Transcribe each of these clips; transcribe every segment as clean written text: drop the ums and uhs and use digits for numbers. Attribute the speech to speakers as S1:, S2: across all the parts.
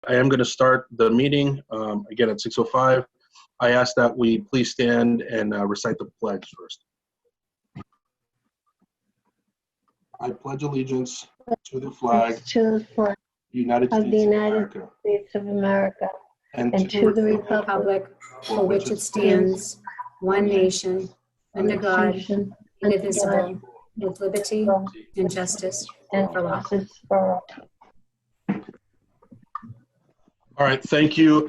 S1: I am going to start the meeting again at 6:05. I ask that we please stand and recite the pledge first. I pledge allegiance to the flag United
S2: of
S1: States
S2: the
S1: of
S2: United
S1: America,
S2: States of America
S1: and
S2: and to the republic
S1: for which it
S3: stands, one nation, under God,
S2: nation,
S3: indivisible, with liberty and justice
S2: and
S3: for all.
S2: justice for all.
S1: All right, thank you.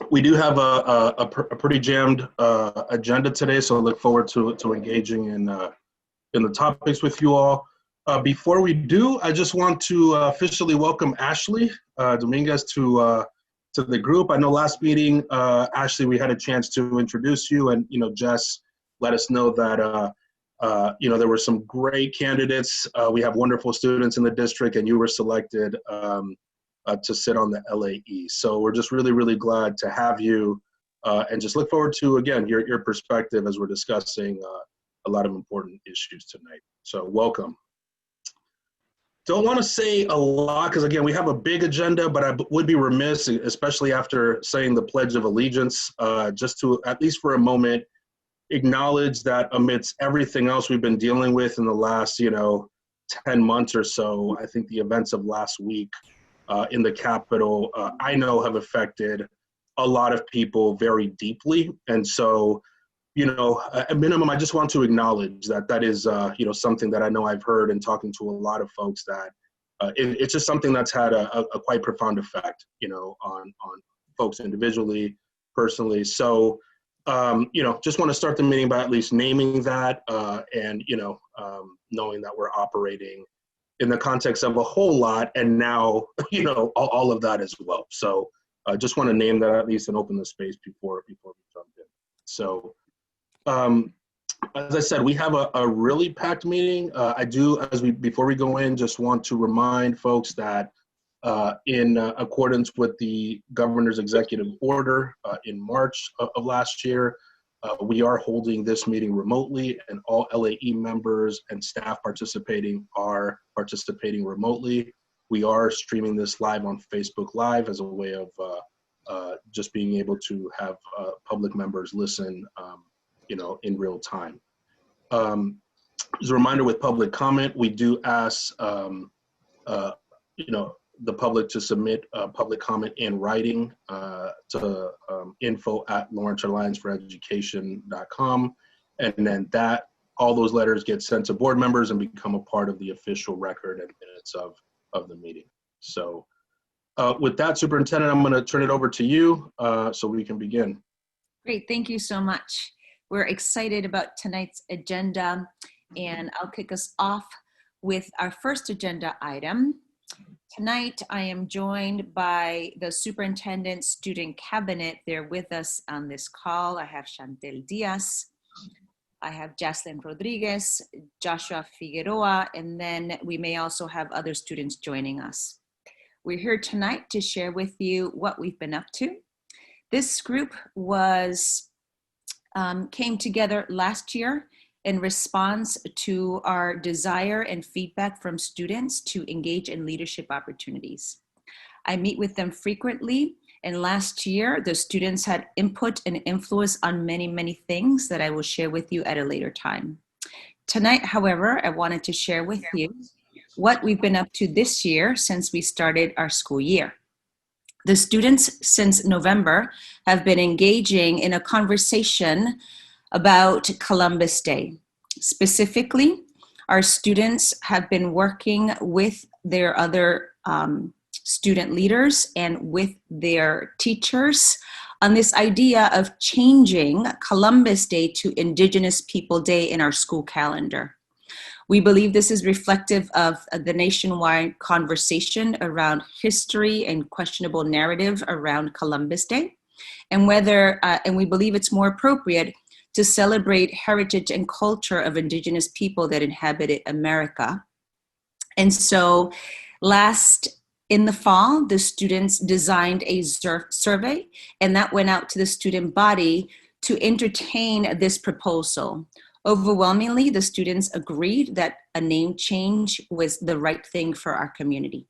S1: We do have a pretty jammed agenda today, so I look forward to engaging in the topics with you all. Before we do, I just want to officially welcome Ashley Dominguez to the group. I know last meeting, Ashley, we had a chance to introduce you, and Jess let us know that there were some great candidates. We have wonderful students in the district, and you were selected to sit on the LAE. So we're just really, really glad to have you, and just look forward to, again, your perspective as we're discussing a lot of important issues tonight. So welcome. Don't want to say a lot because, again, we have a big agenda, but I would be remiss, especially after saying the Pledge of Allegiance, just to, at least for a moment, acknowledge that amidst everything else we've been dealing with in the last, 10 months or so, I think the events of last week in the Capitol, I know have affected a lot of people very deeply. And so, at minimum, I just want to acknowledge that is, something that I know I've heard in talking to a lot of folks that it's just something that's had a quite profound effect, on folks individually, personally. So, just want to start the meeting by at least naming that and, knowing that we're operating in the context of a whole lot and now, all of that as well. So I just want to name that at least and open the space before we jump in. So, as I said, we have a really packed meeting. I do, before we go in, just want to remind folks that in accordance with the governor's executive order in March of last year, we are holding this meeting remotely, and all LAE members and staff participating are participating remotely. We are streaming this live on Facebook Live as a way of just being able to have public members listen in real time. As a reminder, with public comment, we do ask, the public to submit public comment in writing to info@lawrenceallianceforeducation.com. And then all those letters get sent to board members and become a part of the official record and minutes of the meeting. So with that, Superintendent, I'm going to turn it over to you so we can begin.
S4: Great, thank you so much. We're excited about tonight's agenda, and I'll kick us off with our first agenda item. Tonight, I am joined by the Superintendent Student Cabinet. They're with us on this call. I have Chantel Diaz, I have Jaslyn Rodriguez, Joshua Figueroa, and then we may also have other students joining us. We're here tonight to share with you what we've been up to. This group came together last year in response to our desire and feedback from students to engage in leadership opportunities. I meet with them frequently, and last year the students had input and influence on many, many things that I will share with you at a later time. Tonight, however, I wanted to share with you what we've been up to this year since we started our school year. The students since November have been engaging in a conversation about Columbus Day. Specifically, our students have been working with their other student leaders and with their teachers on this idea of changing Columbus Day to Indigenous People Day in our school calendar. We believe this is reflective of the nationwide conversation around history and questionable narrative around Columbus Day, and we believe it's more appropriate to celebrate heritage and culture of Indigenous people that inhabited America. And so in the fall, the students designed a survey, and that went out to the student body to entertain this proposal. Overwhelmingly, the students agreed that a name change was the right thing for our community.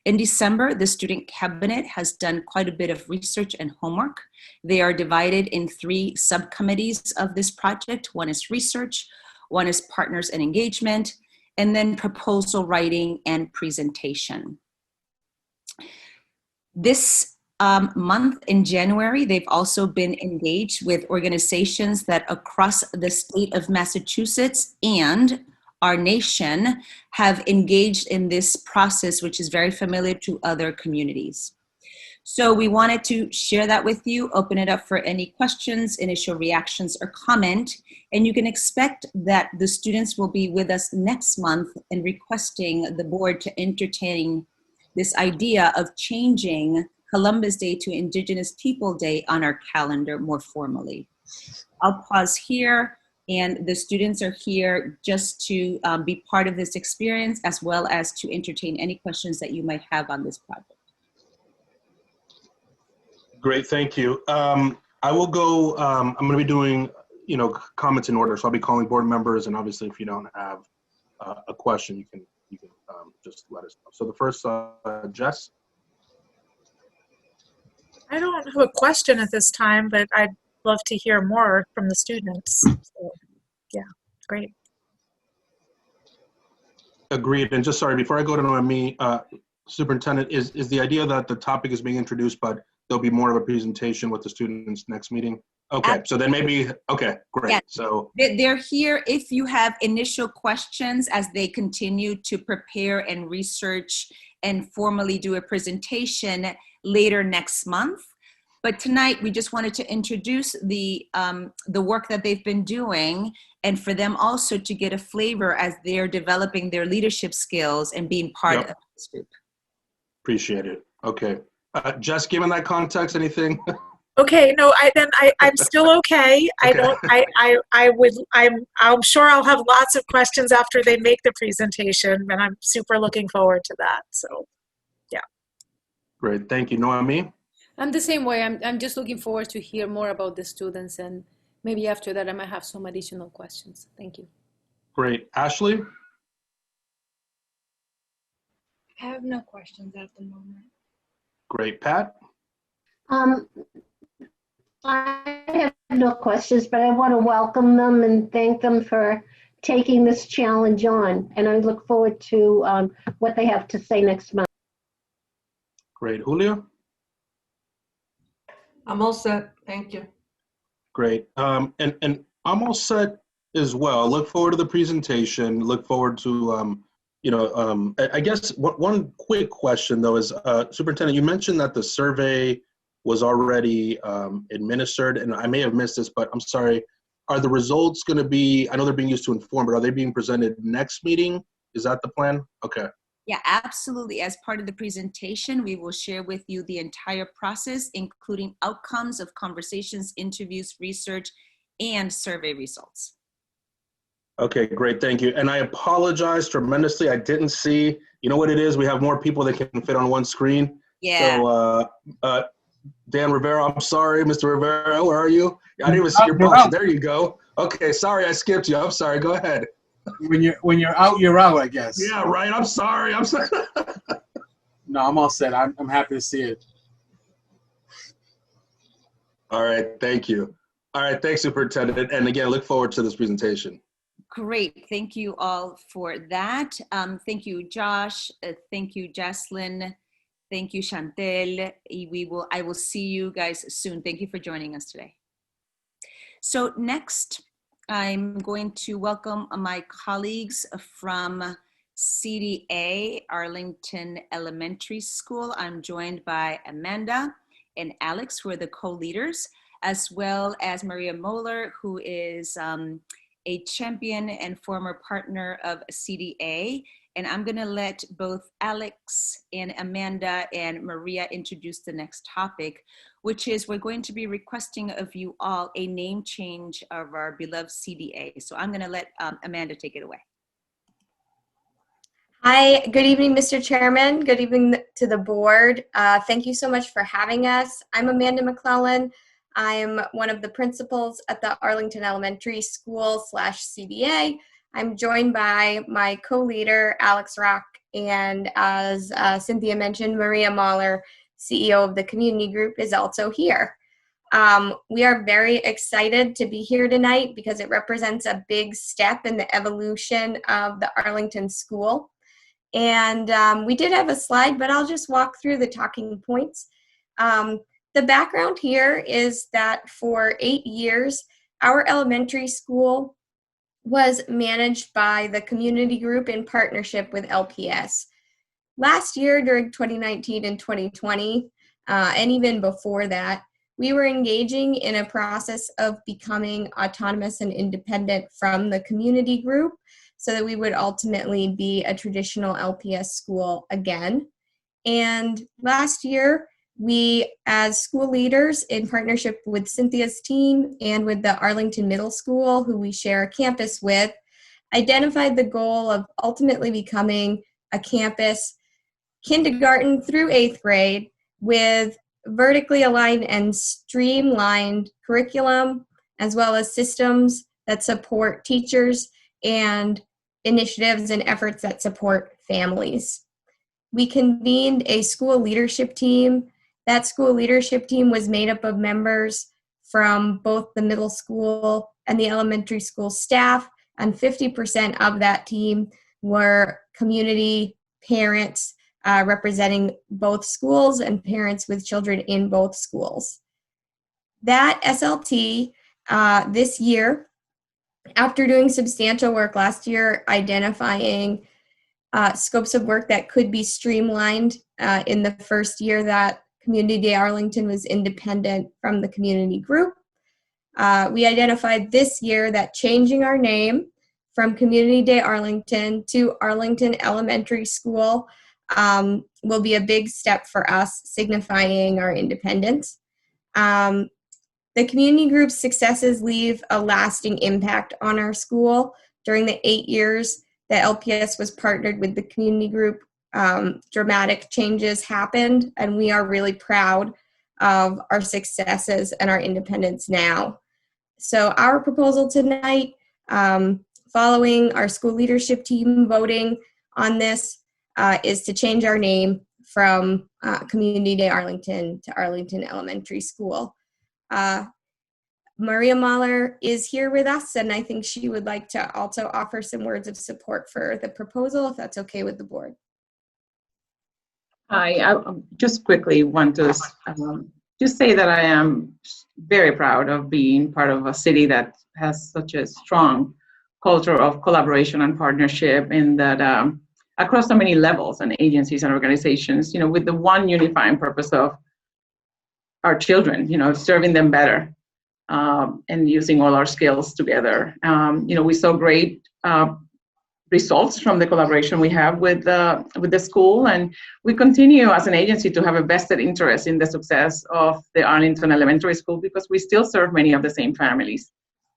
S4: In December, the student cabinet has done quite a bit of research and homework. They are divided in 3 subcommittees of this project. One is research, one is partners and engagement, and then proposal writing and presentation. This month in January, they've also been engaged with organizations that across the state of Massachusetts and our nation have engaged in this process, which is very familiar to other communities. So we wanted to share that with you, open it up for any questions, initial reactions, or comment. And you can expect that the students will be with us next month and requesting the board to entertain this idea of changing Columbus Day to Indigenous People Day on our calendar more formally. I'll pause here, and the students are here just to be part of this experience, as well as to entertain any questions that you might have on this project.
S1: Great, thank you. I will go, I'm going to be doing, comments in order. So I'll be calling board members, and obviously if you don't have a question, you can just let us know. So the first, Jess.
S5: I don't have a question at this time, but I'd love to hear more from the students. So, yeah, great.
S1: Agreed. And just sorry, before I go to Noemi, Superintendent, is the idea that the topic is being introduced, but there'll be more of a presentation with the students next meeting? Okay, so then maybe, okay, great.
S4: Yeah.
S1: So
S4: they're here if you have initial questions as they continue to prepare and research and formally do a presentation later next month. But tonight we just wanted to introduce the work that they've been doing, and for them also to get a flavor as they're developing their leadership skills and being part of this group.
S1: Appreciate it. Okay. Jess, given that context, anything?
S5: Okay, no, I'm still okay. I'm sure I'll have lots of questions after they make the presentation, and I'm super looking forward to that. So, yeah.
S1: Great, thank you. Noemi?
S2: I'm the same way. I'm just looking forward to hear more about the students, and maybe after that I might have some additional questions. Thank you.
S1: Great. Ashley?
S6: I have no questions at the moment.
S1: Great. Pat?
S2: I have no questions, but I want to welcome them and thank them for taking this challenge on. And I look forward to what they have to say next month.
S1: Great. Julia?
S7: I'm all set. Thank you.
S1: Great. And I'm all set as well. Look forward to the presentation. Look forward to, I guess one quick question though is, Superintendent, you mentioned that the survey was already administered, and I may have missed this, but I'm sorry. Are the results going to be, I know they're being used to inform, but are they being presented next meeting? Is that the plan? Okay.
S4: Yeah, absolutely. As part of the presentation, we will share with you the entire process, including outcomes of conversations, interviews, research, and survey results.
S1: Okay, great, thank you. And I apologize tremendously. I didn't see, you know what it is? We have more people that can fit on one screen.
S4: Yeah.
S1: So, Dan Rivera, I'm sorry, Mr. Rivera, where are you? I didn't even see your box. There you go. Okay, sorry, I skipped you. I'm sorry, go ahead.
S8: When you're out, you're out, I guess.
S1: Yeah, right, I'm sorry.
S8: No, I'm all set. I'm happy to see it.
S1: All right, thank you. All right, thanks, Superintendent. And again, look forward to this presentation.
S4: Great, thank you all for that. Thank you, Josh. Thank you, Jocelyn. Thank you, Chantel. I will see you guys soon. Thank you for joining us today. So next, I'm going to welcome my colleagues from CDA, Arlington Elementary School. I'm joined by Amanda and Alex, who are the co-leaders, as well as Maria Moeller, who is a champion and former partner of CDA. And I'm gonna let both Alex and Amanda and Maria introduce the next topic, which is we're going to be requesting of you all a name change of our beloved CDA. So I'm gonna let Amanda take it away.
S6: Hi, good evening, Mr. Chairman. Good evening to the board. Thank you so much for having us. I'm Amanda McClellan. I'm one of the principals at the Arlington Elementary School /CDA. I'm joined by my co-leader, Alex Rock, And as Cynthia mentioned, Maria Mahler, CEO of the community group, is also here. We are very excited to be here tonight because it represents a big step in the evolution of the Arlington School. And we did have a slide, but I'll just walk through the talking points. The background here is that for 8 years, our elementary school was managed by the community group in partnership with LPS. Last year, during 2019 and 2020, and even before that, we were engaging in a process of becoming autonomous and independent from the community group so that we would ultimately be a traditional LPS school again. And last year, we, as school leaders in partnership with Cynthia's team and with the Arlington Middle School, who we share a campus with, identified the goal of ultimately becoming a campus kindergarten through 8th grade with vertically aligned and streamlined curriculum, as well as systems that support teachers and initiatives and efforts that support families. We convened a school leadership team. That school leadership team was made up of members from both the middle school and the elementary school staff, and 50% of that team were community parents representing both schools and parents with children in both schools. That SLT this year, after doing substantial work last year, identifying scopes of work that could be streamlined in the first year that Community Day Arlington was independent from the community group. We identified this year that changing our name from Community Day Arlington to Arlington Elementary School will be a big step for us, signifying our independence. The community group's successes leave a lasting impact on our school. During the 8 years that LPS was partnered with the community group, dramatic changes happened, and we are really proud of our successes and our independence now. So our proposal tonight, following our school leadership team voting on this, is to change our name from Community Day Arlington to Arlington Elementary School. Maria Mahler is here with us, and I think she would like to also offer some words of support for the proposal, if that's okay with the board.
S9: Hi, I just quickly want to just say that I am very proud of being part of a city that has such a strong culture of collaboration and partnership, and that across so many levels and agencies and organizations, with the one unifying purpose of our children, serving them better and using all our skills together. We saw great results from the collaboration we have with the school, and we continue as an agency to have a vested interest in the success of the Arlington Elementary School because we still serve many of the same families.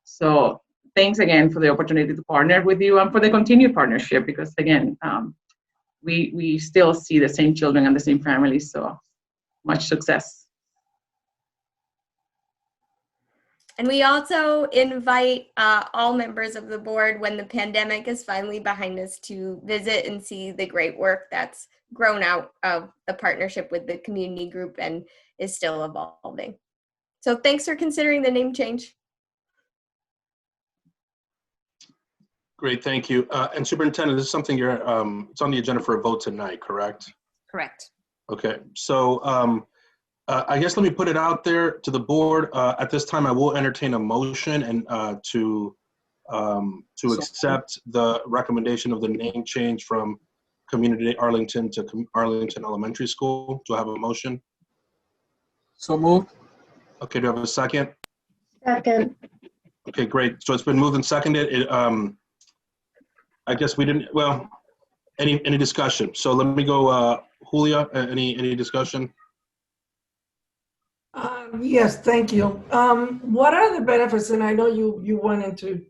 S9: So thanks again for the opportunity to partner with you and for the continued partnership, because again, we still see the same children and the same families, so much success.
S6: And we also invite all members of the board, when the pandemic is finally behind us, to visit and see the great work that's grown out of the partnership with the community group and is still evolving. So thanks for considering the name change.
S1: Great, thank you. And Superintendent, this is something it's on the agenda for a vote tonight, correct?
S4: Correct.
S1: Okay, so I guess let me put it out there to the board. At this time, I will entertain a motion and to accept the recommendation of the name change from Community Day Arlington to Arlington Elementary School. Do I have a motion?
S8: So moved.
S1: Okay, do I have a second?
S2: Second.
S1: Okay, great. So it's been moved and seconded. I guess we didn't, well, any discussion? So let me go, Julia, any discussion?
S7: Yes, thank you. What are the benefits? And I know you went into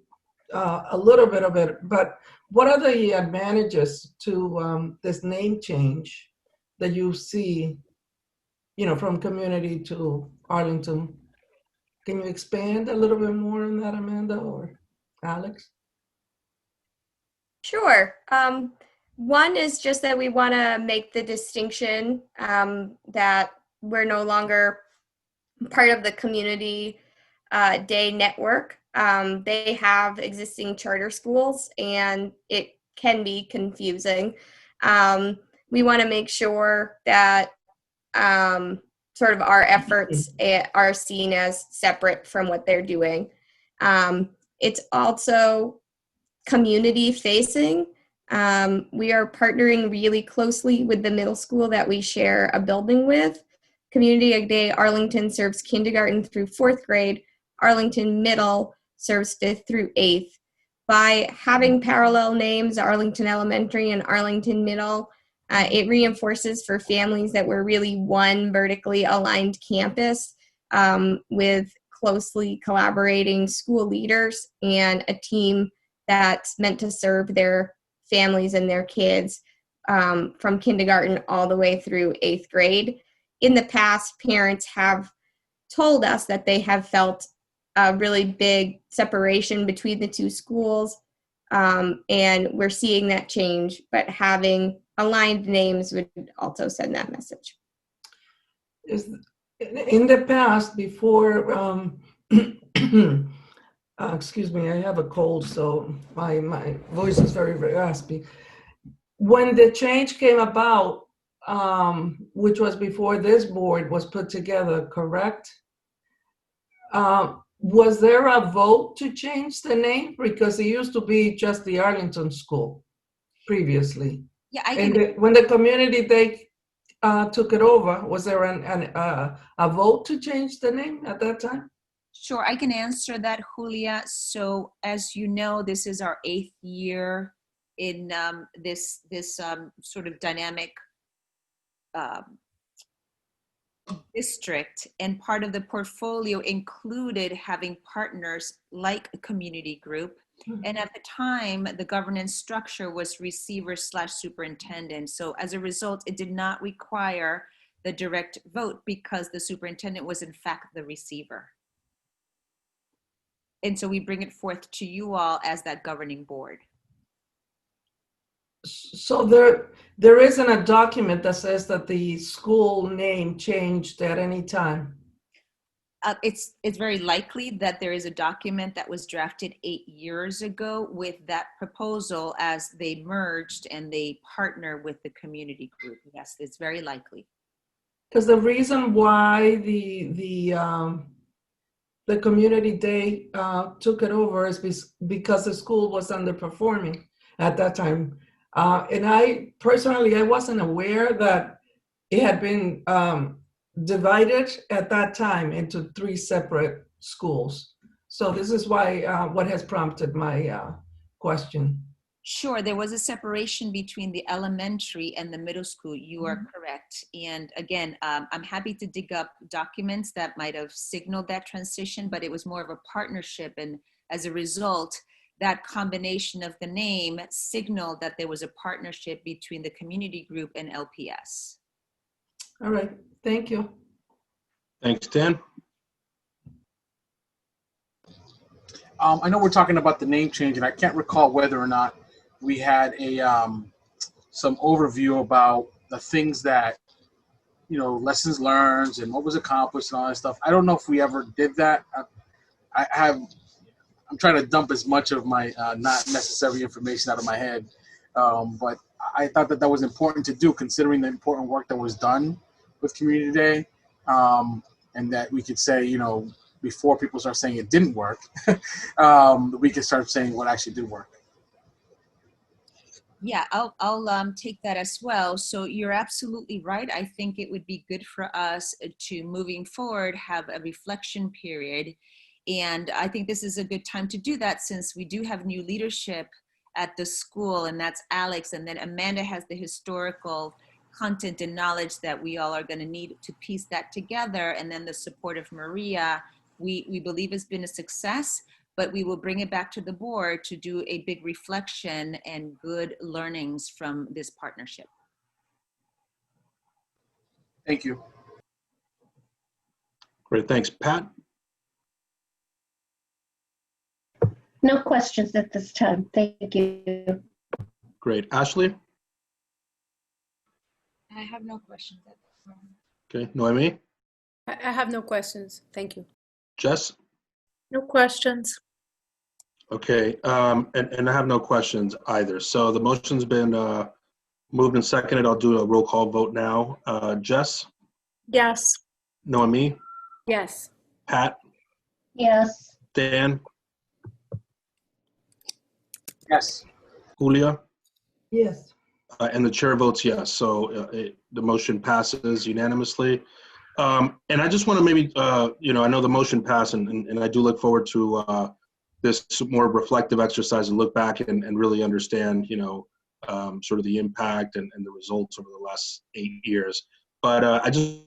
S7: a little bit of it, but what are the advantages to this name change that you see, from community to Arlington? Can you expand a little bit more on that, Amanda or Alex?
S6: Sure. One is just that we want to make the distinction that we're no longer part of the community day network. They have existing charter schools, and it can be confusing. We want to make sure that sort of our efforts are seen as separate from what they're doing. It's also community facing. We are partnering really closely with the middle school that we share a building with. Community Day Arlington serves kindergarten through 4th grade. Arlington Middle serves 5th through 8th. By having parallel names, Arlington Elementary and Arlington Middle, it reinforces for families that we're really one vertically aligned campus with closely collaborating school leaders and a team that's meant to serve their families and their kids from kindergarten all the way through 8th grade. In the past, parents have told us that they have felt a really big separation between the two schools, and we're seeing that change, but having aligned names would also send that message.
S7: In the past, before, excuse me, I have a cold, so my voice is very, very raspy. When the change came about, which was before this board was put together, correct? Was there a vote to change the name? Because it used to be just the Arlington School previously.
S4: Yeah,
S7: When the community day took it over, was there a vote to change the name at that time?
S4: Sure, I can answer that, Julia. So as you know, this is our 8th year in this sort of dynamic district, and part of the portfolio included having partners like a community group. And at the time, the governance structure was receiver/superintendent. So as a result, it did not require the direct vote because the superintendent was in fact the receiver. And so we bring it forth to you all as that governing board.
S7: So there isn't a document that says that the school name changed at any time?
S4: It's very likely that there is a document that was drafted 8 years ago with that proposal as they merged and they partner with the community group. Yes, it's very likely.
S7: Because the reason why the community day took it over is because the school was underperforming at that time. And I personally, I wasn't aware that it had been divided at that time into 3 separate schools. So this is why, what has prompted my question.
S4: Sure, there was a separation between the elementary and the middle school. You are correct. And again, I'm happy to dig up documents that might have signaled that transition, but it was more of a partnership. And as a result, that combination of the name signaled that there was a partnership between the community group and LPS.
S7: All right, thank you.
S1: Thanks, Dan.
S8: I know we're talking about the name change, and I can't recall whether or not we had a some overview about the things that, you know, lessons learned and what was accomplished and all that stuff. I don't know if we ever did that. I'm trying to dump as much of my not necessary information out of my head, but I thought that was important to do, considering the important work that was done with Community Day, and that we could say, you know, before people start saying it didn't work, we can start saying what actually did work.
S4: Yeah, I'll take that as well. So you're absolutely right. I think it would be good for us to, moving forward, have a reflection period. And I think this is a good time to do that, since we do have new leadership at the school, and that's Alex. And then Amanda has the historical content and knowledge that we all are going to need to piece that together. And then the support of Maria, we believe has been a success, but we will bring it back to the board to do a big reflection and good learnings from this partnership.
S8: Thank you.
S1: Great, thanks. Pat?
S2: No questions at this time. Thank you.
S1: Great. Ashley?
S3: I have no questions at this moment.
S1: Okay, Noemi,
S10: I have no questions. Thank you.
S1: Jess?
S5: No questions.
S1: Okay, and I have no questions either. So the motion's been moved and seconded. I'll do a roll call vote now. Jess?
S5: Yes.
S1: Noemi?
S10: Yes.
S1: Pat?
S2: Yes.
S1: Dan?
S8: Yes.
S1: Julia?
S7: Yes.
S1: And the chair votes yes. So the motion passes unanimously. And I just want to maybe, I know the motion passed, and I do look forward to this more reflective exercise and look back and really understand, sort of the impact and the results over the last 8 years. But I just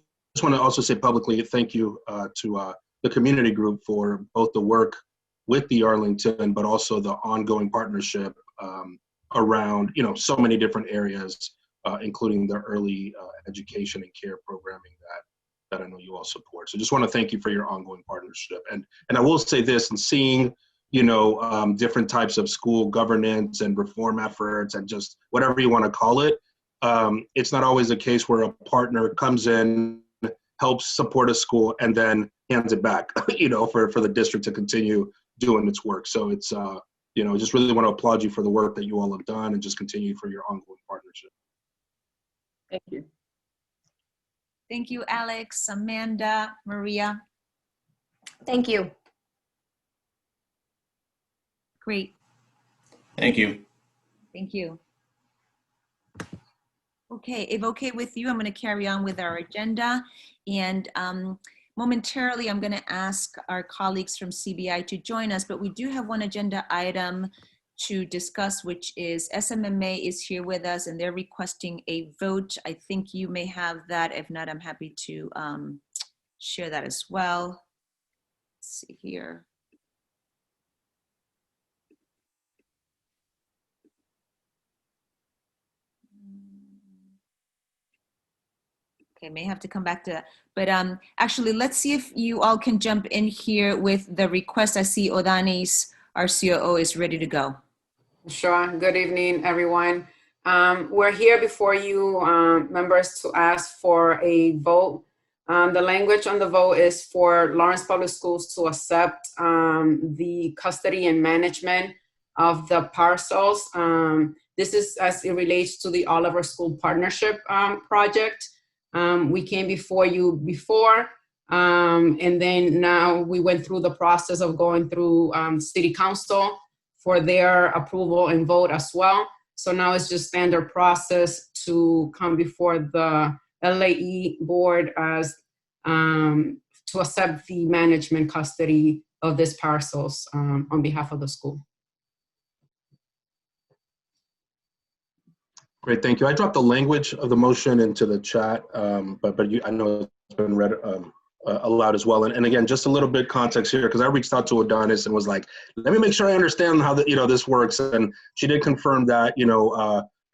S1: want to also say publicly thank you to the community group for both the work with the Arlington, but also the ongoing partnership around, so many different areas, including the early education and care programming that I know you all support. So just want to thank you for your ongoing partnership. And I will say this, in seeing, different types of school governance and reform efforts and just whatever you want to call it, it's not always a case where a partner comes in, helps support a school, and then hands it back, for the district to continue doing its work. So it's, just really want to applaud you for the work that you all have done and just continue for your ongoing partnership.
S9: Thank you.
S4: Thank you, Alex, Amanda, Maria.
S6: Thank you.
S4: Great.
S11: Thank you.
S4: Thank you. Okay, if okay with you, I'm going to carry on with our agenda. And momentarily, I'm going to ask our colleagues from CBI to join us, but we do have one agenda item to discuss, which is SMMA is here with us and they're requesting a vote. I think you may have that. If not, I'm happy to share that as well. Let's see here. Okay, may have to come back to that. But actually, let's see if you all can jump in here with the request. I see Odanis, our COO, is ready to go.
S12: Sure. Good evening, everyone. We're here before you, members, to ask for a vote. The language on the vote is for Lawrence Public Schools to accept the custody and management of the parcels. This is as it relates to the Oliver School Partnership project. We came before you before, and then now we went through the process of going through City Council for their approval and vote as well. So now it's just standard process to come before the LAE board as to accept the management custody of these parcels on behalf of the school.
S1: Great, thank you. I dropped the language of the motion into the chat, but I know it's been read aloud as well. And again, just a little bit context here, because I reached out to Adonis and was like, let me make sure I understand how this works. And she did confirm that,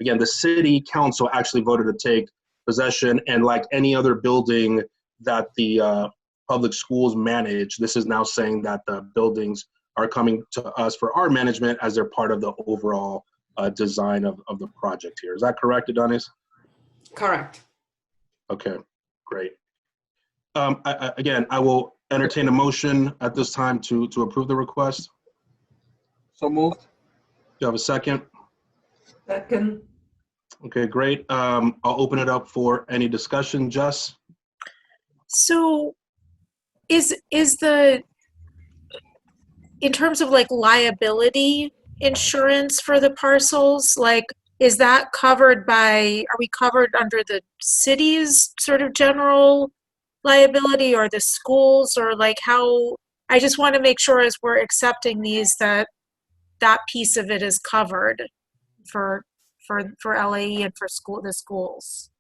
S1: again, the city council actually voted to take possession, and like any other building that the public schools manage, this is now saying that the buildings are coming to us for our management as they're part of the overall design of the project here. Is that correct, Adonis?
S12: Correct.
S1: Okay, great. Again, I will entertain a motion at this time to approve the request.
S8: So moved.
S1: You have a second?
S7: Second.
S1: Okay, great. I'll open it up for any discussion. Jess?
S5: So is the, in terms of like liability insurance for the parcels, like, is that covered by, are we covered under the city's sort of general liability or the schools, or like how, I just want to make sure as we're accepting these that that piece of it is covered for LAE and for the schools.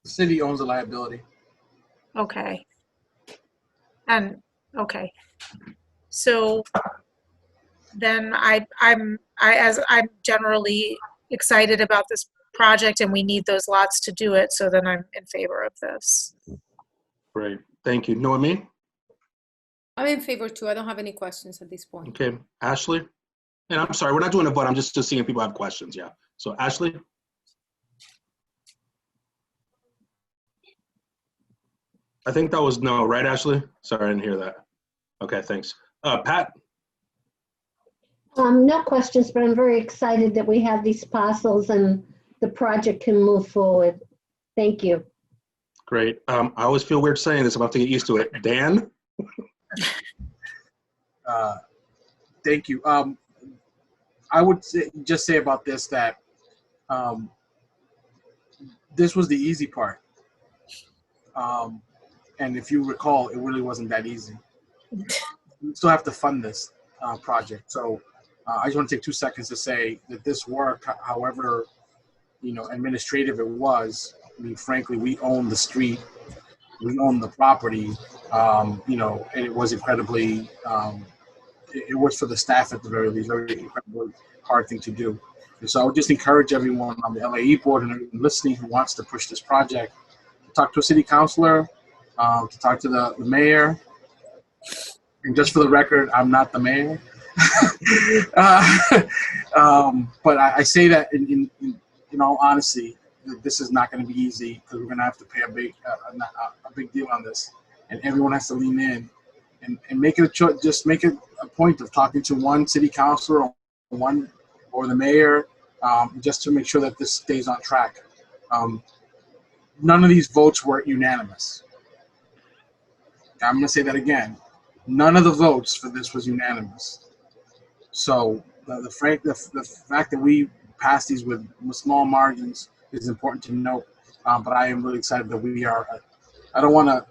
S8: The city owns the liability.
S5: Okay. And okay. So then I'm generally excited about this project and we need those lots to do it, so then I'm in favor of this.
S1: Great, thank you. Noemi?
S10: I'm in favor too. I don't have any questions at this point.
S1: Okay, Ashley? And I'm sorry, we're not doing a vote, I'm just seeing if people have questions, yeah. So Ashley? I think that was no, right, Ashley? Sorry, I didn't hear that. Okay, thanks. Pat?
S2: No questions, but I'm very excited that we have these parcels and the project can move forward. Thank you.
S1: Great. I always feel weird saying this. I'm about to get used to it. Dan?
S8: Thank you. I would just say about this that this was the easy part. And if you recall, it really wasn't that easy. We still have to fund this project. So I just want to take 2 seconds to say that this work, however, administrative it was, I mean, frankly, we own the street, we own the property, and it was incredibly, it was for the staff at the very least, very incredibly hard thing to do. And so I would just encourage everyone on the LAE board and everyone listening who wants to push this project to talk to a city councilor, to talk to the mayor. And just for the record, I'm not the mayor. But I say that in all honesty, this is not going to be easy because we're going to have to pay a big deal on this, and everyone has to lean in and make it a choice. Just make it a point of talking to one city councilor or the mayor, just to make sure that this stays on track. None of these votes were unanimous. I'm going to say that again. None of the votes for this was unanimous. So the fact that we passed these with small margins is important to note. But I am really excited that we are. I don't want to,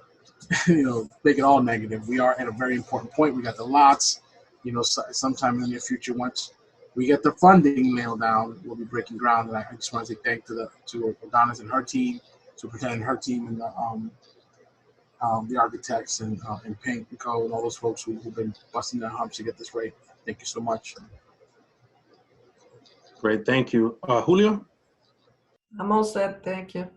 S8: make it all negative. We are at a very important point. We got the lots. Sometime in the near future, once we get the funding nailed down, we'll be breaking ground. And I just want to say thank to Adonis and her team, Superintendent and her team, and the architects and Pink and Co. and all those folks who've been busting their humps to get this right. Thank you so much.
S1: Great, thank you. Julio?
S7: I'm all set, thank you.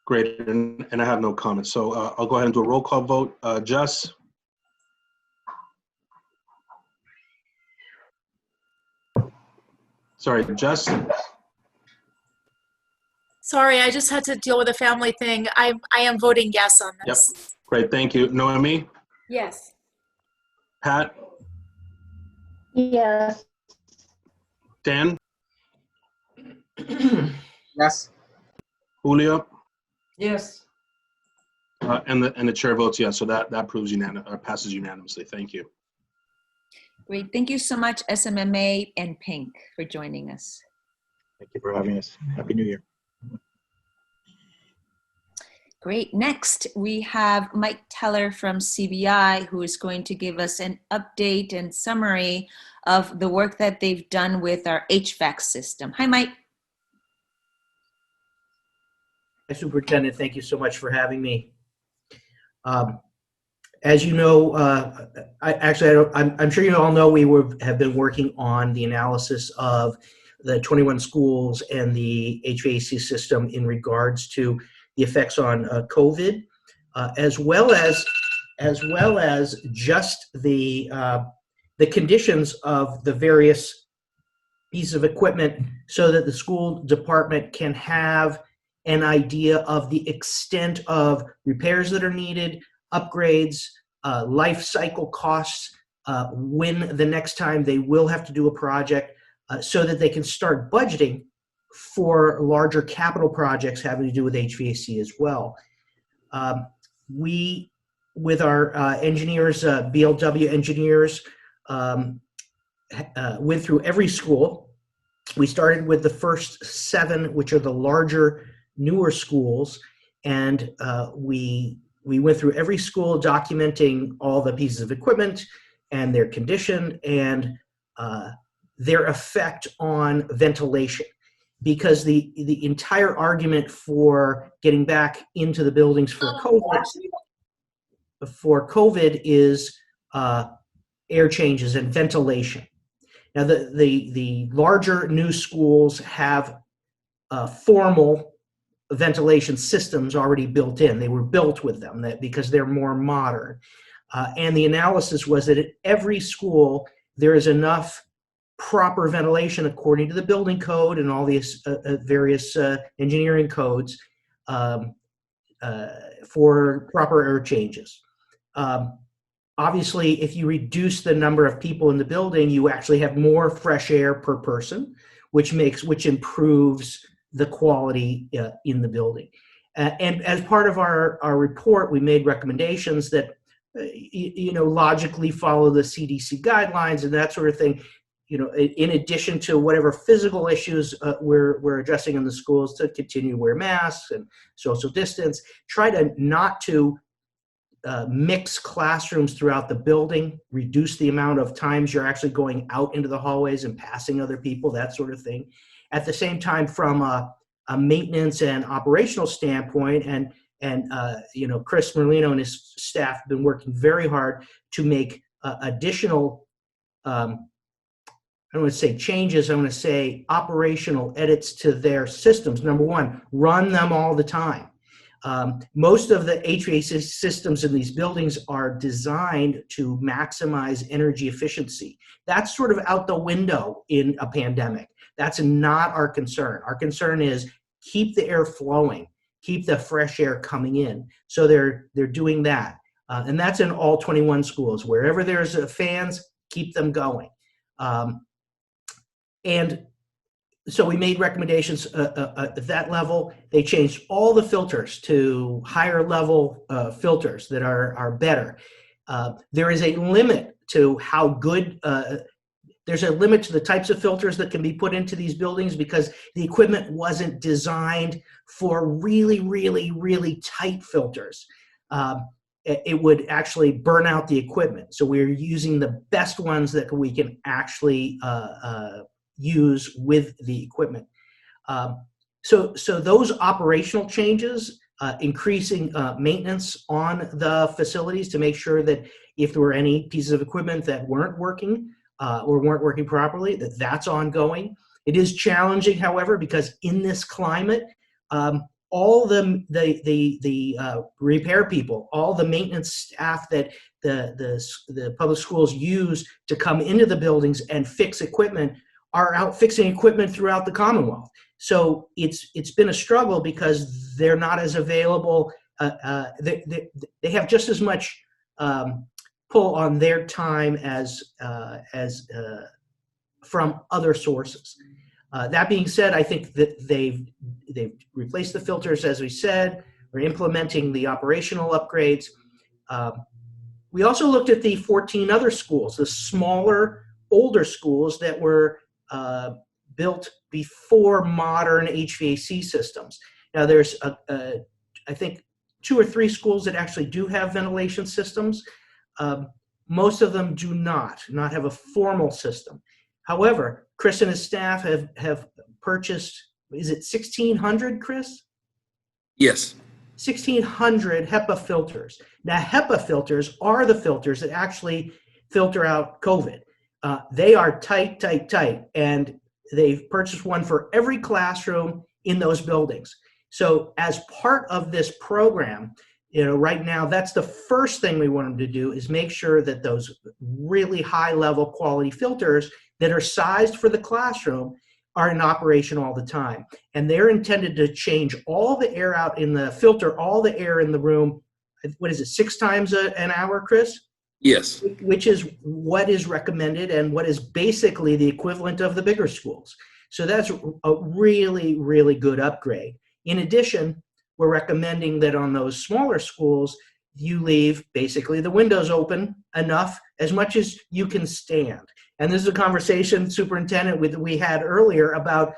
S1: Great, and I have no comments. So I'll go ahead and do a roll call vote. Jess? Sorry, Jess?
S5: Sorry, I just had to deal with a family thing. I am voting yes on this.
S1: Yep, great, thank you. Noemi?
S10: Yes.
S1: Pat?
S2: Yes.
S1: Dan?
S8: Yes.
S1: Julio?
S7: Yes.
S1: And the chair votes yes, so that passes unanimously. Thank you.
S4: Great. Thank you so much, SMMA and Pink, for joining us.
S13: Thank you for having us. Happy New Year.
S4: Great. Next, we have Mike Teller from CBI, who is going to give us an update and summary of the work that they've done with our HVAC system. Hi, Mike.
S14: Hi, Superintendent. Thank you so much for having me. As you know, I'm sure you all know we have been working on the analysis of the 21 schools and the HVAC system in regards to the effects on COVID, as well as just the conditions of the various pieces of equipment, so that the school department can have an idea of the extent of repairs that are needed, upgrades, life cycle costs, when the next time they will have to do a project, so that they can start budgeting for larger capital projects having to do with HVAC as well. We, with our engineers, BLW engineers, went through every school. We started with the first 7, which are the larger, newer schools, and we went through every school documenting all the pieces of equipment and their condition and their effect on ventilation. Because the entire argument for getting back into the buildings for COVID is air changes and ventilation. Now the larger new schools have formal ventilation systems already built in. They were built with them because they're more modern. And the analysis was that at every school there is enough proper ventilation according to the building code and all these various engineering codes for proper air changes. Obviously, if you reduce the number of people in the building, you actually have more fresh air per person, which improves the quality in the building. And as part of our report, we made recommendations that logically follow the CDC guidelines and that sort of thing. In addition to whatever physical issues we're addressing in the schools, to continue to wear masks and social distance, try to not to mix classrooms throughout the building, reduce the amount of times you're actually going out into the hallways and passing other people, that sort of thing. At the same time, from a maintenance and operational standpoint, and Chris Merlino and his staff have been working very hard to make additional I don't want to say changes, I want to say operational edits to their systems. Number one, run them all the time. Most of the HVAC systems in these buildings are designed to maximize energy efficiency. That's sort of out the window in a pandemic. That's not our concern. Our concern is keep the air flowing, keep the fresh air coming in. So they're doing that. And that's in all 21 schools. Wherever there's fans, keep them going. And so we made recommendations at that level. They changed all the filters to higher level filters that are better. There is a limit to how good, there's a limit to the types of filters that can be put into these buildings because the equipment wasn't designed for really, really, really tight filters. It would actually burn out the equipment. So we're using the best ones that we can actually use with the equipment. So those operational changes, increasing maintenance on the facilities to make sure that if there were any pieces of equipment that weren't working or weren't working properly, that's ongoing. It is challenging, however, because in this climate, all the repair people, all the maintenance staff that the public schools use to come into the buildings and fix equipment are out fixing equipment throughout the Commonwealth. So it's been a struggle because they're not as available. They have just as much pull on their time as from other sources. That being said, I think that they've replaced the filters, as we said. We're implementing the operational upgrades. We also looked at the 14 other schools, the smaller, older schools that were built before modern HVAC systems. Now there's, I think, 2 or 3 schools that actually do have ventilation systems. Most of them do not have a formal system. However, Chris and his staff have purchased, is it 1,600, Chris?
S15: Yes.
S14: 1,600 HEPA filters. Now, HEPA filters are the filters that actually filter out COVID. They are tight, and they've purchased one for every classroom in those buildings. So as part of this program, right now, that's the first thing we want them to do is make sure that those really high level quality filters that are sized for the classroom are in operation all the time. And they're intended to change all the air out in the filter, all the air in the room, what is it, 6 times an hour, Chris?
S15: Yes.
S14: Which is what is recommended and what is basically the equivalent of the bigger schools. So that's a really, really good upgrade. In addition, we're recommending that on those smaller schools, you leave basically the windows open enough, as much as you can stand. And this is a conversation, Superintendent, we had earlier about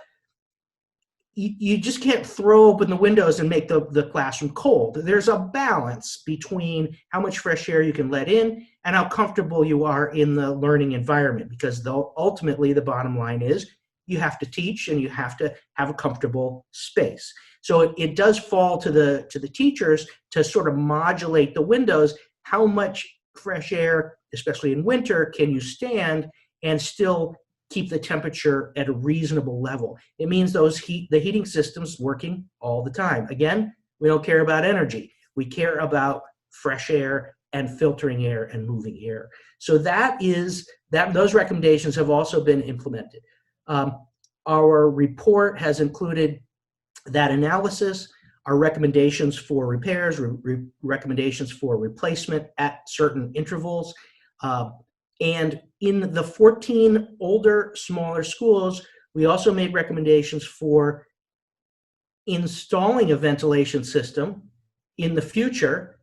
S14: you just can't throw open the windows and make the classroom cold. There's a balance between how much fresh air you can let in and how comfortable you are in the learning environment, because ultimately the bottom line is you have to teach and you have to have a comfortable space. So it does fall to the teachers to sort of modulate the windows. How much fresh air, especially in winter, can you stand and still keep the temperature at a reasonable level? It means the heating system's working all the time. Again, we don't care about energy. We care about fresh air and filtering air and moving air. So those recommendations have also been implemented. Our report has included that analysis. our recommendations for repairs, recommendations for replacement at certain intervals. And in the 14 older, smaller schools, we also made recommendations for installing a ventilation system in the future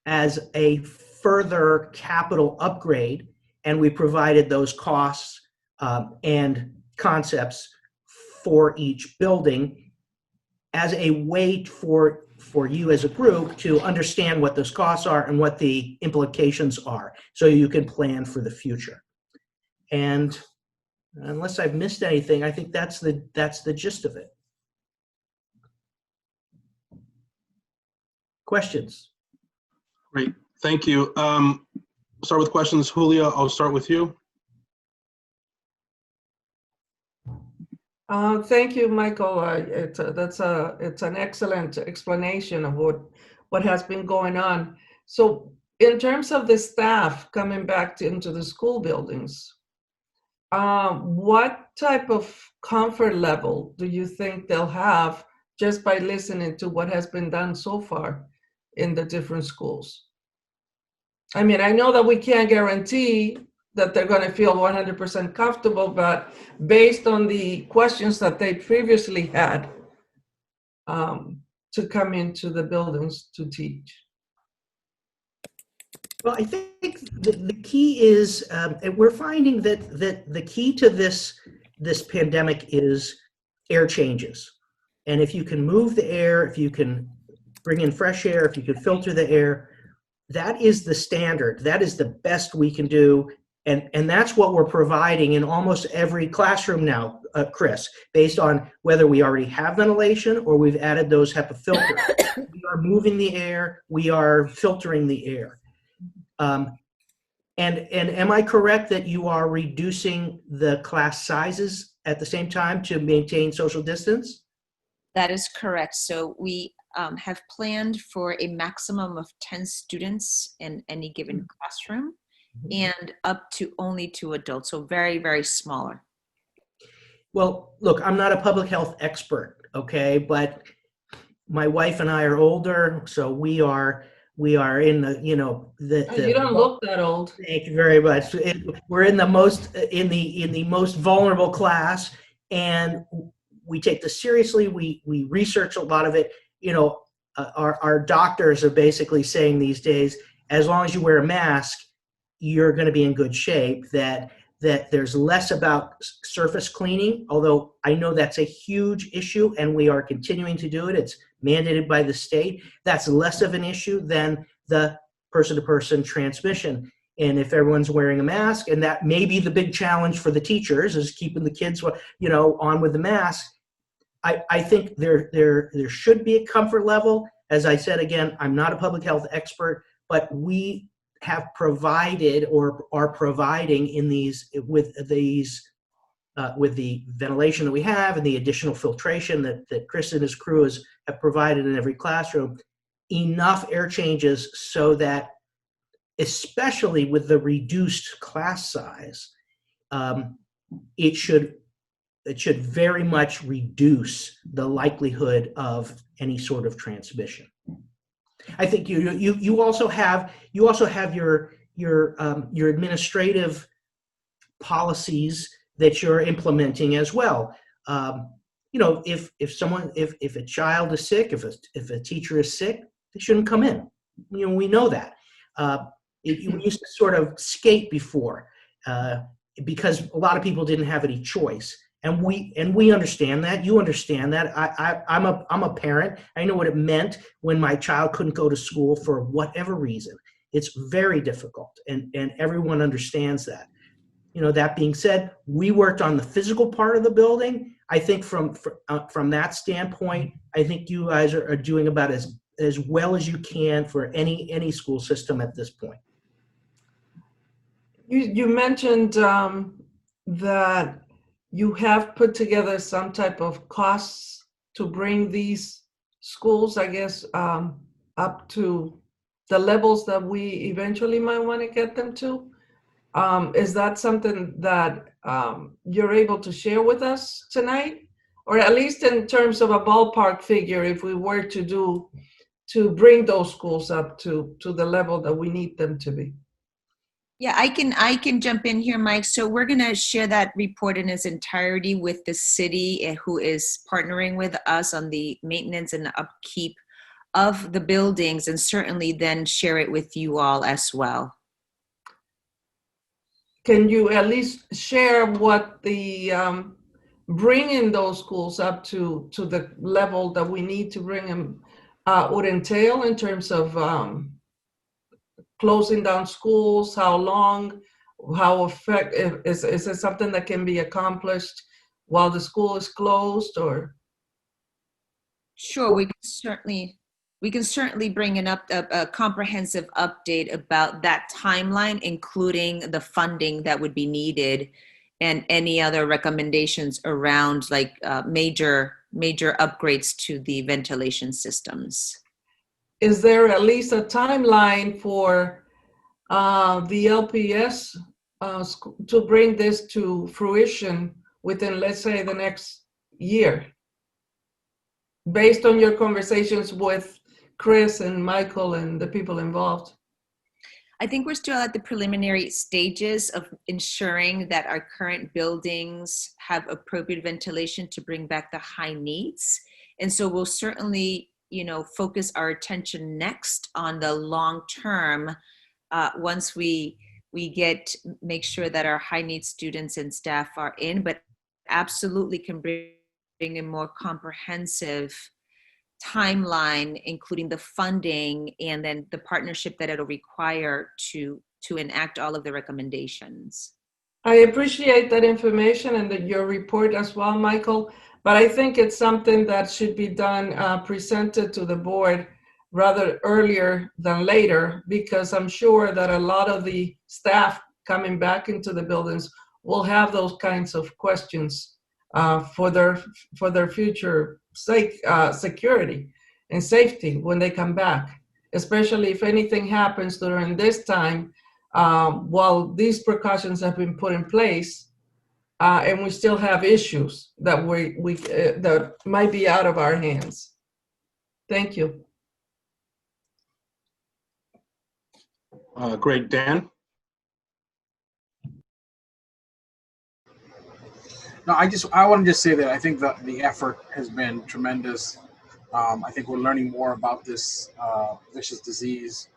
S14: as a further capital upgrade, and we provided those costs and concepts for each building as a way for you as a group to understand what those costs are and what the implications are, so you can plan for the future. And unless I've missed anything, I think that's the gist of it. Questions?
S1: Great, thank you. Start with questions. Julia, I'll start with you.
S7: Thank you, Michael. It's an excellent explanation of what has been going on. So in terms of the staff coming back into the school buildings, what type of comfort level do you think they'll have just by listening to what has been done so far in the different schools? I mean, I know that we can't guarantee that they're going to feel 100% comfortable, but based on the questions that they previously had to come into the buildings to teach.
S14: Well, I think the key is, we're finding that the key to this pandemic is air changes. And if you can move the air, if you can bring in fresh air, if you can filter the air, that is the standard. That is the best we can do. And that's what we're providing in almost every classroom now, Chris, based on whether we already have ventilation or we've added those HEPA filters. We are moving the air, we are filtering the air. And am I correct that you are reducing the class sizes at the same time to maintain social distance?
S4: That is correct. So we have planned for a maximum of 10 students in any given classroom, and up to only 2 adults, so very, very smaller.
S14: Well, look, I'm not a public health expert, okay, but my wife and I are older, so we are in the, you
S7: don't look that old.
S14: Thank you very much. We're in the most vulnerable class, and we take this seriously. We research a lot of it. Our doctors are basically saying these days, as long as you wear a mask, you're going to be in good shape. That there's less about surface cleaning, although I know that's a huge issue, and we are continuing to do it. It's mandated by the state. That's less of an issue than the person-to-person transmission. And if everyone's wearing a mask, and that may be the big challenge for the teachers, is keeping the kids, on with the mask. I think there should be a comfort level. As I said again, I'm not a public health expert, but we have provided or are providing with the ventilation that we have and the additional filtration that Chris and his crew have provided in every classroom, enough air changes so that, especially with the reduced class size, it should very much reduce the likelihood of any sort of transmission. I think you also have your administrative policies that you're implementing as well. If a child is sick, if a teacher is sick, they shouldn't come in. We know that. We used to sort of skate before because a lot of people didn't have any choice. And we understand that. You understand that. I'm a parent. I know what it meant when my child couldn't go to school for whatever reason. It's very difficult, and everyone understands that. That being said, we worked on the physical part of the building. I think from that standpoint, I think you guys are doing about as well as you can for any school system at this point.
S7: You mentioned that you have put together some type of costs to bring these schools, I guess, up to the levels that we eventually might want to get them to. Is that something that you're able to share with us tonight? or at least in terms of a ballpark figure, if we were to bring those schools up to the level that we need them to be?
S4: Yeah, I can jump in here, Mike. So we're going to share that report in its entirety with the city, who is partnering with us on the maintenance and upkeep of the buildings, and certainly then share it with you all as well.
S7: Can you at least share what the bringing those schools up to the level that we need to bring them would entail in terms of closing down schools? How long? How effective? Is it something that can be accomplished while the school is closed, or?
S4: Sure, we can certainly bring a comprehensive update about that timeline, including the funding that would be needed and any other recommendations around like major upgrades to the ventilation systems.
S7: Is there at least a timeline for the LPS to bring this to fruition within, let's say, the next year? Based on your conversations with Chris and Michael and the people involved?
S4: I think we're still at the preliminary stages of ensuring that our current buildings have appropriate ventilation to bring back the high needs. And so we'll certainly, focus our attention next on the long term once we make sure that our high needs students and staff are in, but absolutely can bring a more comprehensive timeline, including the funding and then the partnership that it'll require to enact all of the recommendations.
S7: I appreciate that information and your report as well, Michael, but I think it's something that should be done, presented to the board rather earlier than later, because I'm sure that a lot of the staff coming back into the buildings will have those kinds of questions for their future security and safety when they come back, especially if anything happens during this time while these precautions have been put in place, and we still have issues that that might be out of our hands. Thank you.
S1: Great, Dan.
S8: No, I want to just say that I think that the effort has been tremendous. I think we're learning more about this vicious disease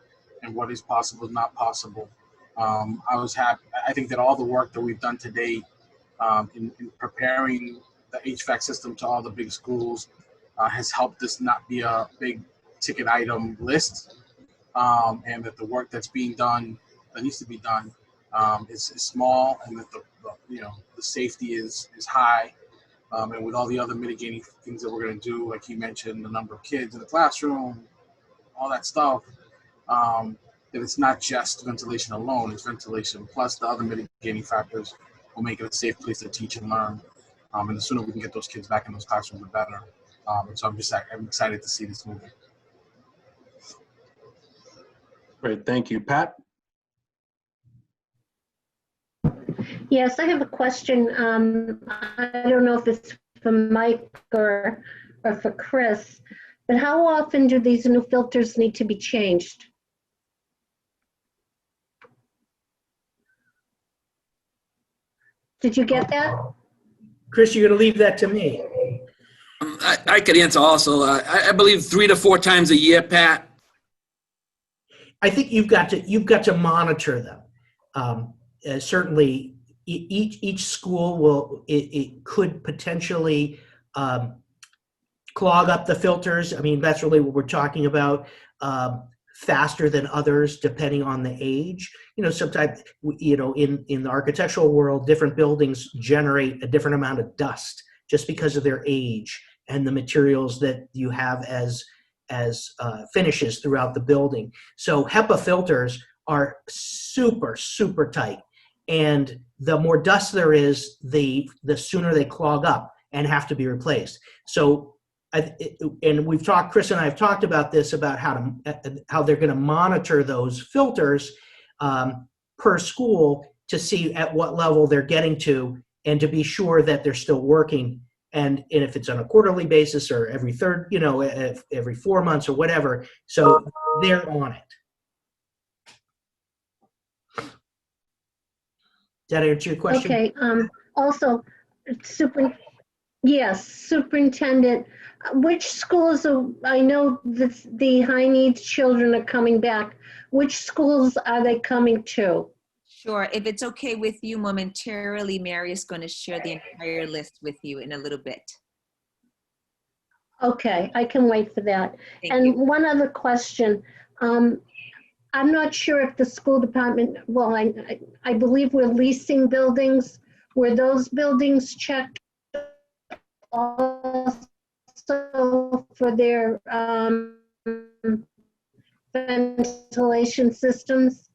S8: and what is possible and not possible. I was happy. I think that all the work that we've done to date in preparing the HVAC system to all the big schools has helped this not be a big ticket item list, and that the work that's being done, that needs to be done, is small, and that the safety is high, and with all the other mitigating things that we're going to do, like you mentioned, the number of kids in the classroom, all that stuff, that it's not just ventilation alone, it's ventilation plus the other mitigating factors will make it a safe place to teach and learn. And the sooner we can get those kids back in those classrooms, the better. And so I'm excited to see this movie.
S1: Great, thank you. Pat?
S2: Yes, I have a question. I don't know if it's for Mike or for Chris, but how often do these new filters need to be changed? Did you get that?
S14: Chris, you're going to leave that to me.
S15: I could answer also. I believe 3 to 4 times a year, Pat.
S14: I think you've got to monitor them. Certainly, each school it could potentially clog up the filters. I mean, that's really what we're talking about. Faster than others, depending on the age. Sometimes, in the architectural world, different buildings generate a different amount of dust just because of their age and the materials that you have as finishes throughout the building. So HEPA filters are super, super tight. And the more dust there is, the sooner they clog up and have to be replaced. So, and Chris and I have talked about this, about how they're going to monitor those filters per school to see at what level they're getting to, and to be sure that they're still working and if it's on a quarterly basis or every third, every 4 months or whatever. So they're on it. Does that answer your question?
S2: Okay, also, Superintendent, which schools I know that the high needs children are coming back. Which schools are they coming to?
S4: Sure. If it's okay with you, momentarily, Mary is going to share the entire list with you in a little bit.
S2: Okay, I can wait for that.
S4: Thank you.
S2: One other question. I'm not sure if the school department, well, I believe we're leasing buildings. Were those buildings checked also for their ventilation systems?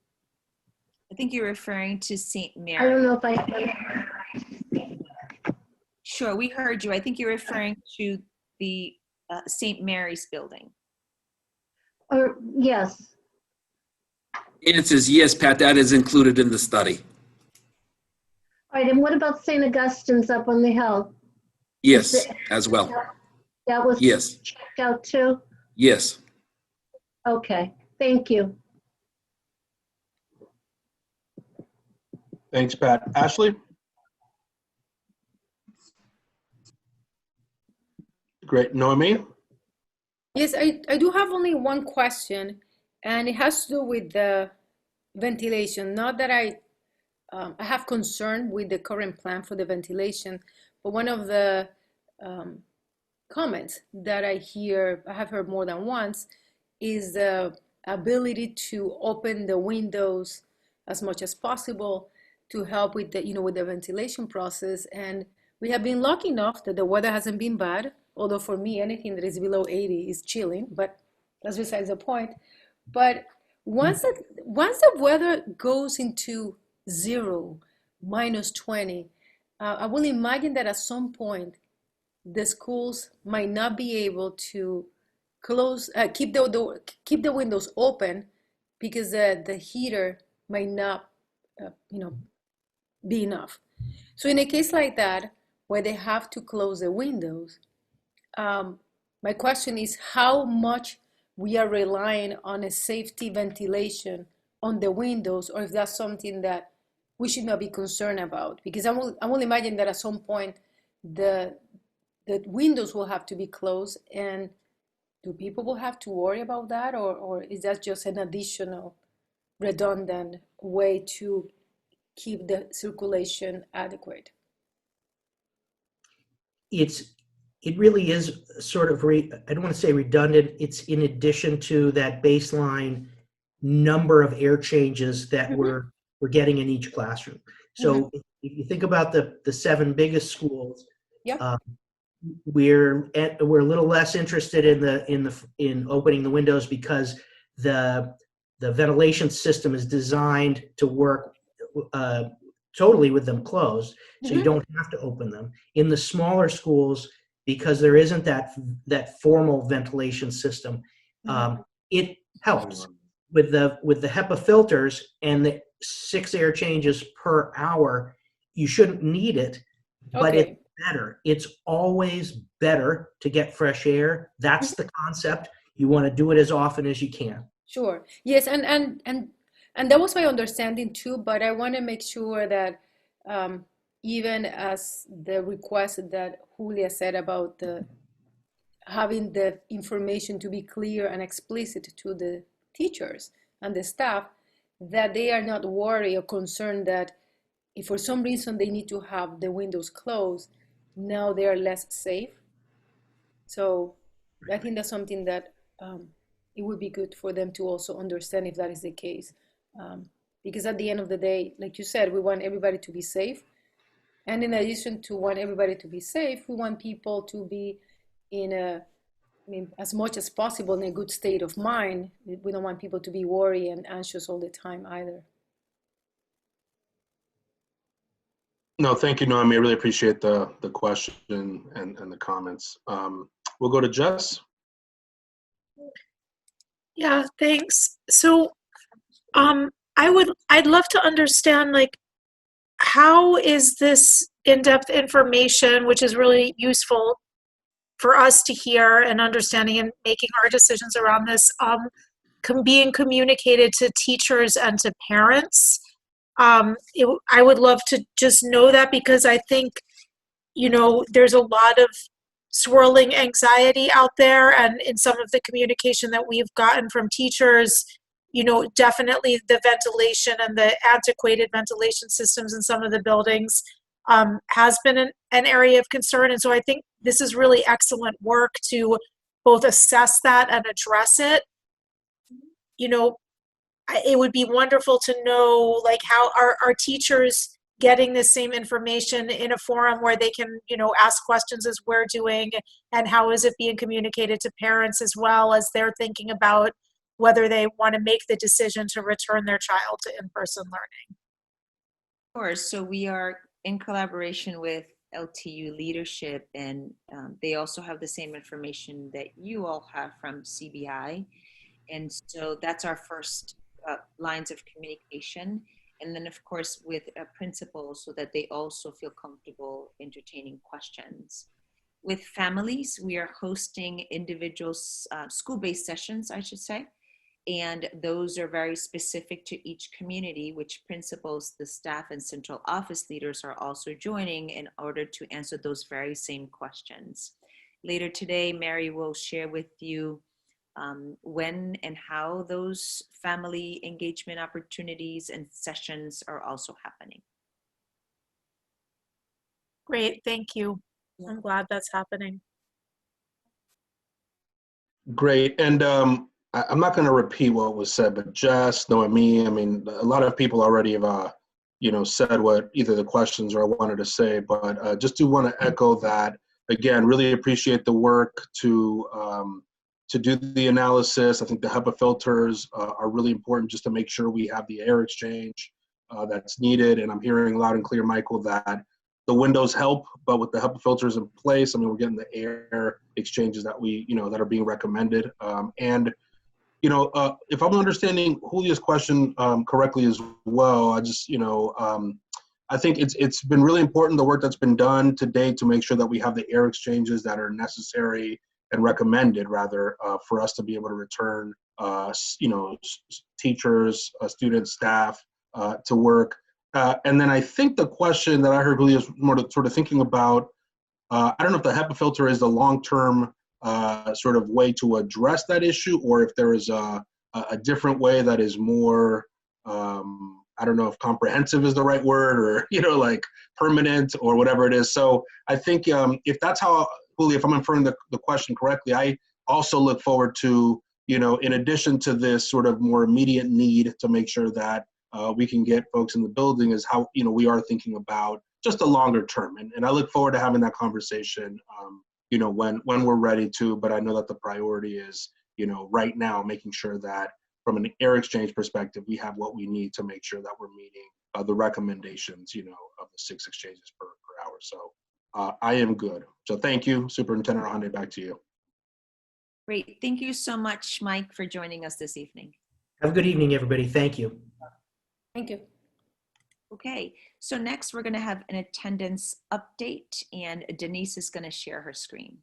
S4: I think you're referring to St. Mary.
S2: I don't know if
S4: Sure, we heard you. I think you're referring to the St. Mary's building.
S2: Yes.
S15: The answer is yes, Pat, that is included in the study.
S2: All right, and what about St. Augustine's up on the hill?
S15: Yes, as well.
S2: That was
S15: Yes.
S2: checked out too?
S15: Yes.
S2: Okay, thank you.
S1: Thanks, Pat. Ashley? Great. Noemi?
S10: Yes, I do have only one question, and it has to do with the ventilation. Not that I have concern with the current plan for the ventilation, but one of the comments that I have heard more than once, is the ability to open the windows as much as possible to help with the, with the ventilation process. And we have been lucky enough that the weather hasn't been bad, although for me, anything that is below 80 is chilling, but that's besides the point. But once the weather goes into 0, -20, I will imagine that at some point, the schools might not be able to keep the windows open because the heater might not, be enough. So in a case like that, where they have to close the windows, my question is how much we are relying on a safety ventilation on the windows, or if that's something that we should not be concerned about. Because I will imagine that at some point, the windows will have to be closed, and do people will have to worry about that, or is that just an additional redundant way to keep the circulation adequate?
S14: It really is sort of, I don't want to say redundant, it's in addition to that baseline number of air changes that we're getting in each classroom. So if you think about the 7 biggest schools, we're a little less interested in opening the windows because the ventilation system is designed to work totally with them closed, so you don't have to open them. In the smaller schools, because there isn't that formal ventilation system, it helps with the HEPA filters and the 6 air changes per hour. You shouldn't need it, but it's better. It's always better to get fresh air. That's the concept. You want to do it as often as you can.
S10: Sure. Yes, and that was my understanding too, but I want to make sure that even as the request that Julia said about having the information to be clear and explicit to the teachers and the staff, that they are not worried or concerned that if for some reason they need to have the windows closed, now they are less safe. So I think that's something that it would be good for them to also understand if that is the case. Because at the end of the day, like you said, we want everybody to be safe. And in addition to want everybody to be safe, we want people to be as much as possible in a good state of mind. We don't want people to be worried and anxious all the time either.
S1: No, thank you, Noemi. I really appreciate the question and the comments. We'll go to Jess.
S5: Yeah, thanks. So I'd love to understand, like, how is this in-depth information, which is really useful for us to hear and understanding and making our decisions around this, being communicated to teachers and to parents. I would love to just know that, because I think, there's a lot of swirling anxiety out there, and in some of the communication that we've gotten from teachers, definitely the ventilation and the antiquated ventilation systems in some of the buildings has been an area of concern. And so I think this is really excellent work to both assess that and address it. It would be wonderful to know, like, how are teachers getting the same information in a forum where they can, ask questions as we're doing, and how is it being communicated to parents as well as they're thinking about whether they want to make the decision to return their child to in-person learning.
S4: Of course. So we are in collaboration with LTU leadership, and they also have the same information that you all have from CBI. And so that's our first lines of communication. And then, of course, with principals, so that they also feel comfortable entertaining questions. With families, we are hosting individual school-based sessions, I should say. And those are very specific to each community, which principals, the staff, and central office leaders are also joining in order to answer those very same questions. Later today, Mary will share with you when and how those family engagement opportunities and sessions are also happening.
S5: Great, thank you. I'm glad that's happening.
S1: Great. And I'm not going to repeat what was said, but Jess, Noemi, I mean, a lot of people already have, said what either the questions or I wanted to say, but just do want to echo that. Again, really appreciate the work to do the analysis. I think the HEPA filters are really important just to make sure we have the air exchange that's needed. And I'm hearing loud and clear, Michael, that the windows help, but with the HEPA filters in place, I mean, we're getting the air exchanges that that are being recommended. If I'm understanding Julia's question correctly as well, I just, I think it's been really important, the work that's been done to date, to make sure that we have the air exchanges that are necessary and recommended, rather, for us to be able to return, teachers, students, staff to work. And then I think the question that I heard Julia is more sort of thinking about, I don't know if the HEPA filter is the long-term sort of way to address that issue, or if there is a different way that is more, I don't know if comprehensive is the right word, or, like permanent or whatever it is. So I think if that's how, Julia, if I'm inferring the question correctly, I also look forward to, in addition to this sort of more immediate need to make sure that we can get folks in the building, is how, we are thinking about just a longer term. And I look forward to having that conversation, when we're ready to, but I know that the priority is, right now, making sure that from an air exchange perspective, we have what we need to make sure that we're meeting the recommendations, of the 6 exchanges per hour. So I am good. So thank you, Superintendent Ahande, back to you.
S4: Great. Thank you so much, Mike, for joining us this evening.
S14: Have a good evening, everybody. Thank you.
S10: Thank you.
S4: Okay, so next we're going to have an attendance update, and Denise is going to share her screen.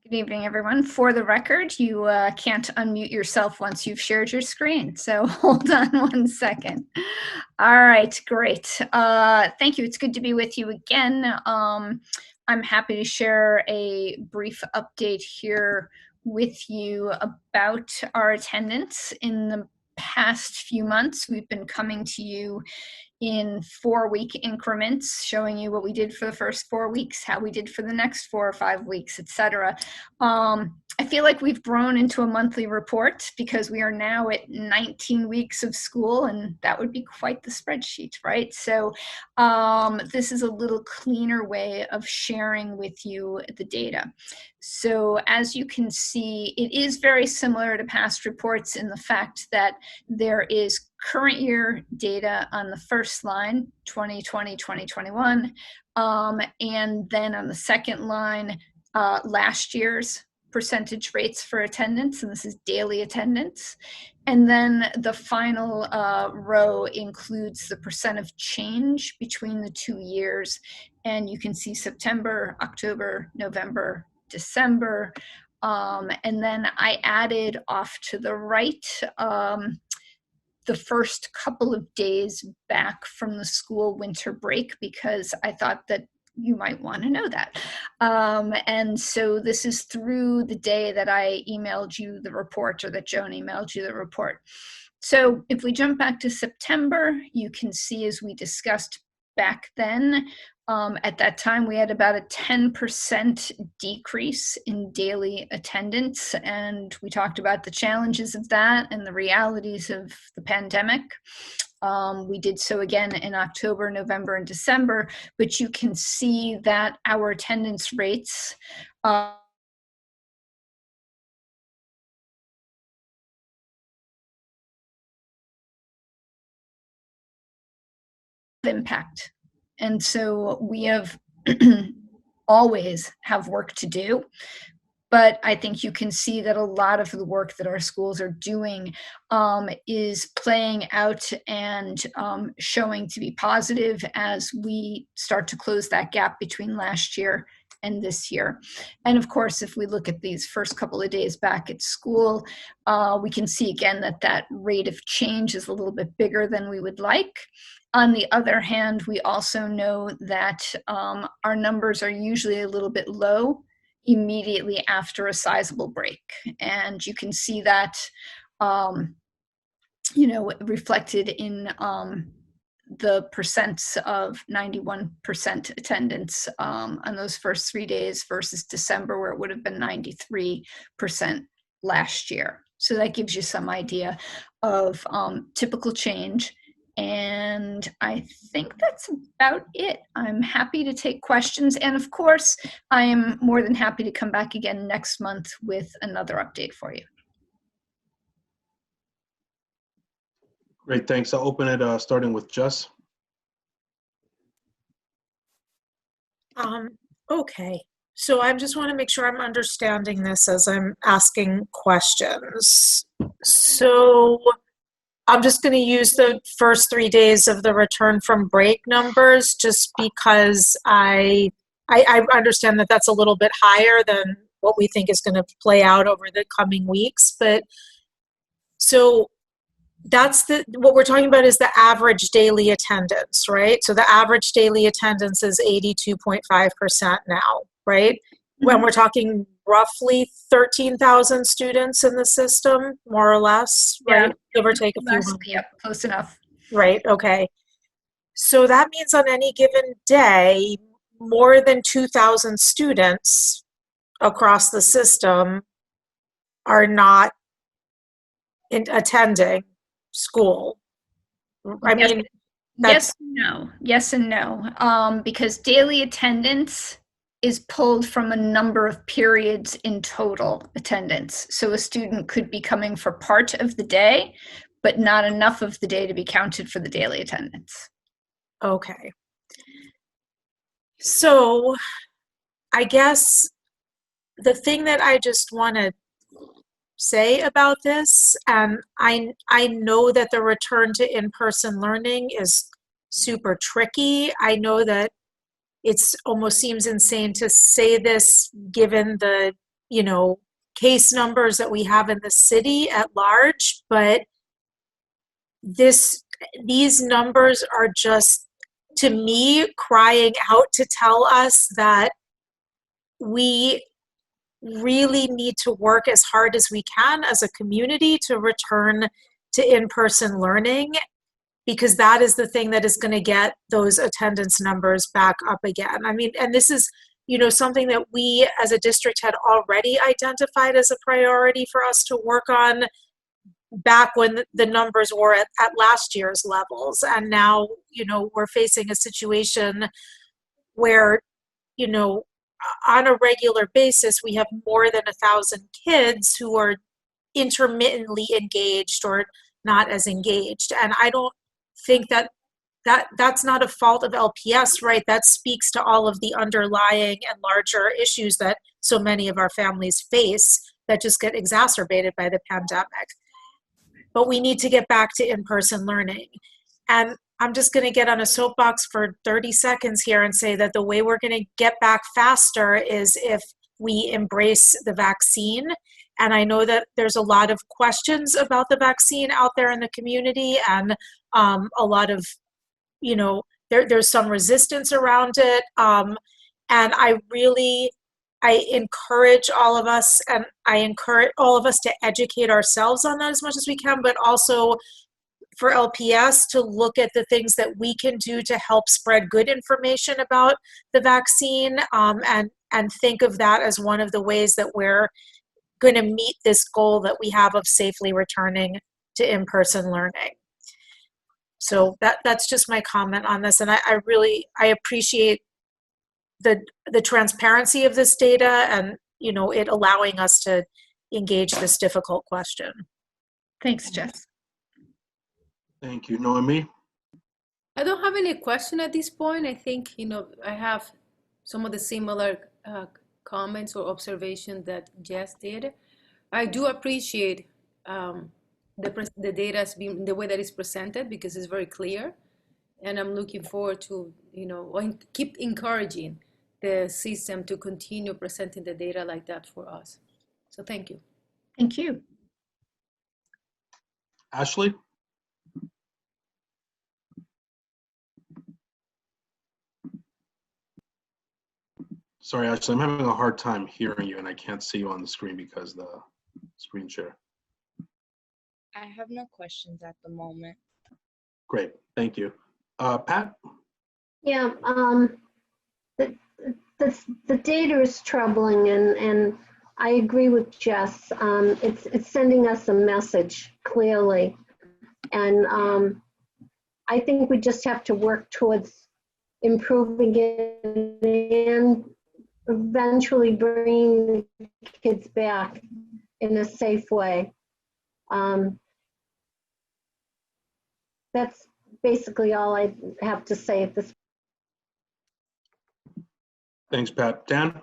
S16: Good evening, everyone. For the record, you can't unmute yourself once you've shared your screen, so hold on one second. All right, great. Thank you. It's good to be with you again. I'm happy to share a brief update here with you about our attendance. In the past few months, we've been coming to you in 4-week increments, showing you what we did for the first 4 weeks, how we did for the next 4 or 5 weeks, etc. I feel like we've grown into a monthly report because we are now at 19 weeks of school, and that would be quite the spreadsheet, right? So this is a little cleaner way of sharing with you the data. So as you can see, it is very similar to past reports in the fact that there is current year data on the first line, 2020, 2021, And then on the second line, last year's percentage rates for attendance, and this is daily attendance. And then the final row includes the percent of change between the 2 years. And you can see September, October, November, December. And then I added off to the right the first couple of days back from the school winter break, because I thought that you might want to know that. And so this is through the day that I emailed you the report, or that Joan emailed you the report. So if we jump back to September, you can see, as we discussed back then, at that time, we had about a 10% decrease in daily attendance, and we talked about the challenges of that and the realities of the pandemic. We did so again in October, November, and December, but you can see that our attendance rates impact. And so we have always have work to do, but I think you can see that a lot of the work that our schools are doing is playing out and showing to be positive as we start to close that gap between last year and this year. And of course, if we look at these first couple of days back at school, we can see again that that rate of change is a little bit bigger than we would like. On the other hand, we also know that our numbers are usually a little bit low immediately after a sizable break. And you can see that, reflected in the percents of 91% attendance on those first 3 days versus December, where it would have been 93% last year. So that gives you some idea of typical change. And I think that's about it. I'm happy to take questions. And of course, I am more than happy to come back again next month with another update for you.
S1: Great, thanks. I'll open it starting with Jess.
S5: Okay, so I just want to make sure I'm understanding this as I'm asking questions. So I'm just going to use the first 3 days of the return from break numbers, just because I understand that that's a little bit higher than what we think is going to play out over the coming weeks. But so that's what we're talking about is the average daily attendance, right? So the average daily attendance is 82.5% now, right? When we're talking roughly 13,000 students in the system, more or less, right? Give or take a few hundred.
S16: Yep, close enough.
S5: Right, okay. So that means on any given day, more than 2,000 students across the system are not attending school. I mean,
S16: yes and no, because daily attendance is pulled from a number of periods in total attendance. So a student could be coming for part of the day, but not enough of the day to be counted for the daily attendance.
S5: Okay. So I guess the thing that I just want to say about this, and I know that the return to in-person learning is super tricky. I know that it's almost seems insane to say this given the, case numbers that we have in the city at large, but these numbers are just, to me, crying out to tell us that we really need to work as hard as we can as a community to return to in-person learning, because that is the thing that is going to get those attendance numbers back up again. I mean, and this is, something that we as a district had already identified as a priority for us to work on back when the numbers were at last year's levels. And now, we're facing a situation where, on a regular basis, we have more than 1,000 kids who are intermittently engaged or not as engaged. And I don't think that that's not a fault of LPS, right? That speaks to all of the underlying and larger issues that so many of our families face that just get exacerbated by the pandemic. But we need to get back to in-person learning. And I'm just going to get on a soapbox for 30 seconds here and say that the way we're going to get back faster is if we embrace the vaccine. And I know that there's a lot of questions about the vaccine out there in the community, and a lot of, there's some resistance around it. And I encourage all of us, and I encourage all of us to educate ourselves on that as much as we can, but also for LPS to look at the things that we can do to help spread good information about the vaccine, and think of that as one of the ways that we're going to meet this goal that we have of safely returning to in-person learning. So that's just my comment on this, and I appreciate the transparency of this data, and it allowing us to engage this difficult question.
S16: Thanks, Jess.
S1: Thank you. Noemi?
S10: I don't have any question at this point. I think, I have some of the similar comments or observations that Jess did. I do appreciate the data as being the way that it's presented, because it's very clear. And I'm looking forward to, keep encouraging the system to continue presenting the data like that for us. So thank you.
S16: Thank you.
S1: Ashley? Sorry, Ashley, I'm having a hard time hearing you, and I can't see you on the screen because the screen share.
S17: I have no questions at the moment.
S1: Great, thank you. Pat?
S2: Yeah, the data is troubling, and I agree with Jess. It's sending us a message clearly, and I think we just have to work towards improving it and eventually bringing the kids back in a safe way. That's basically all I have to say at this point.
S1: Thanks, Pat. Dan?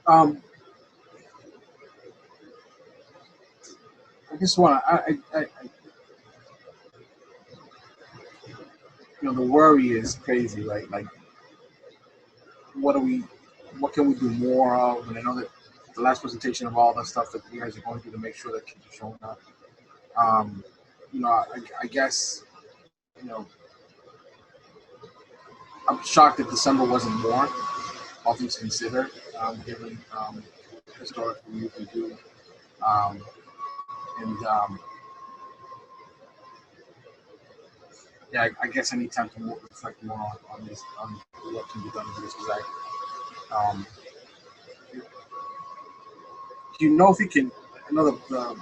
S8: I just want to, the worry is crazy, right? Like, what can we do more of? And I know that the last presentation of all the stuff that you guys are going through to make sure that kids are showing up. I guess, I'm shocked that December wasn't more, all things considered, given historically we usually do. I guess I need time to reflect more on this, on what can be done with this, because do you know if you can, I know the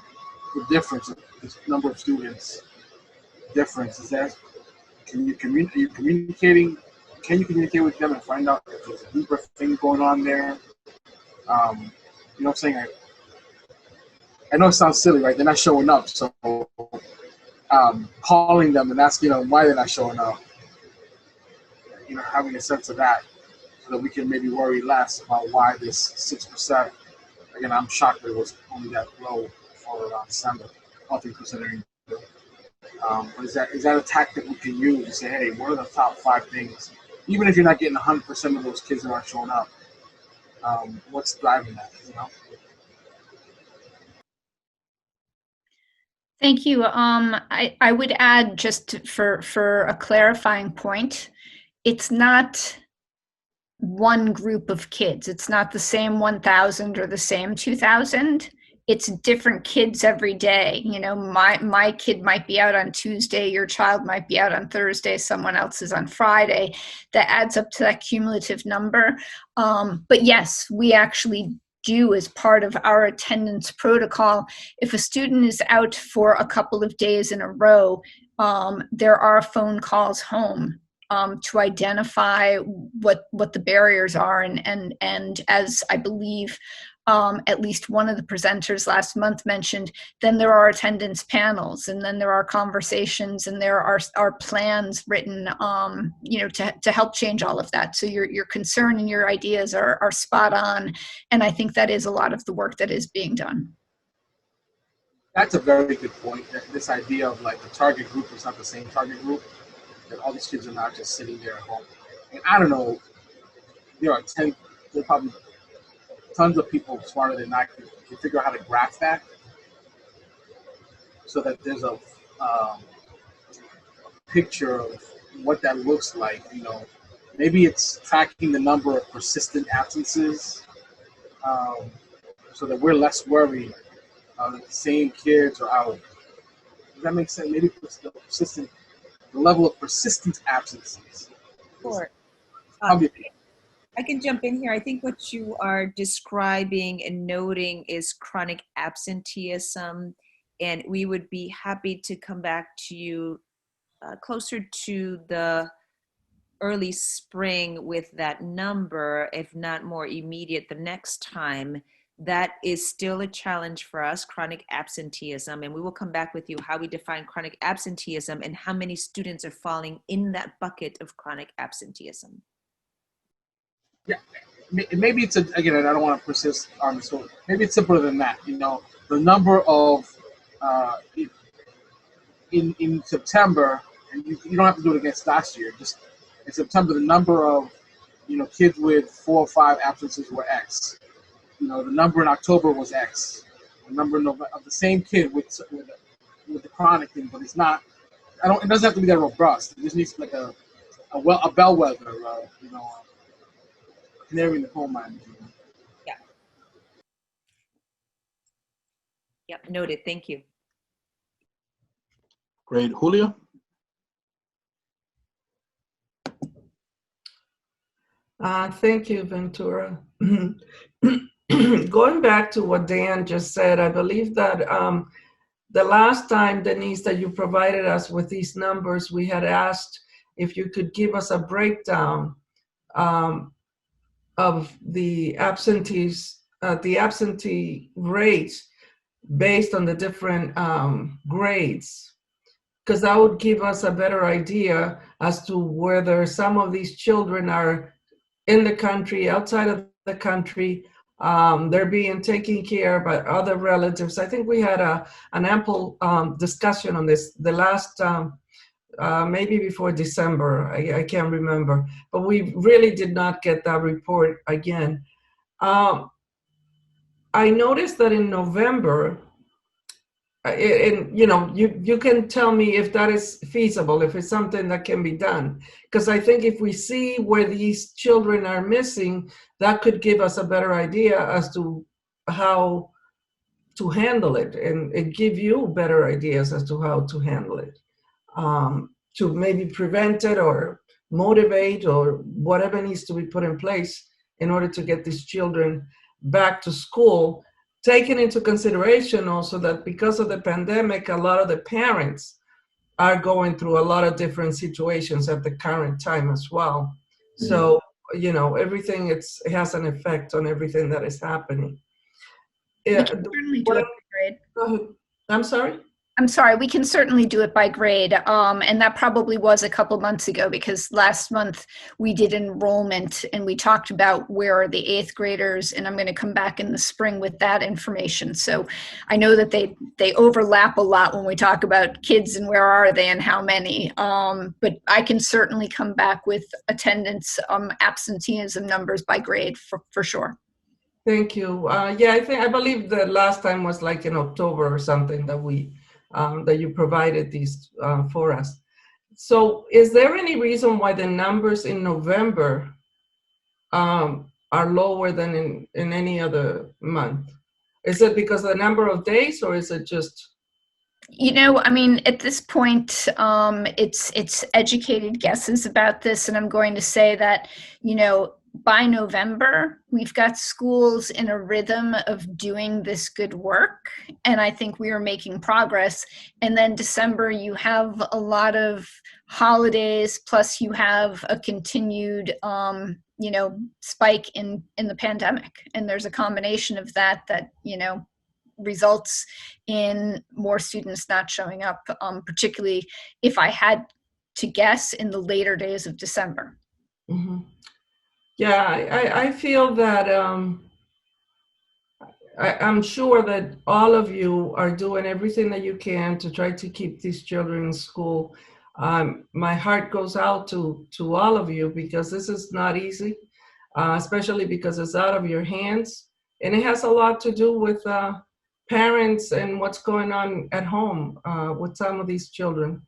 S8: difference, the number of students difference, is that, can you communicate with them and find out if there's a deeper thing going on there? You know what I'm saying? I know it sounds silly, right? They're not showing up, so calling them and asking them why they're not showing up, having a sense of that, so that we can maybe worry less about why this 6%. Again, I'm shocked that it was only that low for December, all things considering. But is that a tactic we can use to say, hey, what are the top 5 things? Even if you're not getting 100% of those kids that aren't showing up, what's driving that?
S16: Thank you. I would add, just for a clarifying point, it's not one group of kids. It's not the same 1,000 or the same 2,000. It's different kids every day. My kid might be out on Tuesday, your child might be out on Thursday, someone else is on Friday. That adds up to that cumulative number. But yes, we actually do, as part of our attendance protocol, if a student is out for a couple of days in a row, there are phone calls home to identify what the barriers are, and as I believe at least one of the presenters last month mentioned, then there are attendance panels, and then there are conversations, and there are plans written, you know, to help change all of that. So your concern and your ideas are spot on, and I think that is a lot of the work that is being done.
S8: That's a very good point. This idea of like the target group is not the same target group, that all these kids are not just sitting there at home. And I don't know, there are probably tons of people smarter than I can figure out how to graph that so that there's a picture of what that looks like. You know, maybe it's tracking the number of persistent absences, so that we're less worried that the same kids are out. Does that make sense? Maybe the level of persistent absences.
S4: Sure. I can jump in here. I think what you are describing and noting is chronic absenteeism, and we would be happy to come back to you closer to the early spring with that number, if not more immediate the next time. That is still a challenge for us, chronic absenteeism, and we will come back with you how we define chronic absenteeism and how many students are falling in that bucket of chronic absenteeism.
S8: Yeah, maybe it's again, and I don't want to persist on this one. Maybe it's simpler than that. You know, the number of in September, and you don't have to do it against last year. Just in September, the number of kids with 4 or 5 absences were X. You know, the number in October was X. The number of the same kid with the chronic thing, but it's not. It doesn't have to be that robust. It just needs like a bellwether. Canary in the coal mine.
S4: Yeah. Yep. Noted. Thank you.
S1: Great. Julia?
S7: Thank you, Ventura. Going back to what Dan just said, I believe that the last time, Denise, that you provided us with these numbers, we had asked if you could give us a breakdown of the absentee rates based on the different grades, because that would give us a better idea as to whether some of these children are in the country, outside of the country, they're being taken care of by other relatives. I think we had an ample discussion on this the last maybe before December, I can't remember, but we really did not get that report again. I noticed that in November, and you can tell me if that is feasible, if it's something that can be done, because I think if we see where these children are missing, that could give us a better idea as to how to handle it, and give you better ideas as to how to handle it. To maybe prevent it or motivate or whatever needs to be put in place in order to get these children back to school, taking into consideration also that because of the pandemic, a lot of the parents are going through a lot of different situations at the current time as well. So, everything it has an effect on everything that is happening.
S16: We can certainly do it by grade.
S7: I'm sorry?
S16: I'm sorry, we can certainly do it by grade. And that probably was a couple months ago, because last month we did enrollment and we talked about where are the 8th graders, and I'm going to come back in the spring with that information. So I know that they overlap a lot when we talk about kids and where are they and how many. But I can certainly come back with attendance, absenteeism numbers by grade for sure.
S7: Thank you. I believe the last time was like in October or something that you provided these for us. So is there any reason why the numbers in November are lower than in any other month? Is it because of the number of days, or is it just?
S16: At this point, it's educated guesses about this, and I'm going to say that, by November, we've got schools in a rhythm of doing this good work, and I think we are making progress. And then December, you have a lot of holidays, plus you have a continued spike in the pandemic. And there's a combination of that, results in more students not showing up, particularly if I had to guess in the later days of December.
S7: Mm-hmm. Yeah, I feel that I'm sure that all of you are doing everything that you can to try to keep these children in school. My heart goes out to all of you because this is not easy, especially because it's out of your hands. And it has a lot to do with parents and what's going on at home with some of these children.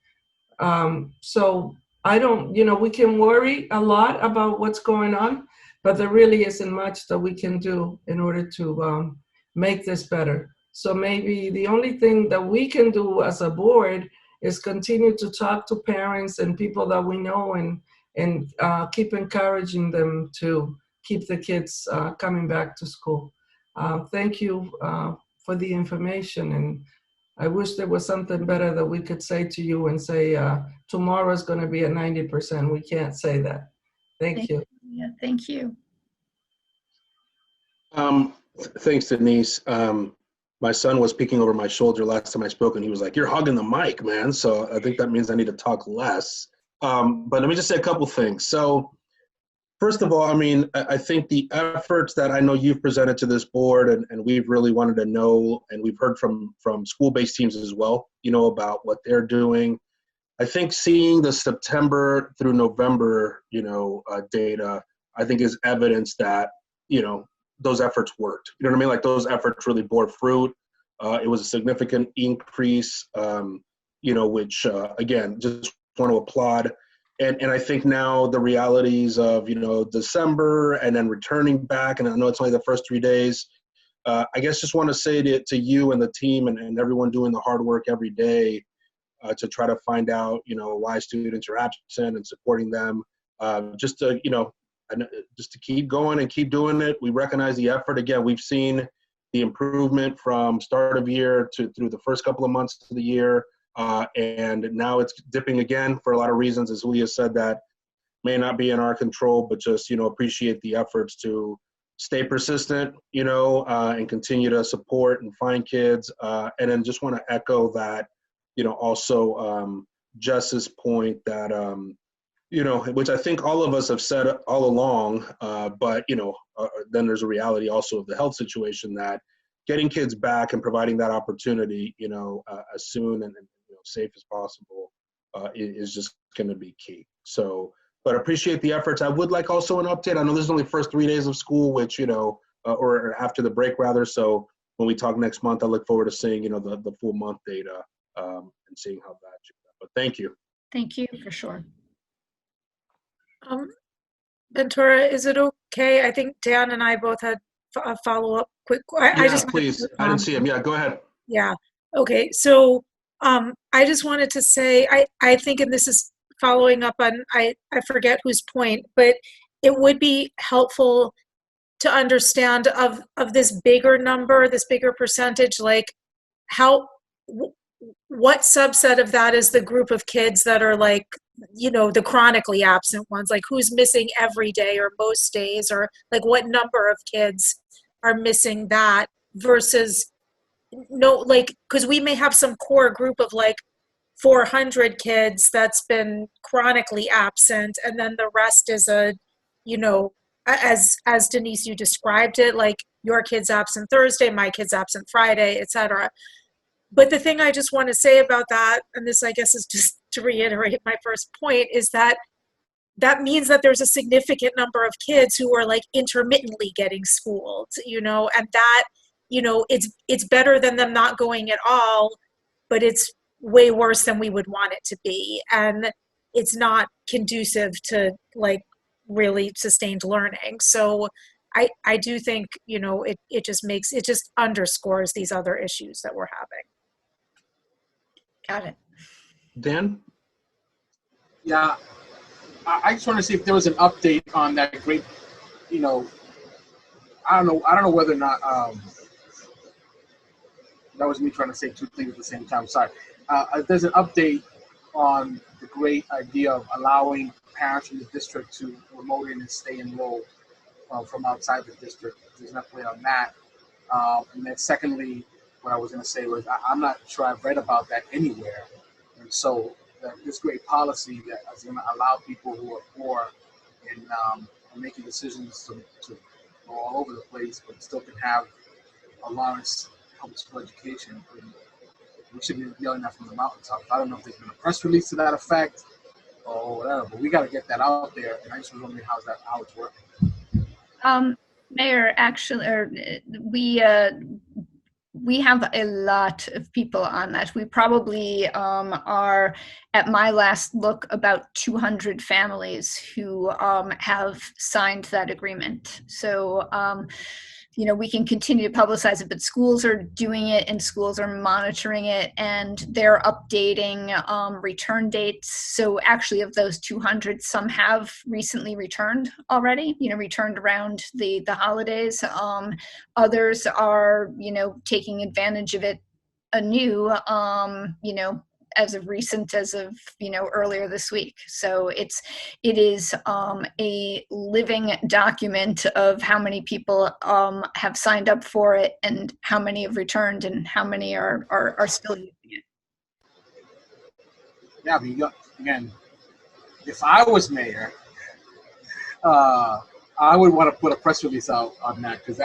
S7: So I don't, we can worry a lot about what's going on, but there really isn't much that we can do in order to make this better. So maybe the only thing that we can do as a board is continue to talk to parents and people that we know and keep encouraging them to keep the kids coming back to school. Thank you for the information, and I wish there was something better that we could say to you and say, tomorrow's going to be at 90%. We can't say that. Thank you.
S16: Yeah, thank you.
S1: Thanks, Denise. My son was peeking over my shoulder last time I spoke, and he was like, "You're hogging the mic, man." So I think that means I need to talk less. But let me just say a couple things. So first of all, I think the efforts that I know you've presented to this board and we've really wanted to know, and we've heard from school-based teams as well, about what they're doing. I think seeing the September through November, data, I think is evidence that, those efforts worked. You know what I mean? Like those efforts really bore fruit. It was a significant increase, which, again, just want to applaud. And I think now the realities of, December and then returning back, and I know it's only the first 3 days, I guess just want to say to you and the team and everyone doing the hard work every day to try to find out, why students are absent and supporting them, just to keep going and keep doing it. We recognize the effort. Again, we've seen the improvement from start of year through the first couple of months of the year. And now it's dipping again for a lot of reasons, as Leah said, that may not be in our control, but just, appreciate the efforts to stay persistent, and continue to support and find kids. And then just want to echo that, also Jess's point that, which I think all of us have said all along, but, then there's a reality also of the health situation that getting kids back and providing that opportunity, as soon and safe as possible is just going to be key. So, but appreciate the efforts. I would like also an update. I know this is only the first 3 days of school, which, or after the break rather. So when we talk next month, I look forward to seeing, the full month data and seeing how that should go. But thank you.
S16: Thank you, for sure.
S5: Ventura, is it okay? I think Dan and I both had a follow-up quick.
S1: Please. I didn't see him. Yeah, go ahead.
S5: Yeah. Okay. So I just wanted to say, I think, and this is following up on, I forget whose point, but it would be helpful to understand of this bigger number, this bigger percentage, like what subset of that is the group of kids that are like, the chronically absent ones, like who's missing every day or most days, or like what number of kids are missing that versus because we may have some core group of like 400 kids that's been chronically absent, and then the rest is as Denise, you described it, like your kid's absent Thursday, my kid's absent Friday, etc. But the thing I just want to say about that, and this I guess is just to reiterate my first point, is that means that there's a significant number of kids who are like intermittently getting schooled, and that, it's better than them not going at all, but it's way worse than we would want it to be. And it's not conducive to like really sustained learning. So I do think, it just underscores these other issues that we're having.
S16: Got it.
S1: Dan?
S8: Yeah, I just want to see if there was an update on that great, I don't know whether or not, that was me trying to say two things at the same time, sorry. There's an update on the great idea of allowing parents from the district to remote in and stay enrolled from outside the district. There's no play on that. And then secondly, what I was going to say was I'm not sure I've read about that anywhere. And so this great policy that is going to allow people who are poor and making decisions to go all over the place, but still can have a Lawrence public school education. We should be yelling that from the mountaintops. I don't know if there's been a press release to that effect or whatever, but we got to get that out there. And I just was wondering how it's working.
S16: Mayor, actually, we have a lot of people on that. We probably are, at my last look, about 200 families who have signed that agreement. So, you know, we can continue to publicize it, but schools are doing it and schools are monitoring it and they're updating return dates. So actually of those 200, some have recently returned already, you know, returned around the holidays. Others are, you know, taking advantage of it anew, you know, as of you know, earlier this week. So it is a living document of how many people have signed up for it and how many have returned and how many are still using it.
S8: Yeah, I mean, again, if I was mayor, I would want to put a press release out on that, because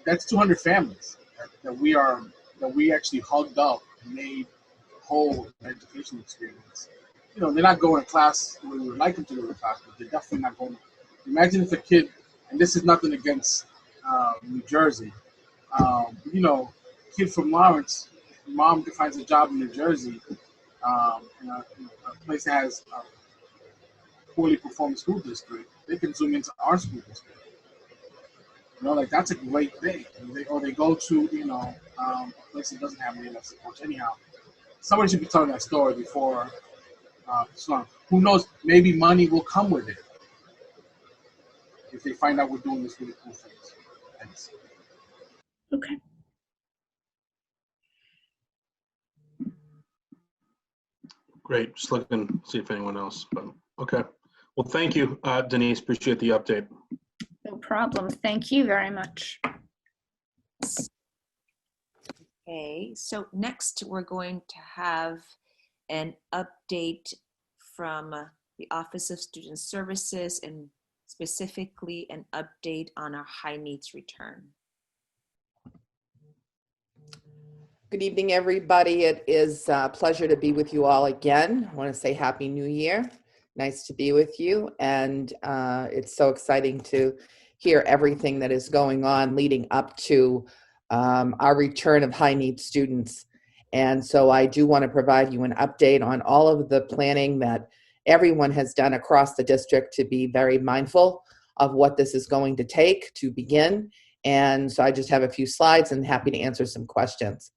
S8: that's 200 families that we actually hugged up and made whole education experience. You know, they're not going to class where we would like them to go to class, but they're definitely not going. Imagine if a kid, and this is nothing against New Jersey, you know, kid from Lawrence, mom finds a job in New Jersey, in a place that has a poorly performing school district, they can zoom into our school district. You know, like, that's a great thing. Or they go to, you know, a place that doesn't have any enough support. Anyhow, somebody should be telling that story before so who knows, maybe money will come with it if they find out we're doing this really cool things. Thanks.
S16: Okay.
S1: Great. Just looking to see if anyone else. But okay. Well, thank you, Denise. Appreciate the update.
S16: No problem. Thank you very much.
S4: Okay, so next we're going to have an update from the Office of Student Services, and specifically an update on our high needs return.
S18: Good evening, everybody. It is a pleasure to be with you all again. I want to say Happy New Year. Nice to be with you. And it's so exciting to hear everything that is going on leading up to our return of high needs students. And so I do want to provide you an update on all of the planning that everyone has done across the district to be very mindful of what this is going to take to begin. And so I just have a few slides and happy to answer some questions.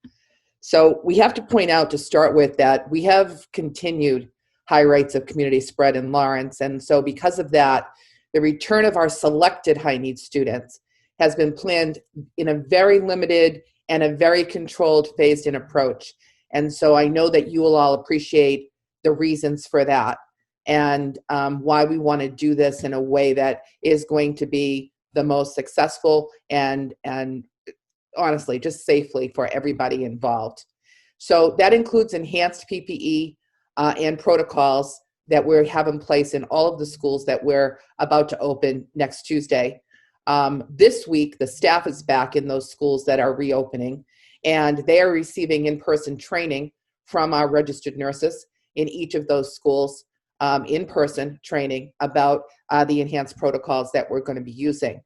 S18: So we have to point out to start with that we have continued high rates of community spread in Lawrence. And so because of that, the return of our selected high needs students has been planned in a very limited and a very controlled, phased-in approach. And so I know that you will all appreciate the reasons for that and why we want to do this in a way that is going to be the most successful and honestly, just safely for everybody involved. So that includes enhanced PPE and protocols that we have in place in all of the schools that we're about to open next Tuesday. This week, the staff is back in those schools that are reopening, and they are receiving in-person training from our registered nurses in each of those schools, in-person training about the enhanced protocols that we're going to be using.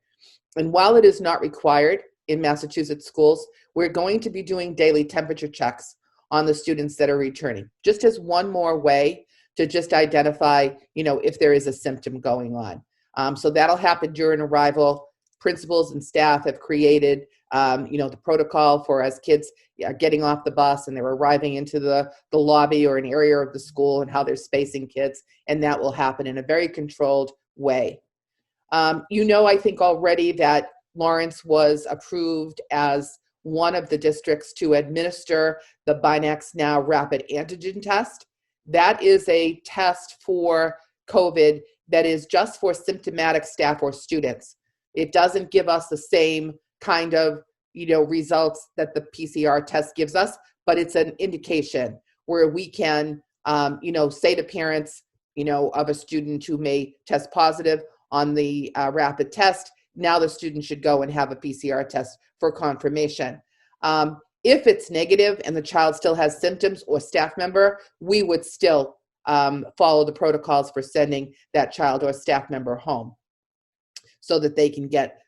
S18: And while it is not required in Massachusetts schools, we're going to be doing daily temperature checks on the students that are returning, just as one more way to just identify, you know, if there is a symptom going on. So that'll happen during arrival. Principals and staff have created, you know, the protocol for as kids are getting off the bus and they're arriving into the lobby or an area of the school and how they're spacing kids, and that will happen in a very controlled way. You know, I think already that Lawrence was approved as one of the districts to administer the Binax Now rapid antigen test That is a test for COVID that is just for symptomatic staff or students. It doesn't give us the same kind of, results that the PCR test gives us, but it's an indication where we can, say to parents, of a student who may test positive on the rapid test, now the student should go and have a PCR test for confirmation. If it's negative and the child still has symptoms or staff member, we would still follow the protocols for sending that child or staff member home so that they can get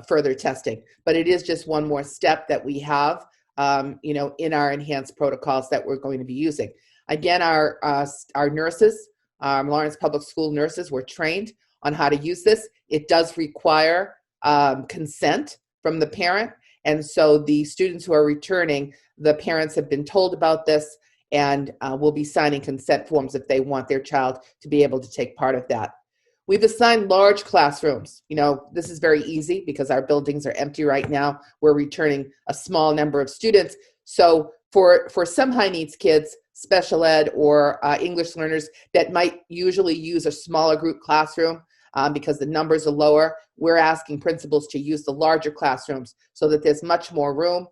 S18: further testing. But it is just one more step that we have, in our enhanced protocols that we're going to be using. Again, our nurses, Lawrence Public School nurses, were trained on how to use this. It does require consent from the parent. And so the students who are returning, the parents have been told about this and will be signing consent forms if they want their child to be able to take part of that. We've assigned large classrooms. This is very easy because our buildings are empty right now. We're returning a small number of students. So for some high needs kids, special ed or English learners that might usually use a smaller group classroom because the numbers are lower, we're asking principals to use the larger classrooms so that there's much more room.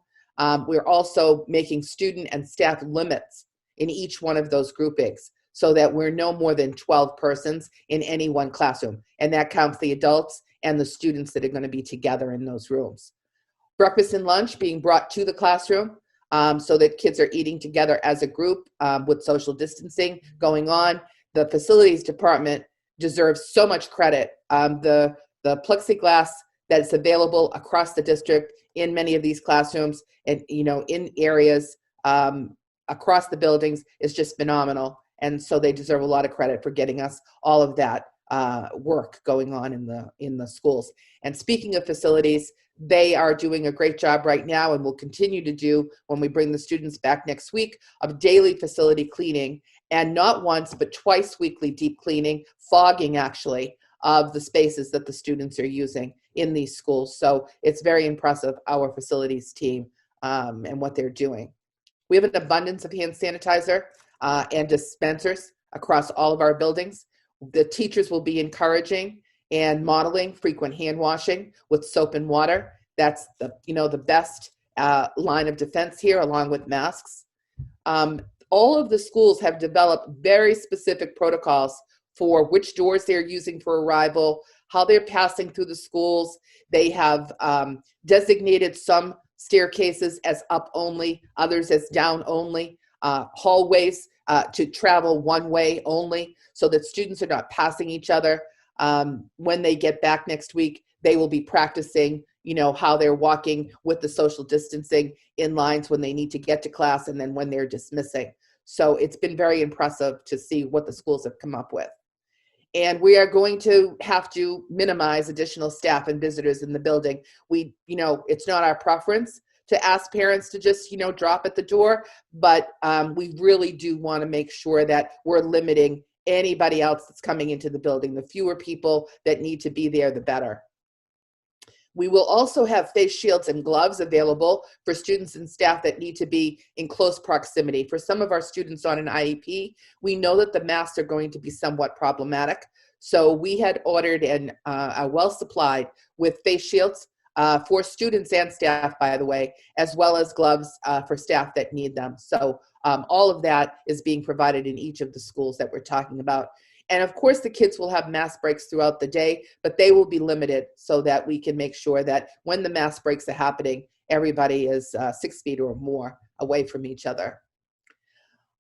S18: We're also making student and staff limits in each one of those groupings, so that we're no more than 12 persons in any one classroom. And that counts the adults and the students that are going to be together in those rooms. Breakfast and lunch being brought to the classroom so that kids are eating together as a group with social distancing going on. The facilities department deserves so much credit. The plexiglass that's available across the district in many of these classrooms and, in areas across the buildings is just phenomenal. And so they deserve a lot of credit for getting us all of that work going on in the schools. And speaking of facilities, they are doing a great job right now and will continue to do when we bring the students back next week of daily facility cleaning, and not once but twice weekly deep cleaning, fogging actually, of the spaces that the students are using in these schools. So it's very impressive, our facilities team and what they're doing. We have an abundance of hand sanitizer and dispensers across all of our buildings. The teachers will be encouraging and modeling frequent hand washing with soap and water. That's the best line of defense here, along with masks. All of the schools have developed very specific protocols for which doors they're using for arrival, how they're passing through the schools. They have designated some staircases as up only, others as down only, hallways to travel one way only, so that students are not passing each other. When they get back next week, they will be practicing, how they're walking with the social distancing in lines when they need to get to class and then when they're dismissing. So it's been very impressive to see what the schools have come up with. And we are going to have to minimize additional staff and visitors in the building. It's not our preference to ask parents to just, drop at the door, but we really do want to make sure that we're limiting anybody else that's coming into the building. The fewer people that need to be there, the better. We will also have face shields and gloves available for students and staff that need to be in close proximity. For some of our students on an IEP, we know that the masks are going to be somewhat problematic. So we had ordered and are well supplied with face shields for students and staff, by the way, as well as gloves for staff that need them. So all of that is being provided in each of the schools that we're talking about. And of course, the kids will have mask breaks throughout the day, but they will be limited so that we can make sure that when the mask breaks are happening, everybody is 6 feet or more away from each other.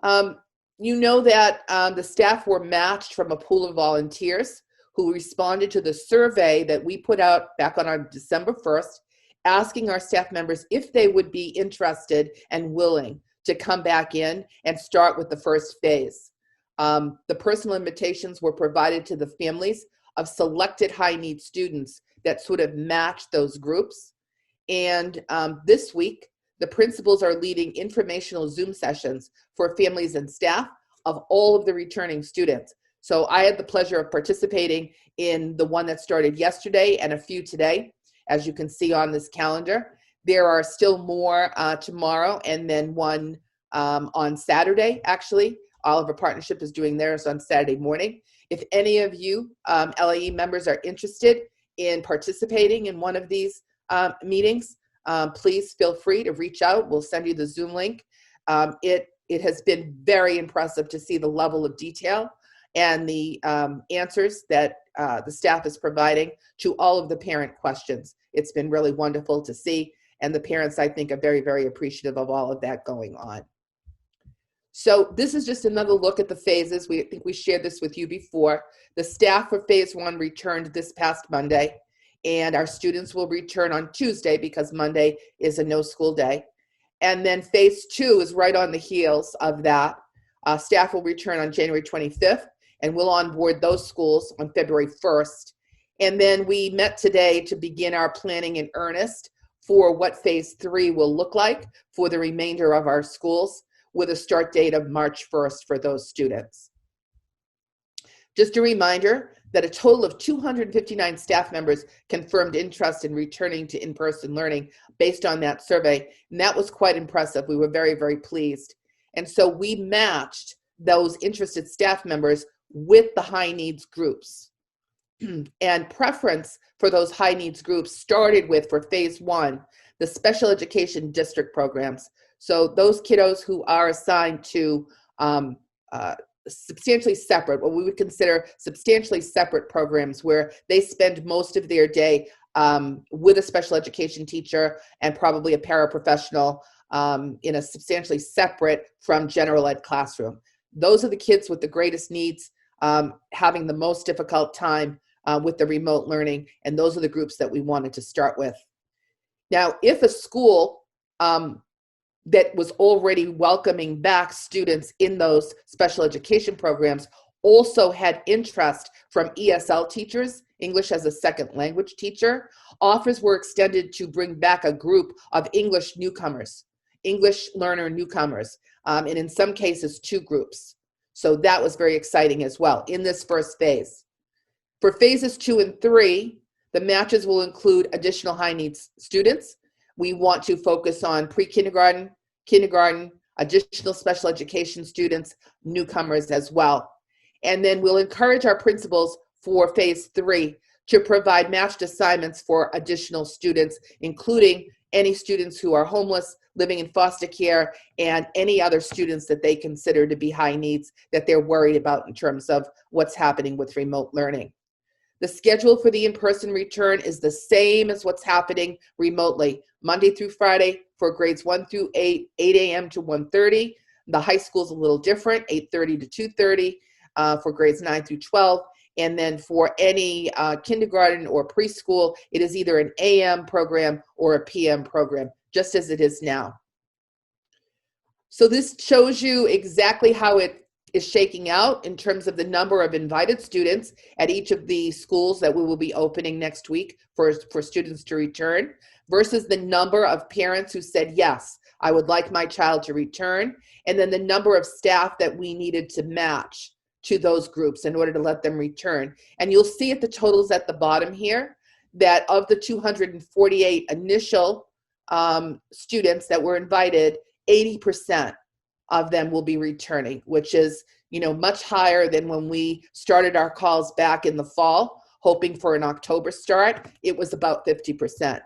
S18: You know that the staff were matched from a pool of volunteers who responded to the survey that we put out back on our December 1st, asking our staff members if they would be interested and willing to come back in and start with the first phase. The personal invitations were provided to the families of selected high need students that sort of matched those groups. And this week, the principals are leading informational Zoom sessions for families and staff of all of the returning students. So I had the pleasure of participating in the one that started yesterday and a few today, as you can see on this calendar. There are still more tomorrow and then one on Saturday, actually, Oliver Partnership is doing theirs on Saturday morning. If any of you LAE members are interested in participating in one of these meetings, please feel free to reach out. We'll send you the Zoom link. It has been very impressive to see the level of detail and the answers that the staff is providing to all of the parent questions. It's been really wonderful to see, and the parents, I think, are very, very appreciative of all of that going on. So this is just another look at the phases. I think we shared this with you before. The staff for phase 1 returned this past Monday, and our students will return on Tuesday because Monday is a no school day. And then phase 2 is right on the heels of that. Staff will return on January 25th, and we'll onboard those schools on February 1st. And then we met today to begin our planning in earnest for what phase 3 will look like for the remainder of our schools, with a start date of March 1st for those students. Just a reminder that a total of 259 staff members confirmed interest in returning to in-person learning based on that survey, and that was quite impressive. We were very, very pleased. And so we matched those interested staff members with the high needs groups. And preference for those high needs groups started with, for phase 1, the special education district programs. So those kiddos who are assigned to substantially separate, what we would consider substantially separate programs, where they spend most of their day with a special education teacher and probably a paraprofessional in a substantially separate from general ed classroom. Those are the kids with the greatest needs, having the most difficult time with the remote learning, and those are the groups that we wanted to start with. Now, if a school that was already welcoming back students in those special education programs also had interest from ESL teachers, English as a second language teacher, offers were extended to bring back a group of English newcomers, English learner newcomers, and in some cases 2 groups. So that was very exciting as well in this first phase. For phases 2 and 3, the matches will include additional high needs students. We want to focus on pre-kindergarten, kindergarten, additional special education students, newcomers as well. And then we'll encourage our principals for phase 3 to provide matched assignments for additional students, including any students who are homeless, living in foster care, and any other students that they consider to be high needs that they're worried about in terms of what's happening with remote learning. The schedule for the in-person return is the same as what's happening remotely, Monday through Friday for grades 1 through 8, 8 a.m. to 1:30. The high school is a little different, 8:30 to 2:30 for grades 9 through 12. And then for any kindergarten or preschool, it is either an AM program or a PM program, just as it is now. So this shows you exactly how it is shaking out in terms of the number of invited students at each of the schools that we will be opening next week for students to return, versus the number of parents who said, yes, I would like my child to return, and then the number of staff that we needed to match to those groups in order to let them return. And you'll see at the totals at the bottom here that of the 248 initial students that were invited, 80% of them will be returning, which is, much higher than when we started our calls back in the fall, hoping for an October start. It was about 50%.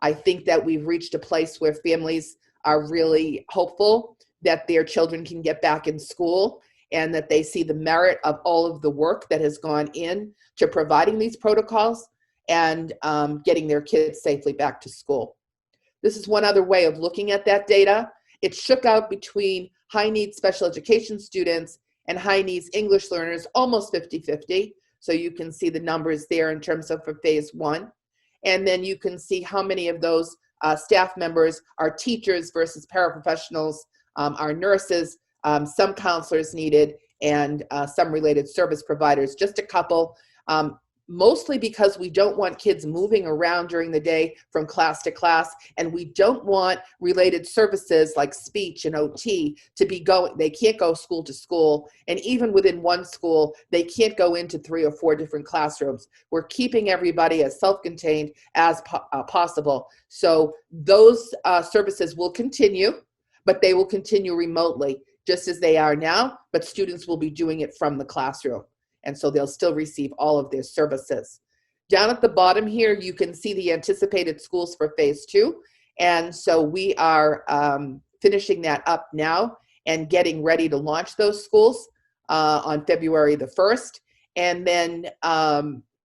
S18: I think that we've reached a place where families are really hopeful that their children can get back in school, and that they see the merit of all of the work that has gone in to providing these protocols and getting their kids safely back to school. This is one other way of looking at that data. It shook out between high needs special education students and high needs English learners, almost 50-50. So you can see the numbers there in terms of for phase 1. And then you can see how many of those staff members are teachers versus paraprofessionals, are nurses, some counselors needed, and some related service providers, just a couple. Mostly because we don't want kids moving around during the day from class to class, and we don't want related services like speech and OT to be going, they can't go school to school, and even within one school, they can't go into 3 or 4 different classrooms. We're keeping everybody as self-contained as possible. So those services will continue, but they will continue remotely just as they are now, but students will be doing it from the classroom. And so they'll still receive all of their services. Down at the bottom here, you can see the anticipated schools for phase 2. And so we are finishing that up now and getting ready to launch those schools on February the 1st. And then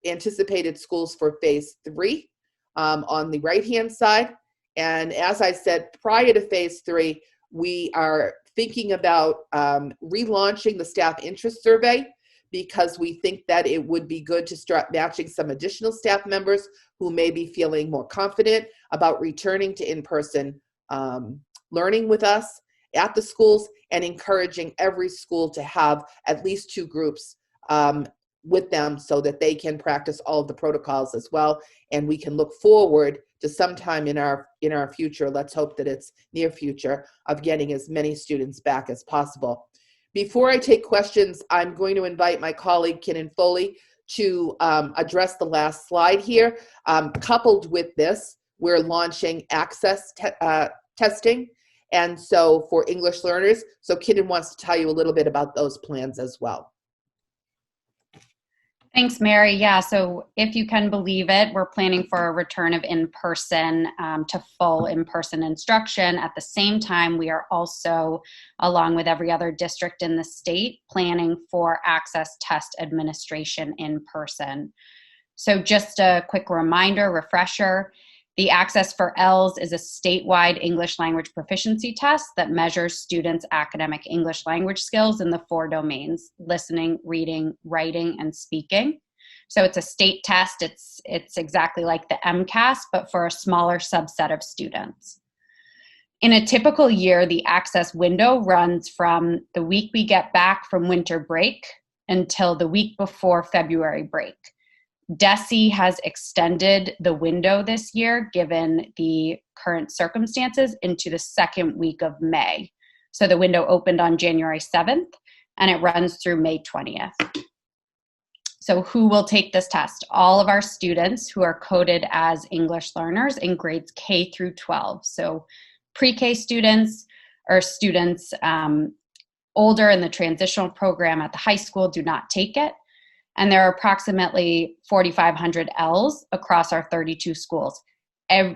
S18: anticipated schools for phase 3 on the right-hand side. And as I said, prior to phase 3, we are thinking about relaunching the staff interest survey, because we think that it would be good to start matching some additional staff members who may be feeling more confident about returning to in-person learning with us at the schools, and encouraging every school to have at least 2 groups with them so that they can practice all of the protocols as well. And we can look forward to sometime in our future, let's hope that it's near future, of getting as many students back as possible. Before I take questions, I'm going to invite my colleague, Kinnan Foley, to address the last slide here. Coupled with this, we're launching access testing, and so for English learners. So Kinnan wants to tell you a little bit about those plans as well.
S19: Thanks, Mary. Yeah, so if you can believe it, we're planning for a return of in-person to full in-person instruction. At the same time, we are also, along with every other district in the state, planning for access test administration in person. So just a quick reminder, refresher, the Access for ELS is a statewide English language proficiency test that measures students' academic English language skills in the 4 domains: listening, reading, writing, and speaking. So it's a state test. It's exactly like the MCAS, but for a smaller subset of students. In a typical year, the access window runs from the week we get back from winter break until the week before February break. DESE has extended the window this year, given the current circumstances, into the 2nd week of May. So the window opened on January 7th, and it runs through May 20th. So who will take this test? All of our students who are coded as English learners in grades K through 12. So pre-K students or students older in the transitional program at the high school do not take it. And there are approximately 4,500 ELs across our 32 schools.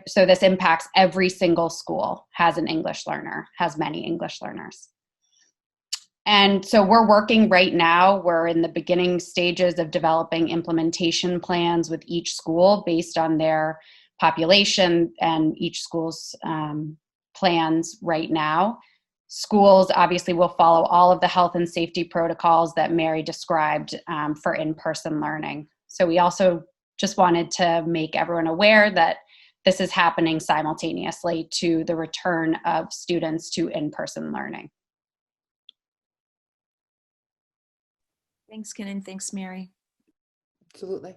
S19: So this impacts every single school has an English learner, has many English learners. And so we're working right now, we're in the beginning stages of developing implementation plans with each school based on their population and each school's plans right now. Schools obviously will follow all of the health and safety protocols that Mary described for in-person learning. So we also just wanted to make everyone aware that this is happening simultaneously to the return of students to in-person learning.
S4: Thanks, Kinnan. Thanks, Mary.
S18: Absolutely.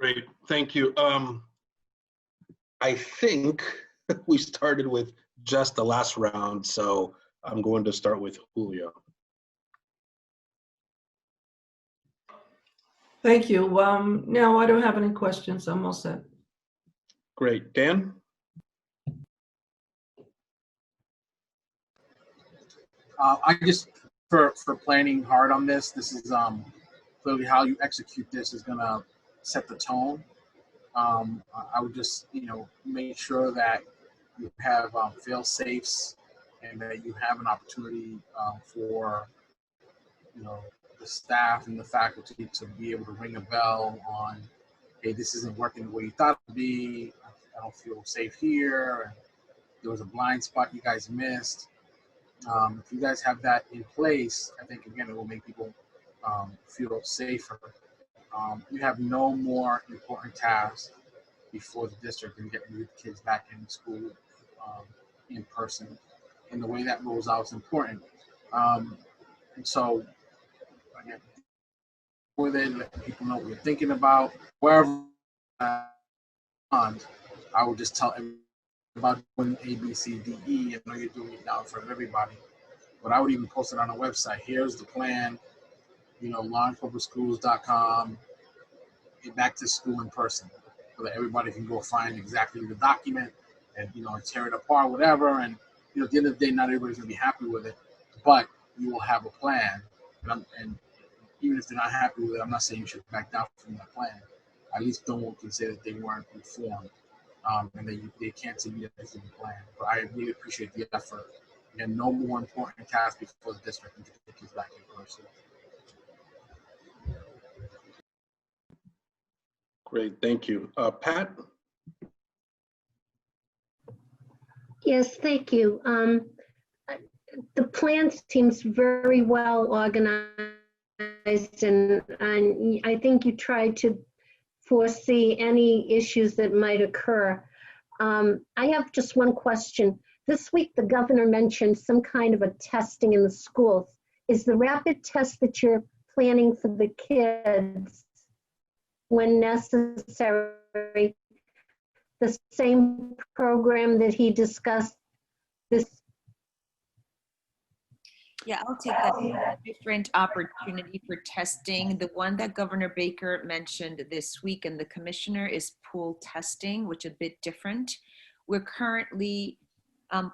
S1: Great, thank you. I think we started with just the last round, so I'm going to start with Julio.
S7: Thank you. No, I don't have any questions. I'm all set.
S1: Great. Dan?
S8: I just, for planning hard on this, this is clearly how you execute this is going to set the tone. I would just, make sure that you have fail safes, and that you have an opportunity for, the staff and the faculty to be able to ring a bell on, hey, this isn't working the way you thought it would be. I don't feel safe here. And there was a blind spot you guys missed. If you guys have that in place, I think, again, it will make people feel safer. You have no more important tasks before the district than getting your kids back in school in person. And the way that rolls out is important. And so, again, with it, let people know what you're thinking about. Wherever I would just tell everybody about doing A, B, C, D, E. I know you're doing it now in front of everybody, but I would even post it on our website. Here's the plan, lawnpublicschools.com, get back to school in person, so that everybody can go find exactly the document and, tear it apart, whatever. And, at the end of the day, not everybody's going to be happy with it, but you will have a plan. And even if they're not happy with it, I'm not saying you should back down from that plan. At least don't say that they weren't informed, and they can't see me as a plan. But I really appreciate the effort. And no more important task before the district than to get kids back in person.
S1: Great, thank you. Pat?
S2: Yes, thank you. The plan seems very well organized, and I think you tried to foresee any issues that might occur. I have just one question. This week, the governor mentioned some kind of a testing in the schools. Is the rapid test that you're planning for the kids, when necessary, the same program that he discussed this?
S4: Yeah, I'll take that. Different opportunity for testing. The one that Governor Baker mentioned this week and the commissioner is pool testing, which is a bit different. We're currently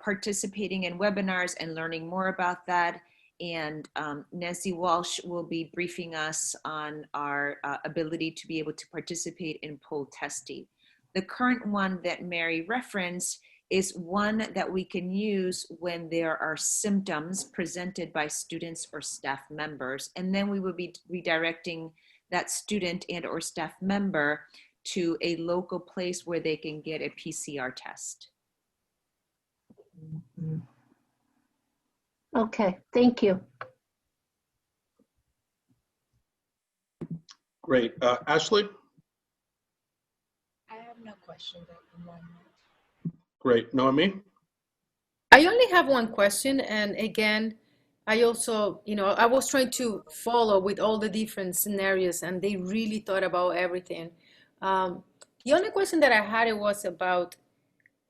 S4: participating in webinars and learning more about that. And Nancy Walsh will be briefing us on our ability to be able to participate in pool testing. The current one that Mary referenced is one that we can use when there are symptoms presented by students or staff members. And then we will be redirecting that student and or staff member to a local place where they can get a PCR test.
S2: Okay, thank you.
S1: Great. Ashley?
S17: I have no questions at the moment.
S1: Great. Noemi?
S10: I only have one question, and again, I also, I was trying to follow with all the different scenarios, and they really thought about everything. The only question that I had it was about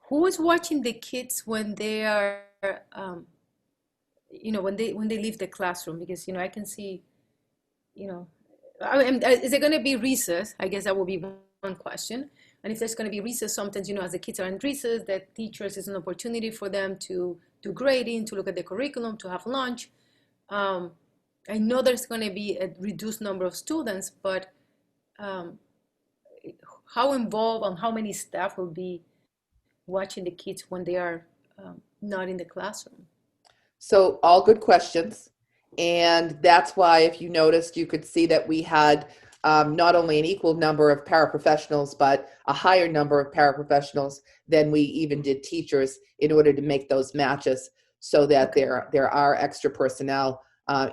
S10: who is watching the kids when they are, when they leave the classroom, because I can see, is it going to be recess? I guess that will be one question. And if there's going to be recess, sometimes, as the kids are in recess, that teachers is an opportunity for them to do grading, to look at the curriculum, to have lunch. I know there's going to be a reduced number of students, but how involved and how many staff will be watching the kids when they are not in the classroom?
S18: So all good questions. And that's why, if you noticed, you could see that we had not only an equal number of paraprofessionals, but a higher number of paraprofessionals than we even did teachers in order to make those matches, so that there are extra personnel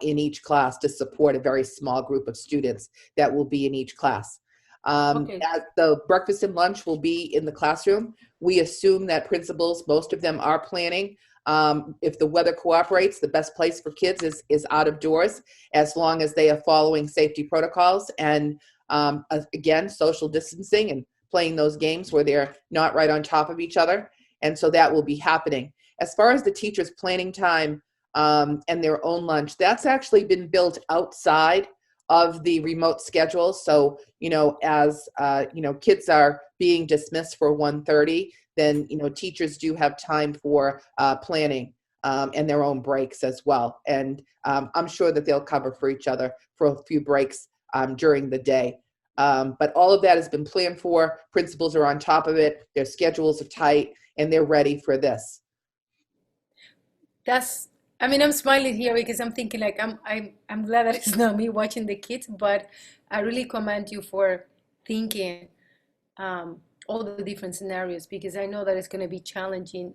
S18: in each class to support a very small group of students that will be in each class. As the breakfast and lunch will be in the classroom, we assume that principals, most of them are planning. If the weather cooperates, the best place for kids is out of doors, as long as they are following safety protocols and, again, social distancing and playing those games where they're not right on top of each other. And so that will be happening. As far as the teachers' planning time and their own lunch, that's actually been built outside of the remote schedule. So, as, kids are being dismissed for 1:30, then, teachers do have time for planning and their own breaks as well. And I'm sure that they'll cover for each other for a few breaks during the day. But all of that has been planned for. Principals are on top of it. Their schedules are tight, and they're ready for this.
S10: I'm smiling here because I'm thinking like, I'm glad that it's not me watching the kids, but I really commend you for thinking all the different scenarios, because I know that it's going to be challenging,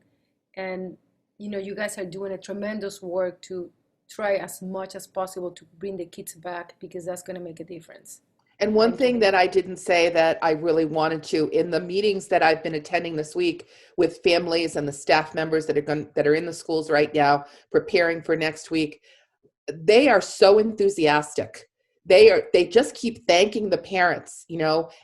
S10: and you guys are doing a tremendous work to try as much as possible to bring the kids back, because that's going to make a difference.
S18: And one thing that I didn't say that I really wanted to, in the meetings that I've been attending this week with families and the staff members that are in the schools right now preparing for next week, they are so enthusiastic. They just keep thanking the parents.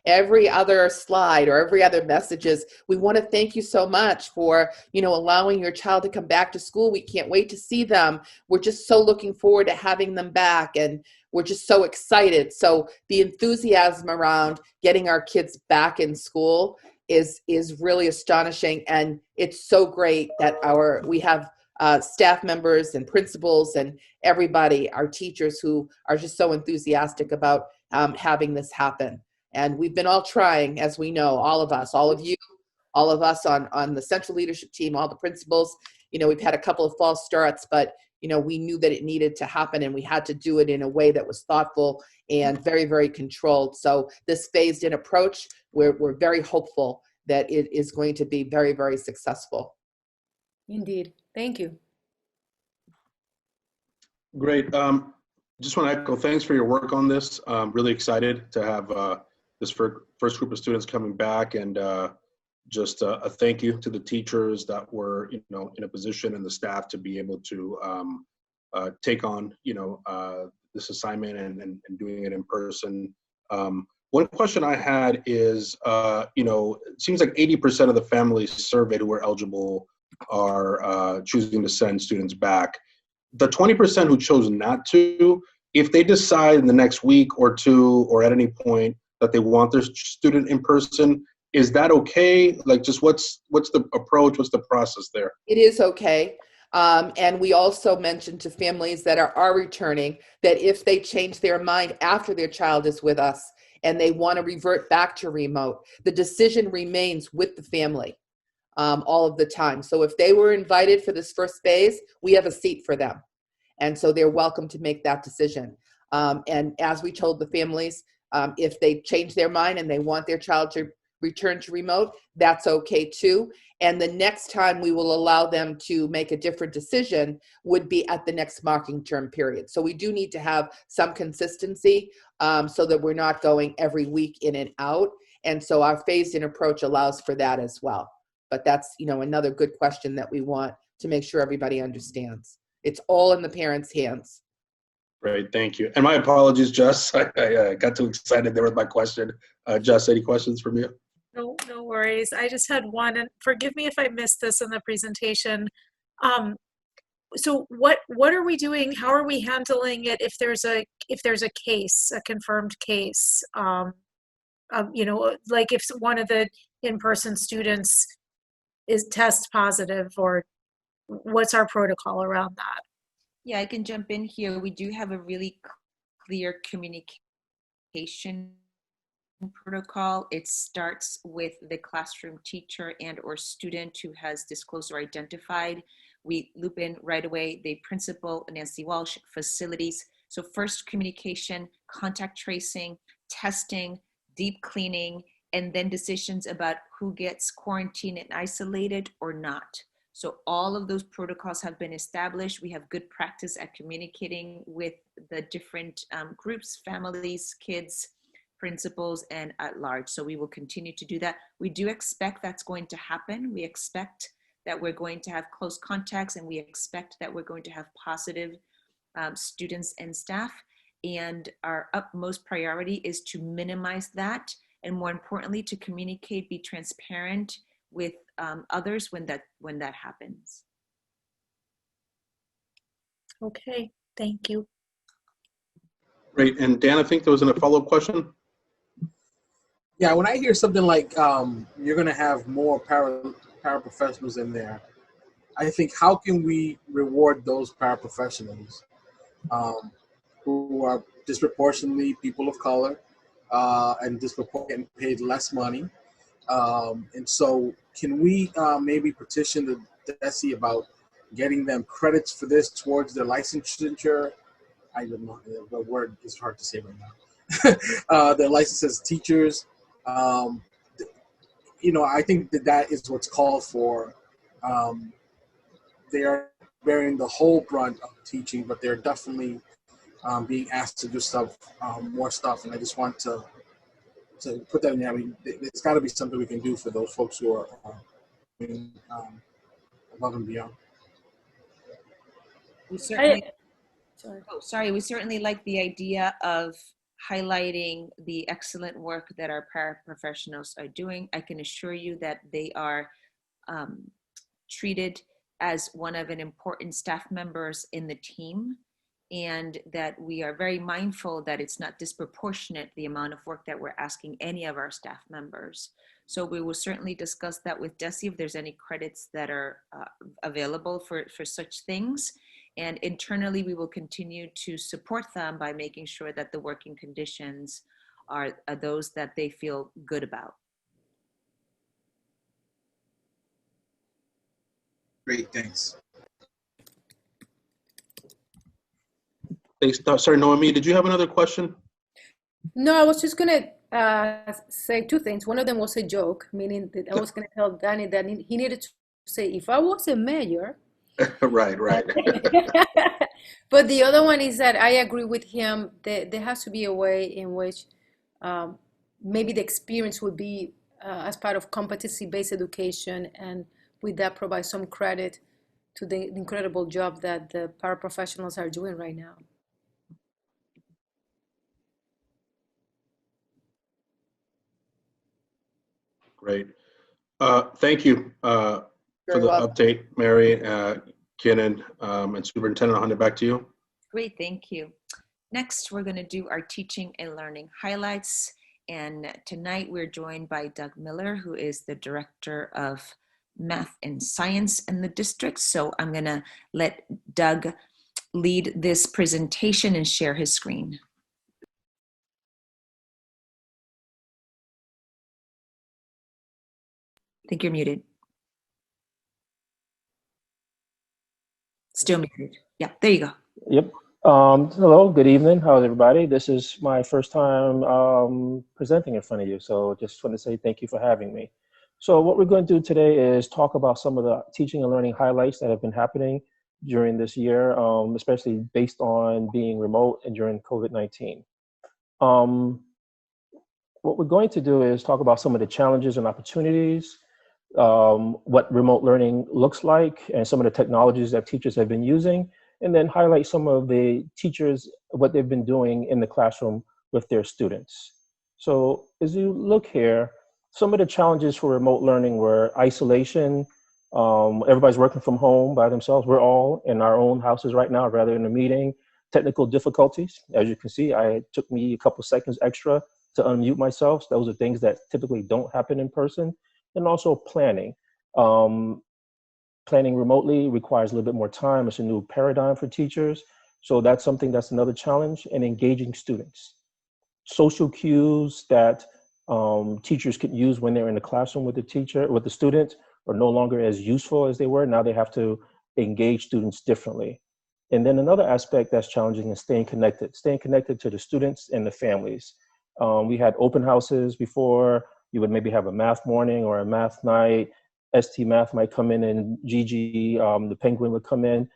S18: Every other slide or every other message is, we want to thank you so much for, allowing your child to come back to school. We can't wait to see them. We're just so looking forward to having them back, and we're just so excited. So the enthusiasm around getting our kids back in school is really astonishing. And it's so great that we have staff members and principals and everybody, our teachers who are just so enthusiastic about having this happen. And we've been all trying, as we know, all of us, all of you, all of us on the central leadership team, all the principals. You know, we've had a couple of false starts, but, you know, we knew that it needed to happen and we had to do it in a way that was thoughtful and very, very controlled. So this phased in approach, we're very hopeful that it is going to be very, very successful.
S10: Indeed. Thank you.
S1: Great. Just want to echo thanks for your work on this. Really excited to have this first group of students coming back, and just a thank you to the teachers that were, you know, in a position, and the staff to be able to take on, you know, this assignment and doing it in person. One question I had is, you know, it seems like 80% of the families surveyed who are eligible are choosing to send students back. The 20% who chose not to, if they decide in the next week or two or at any point that they want their student in person, is that okay? Like, just what's the approach? What's the process there?
S18: It is okay. And we also mentioned to families that are returning that if they change their mind after their child is with us and they want to revert back to remote, the decision remains with the family all of the time. So if they were invited for this first phase, we have a seat for them. And so they're welcome to make that decision. And as we told the families, if they change their mind and they want their child to return to remote, that's okay too. And the next time we will allow them to make a different decision would be at the next marking term period. So we do need to have some consistency so that we're not going every week in and out. And so our phased in approach allows for that as well. But that's, you know, another good question that we want to make sure everybody understands. It's all in the parents' hands.
S1: Great, thank you. And my apologies, Jess. I got too excited there with my question. Jess, any questions from you?
S5: No worries. I just had one, and forgive me if I missed this in the presentation. So what are we doing? How are we handling it if there's a case, a confirmed case? You know, like if one of the in-person students is test positive, or what's our protocol around that?
S4: Yeah, I can jump in here. We do have a really clear communication protocol. It starts with the classroom teacher and or student who has disclosed or identified. We loop in right away the principal, Nancy Walsh, facilities. So first communication, contact tracing, testing, deep cleaning, and then decisions about who gets quarantined and isolated or not. So all of those protocols have been established. We have good practice at communicating with the different groups, families, kids, principals, and at large. So we will continue to do that. We do expect that's going to happen. We expect that we're going to have close contacts, and we expect that we're going to have positive students and staff. And our utmost priority is to minimize that, and more importantly, to communicate, be transparent with others when that happens.
S5: Okay, thank you.
S1: Great. And Dan, I think there was a follow-up question.
S8: Yeah, when I hear something like you're going to have more paraprofessionals in there, I think, how can we reward those paraprofessionals who are disproportionately people of color and disproportionately paid less money? And so can we maybe petition the DESE about getting them credits for this towards their licensure? I don't know, the word is hard to say right now. Their license as teachers. You know, I think that is what's called for. They are bearing the whole brunt of teaching, but they're definitely being asked to do more stuff. And I just want to put that in there. I mean, it's got to be something we can do for those folks who are above and beyond.
S4: We certainly, we certainly like the idea of highlighting the excellent work that our paraprofessionals are doing. I can assure you that they are treated as one of an important staff members in the team. and that we are very mindful that it's not disproportionate the amount of work that we're asking any of our staff members. So we will certainly discuss that with Desi if there's any credits that are available for such things. And internally, we will continue to support them by making sure that the working conditions are those that they feel good about.
S8: Great, thanks.
S1: Thanks. Sorry, Noemi, did you have another question?
S10: No, I was just gonna say two things. One of them was a joke, meaning that I was gonna tell Danny that he needed to say, if I was a mayor.
S1: Right.
S10: But the other one is that I agree with him that there has to be a way in which maybe the experience would be as part of competency-based education, and with that provide some credit to the incredible job that the paraprofessionals are doing right now.
S1: Great. Thank you for
S18: Very
S1: the
S18: welcome.
S1: update, Mary, Kenan, and Superintendent. I'll hand it back to you.
S4: Great, thank you. Next, we're going to do our teaching and learning highlights. And tonight we're joined by Doug Miller, who is the Director of Math and Science in the district. So I'm going to let Doug lead this presentation and share his screen. I think you're muted. Still muted. Yeah, there you go.
S20: Yep. Hello, good evening. How's everybody? This is my first time presenting in front of you. So just want to say thank you for having me. So what we're going to do today is talk about some of the teaching and learning highlights that have been happening during this year, especially based on being remote and during COVID-19. What we're going to do is talk about some of the challenges and opportunities, what remote learning looks like, and some of the technologies that teachers have been using, and then highlight some of the teachers, what they've been doing in the classroom with their students. So as you look here, some of the challenges for remote learning were isolation. Everybody's working from home by themselves. We're all in our own houses right now, rather than a meeting. Technical difficulties. As you can see, it took me a couple seconds extra to unmute myself. So those are things that typically don't happen in person. And also planning. Planning remotely requires a little bit more time. It's a new paradigm for teachers. So that's something that's another challenge. And engaging students. Social cues that teachers can use when they're in the classroom with the student are no longer as useful as they were. Now they have to engage students differently. And then another aspect that's challenging is staying connected to the students and the families. We had open houses before. You would maybe have a math morning or a math night. ST Math might come in, and Gigi, the Penguin, would come in.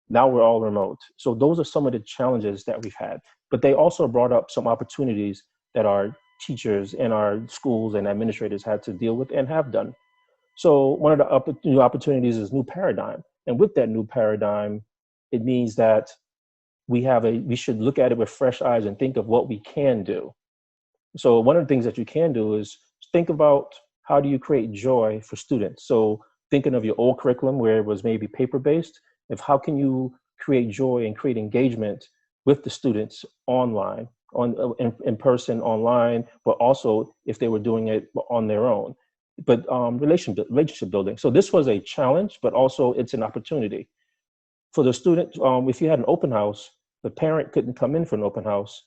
S20: Now we're all remote. So those are some of the challenges that we've had. But they also brought up some opportunities that our teachers and our schools and administrators had to deal with and have done. So one of the new opportunities is new paradigm. And with that new paradigm, it means that we should look at it with fresh eyes and think of what we can do. So one of the things that you can do is think about how do you create joy for students. So thinking of your old curriculum where it was maybe paper-based, how can you create joy and create engagement with the students online, in person, online, but also if they were doing it on their own. But relationship building. So this was a challenge, but also it's an opportunity. For the student, if you had an open house, the parent couldn't come in for an open house.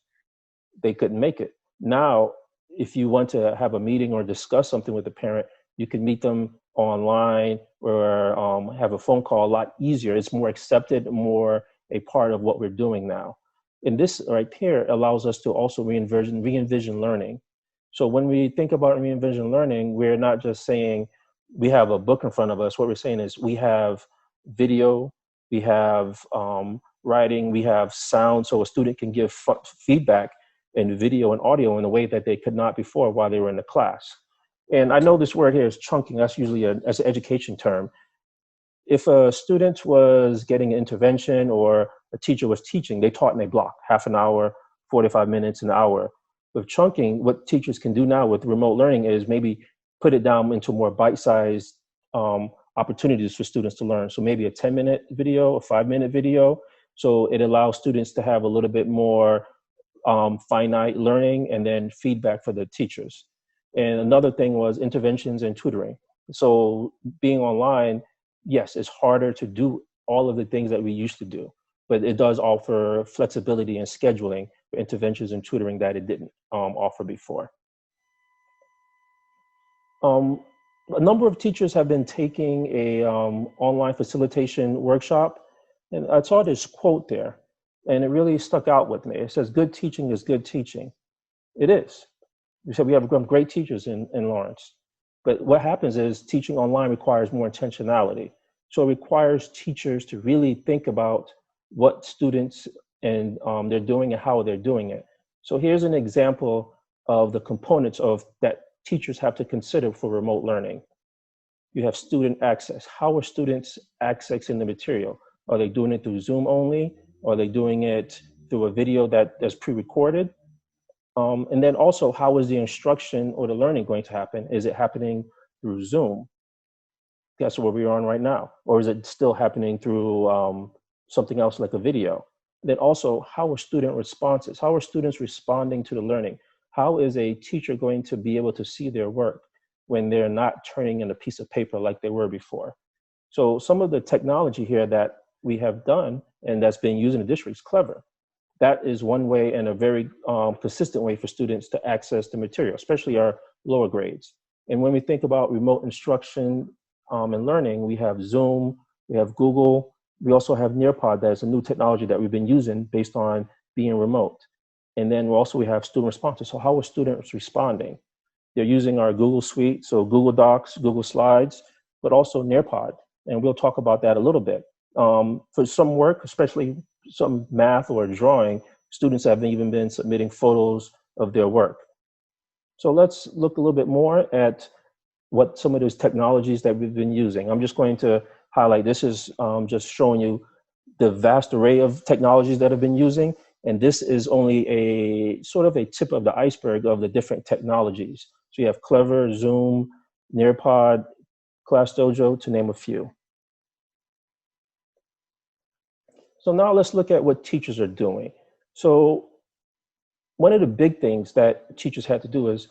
S20: They couldn't make it. Now, if you want to have a meeting or discuss something with the parent, you can meet them online or have a phone call a lot easier. It's more accepted, more a part of what we're doing now. And this right here allows us to also re-envision learning. So when we think about re-envision learning, we're not just saying we have a book in front of us. What we're saying is we have video, we have writing, we have sound, so a student can give feedback in video and audio in a way that they could not before while they were in the class. And I know this word here is chunking. That's usually as an education term. If a student was getting an intervention or a teacher was teaching, they taught in a block, half an hour, 45 minutes, an hour. With chunking, what teachers can do now with remote learning is maybe put it down into more bite-sized opportunities for students to learn. So maybe a 10-minute video, a 5-minute video. So it allows students to have a little bit more finite learning and then feedback for the teachers. And another thing was interventions and tutoring. So being online, yes, it's harder to do all of the things that we used to do, but it does offer flexibility in scheduling for interventions and tutoring that it didn't offer before. A number of teachers have been taking a online facilitation workshop, and I saw this quote there, and it really stuck out with me. It says, "Good teaching is good teaching." It is. We said we have great teachers in Lawrence, but what happens is teaching online requires more intentionality. So it requires teachers to really think about what students and they're doing and how they're doing it. So here's an example of the components of that teachers have to consider for remote learning. You have student access. How are students accessing the material? Are they doing it through Zoom only? Are they doing it through a video that's pre-recorded? And then also, how is the instruction or the learning going to happen? Is it happening through Zoom? That's what we're on right now. Or is it still happening through something else like a video? Then also, how are student responses? How are students responding to the learning? How is a teacher going to be able to see their work when they're not turning in a piece of paper like they were before? So some of the technology here that we have done and that's being used in the district is clever. That is one way and a very consistent way for students to access the material, especially our lower grades. And when we think about remote instruction and learning, we have Zoom, we have Google, we also have Nearpod, that's a new technology that we've been using based on being remote. And then we have student responses. So how are students responding? They're using our Google Suite, so Google Docs, Google Slides, but also Nearpod. And we'll talk about that a little bit. For some work, especially some math or drawing, students have even been submitting photos of their work. So let's look a little bit more at what some of those technologies that we've been using. I'm just going to highlight, this is just showing you the vast array of technologies that I've been using. And this is only a sort of a tip of the iceberg of the different technologies. So you have Clever, Zoom, Nearpod, Class Dojo, to name a few. So now let's look at what teachers are doing. So one of the big things that teachers had to do is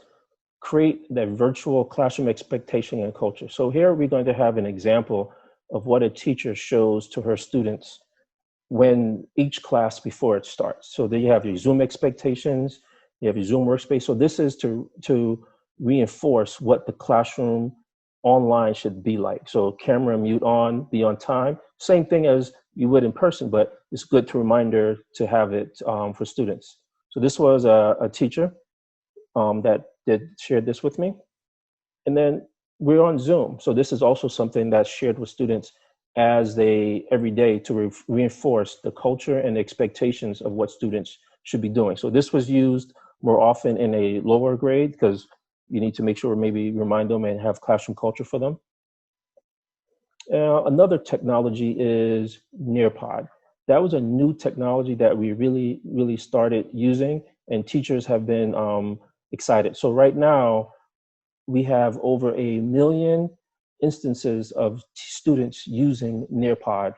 S20: create that virtual classroom expectation and culture. So here we're going to have an example of what a teacher shows to her students when each class before it starts. So then you have your Zoom expectations, you have your Zoom workspace. So this is to reinforce what the classroom online should be like. So camera mute on, be on time. Same thing as you would in person, but it's good to reminder to have it for students. So this was a teacher that shared this with me. And then we're on Zoom. So this is also something that's shared with students as they, every day, to reinforce the culture and the expectations of what students should be doing. So this was used more often in a lower grade because you need to make sure maybe remind them and have classroom culture for them. Another technology is Nearpod. That was a new technology that we really started using, and teachers have been excited. So right now, we have over 1 million instances of students using Nearpod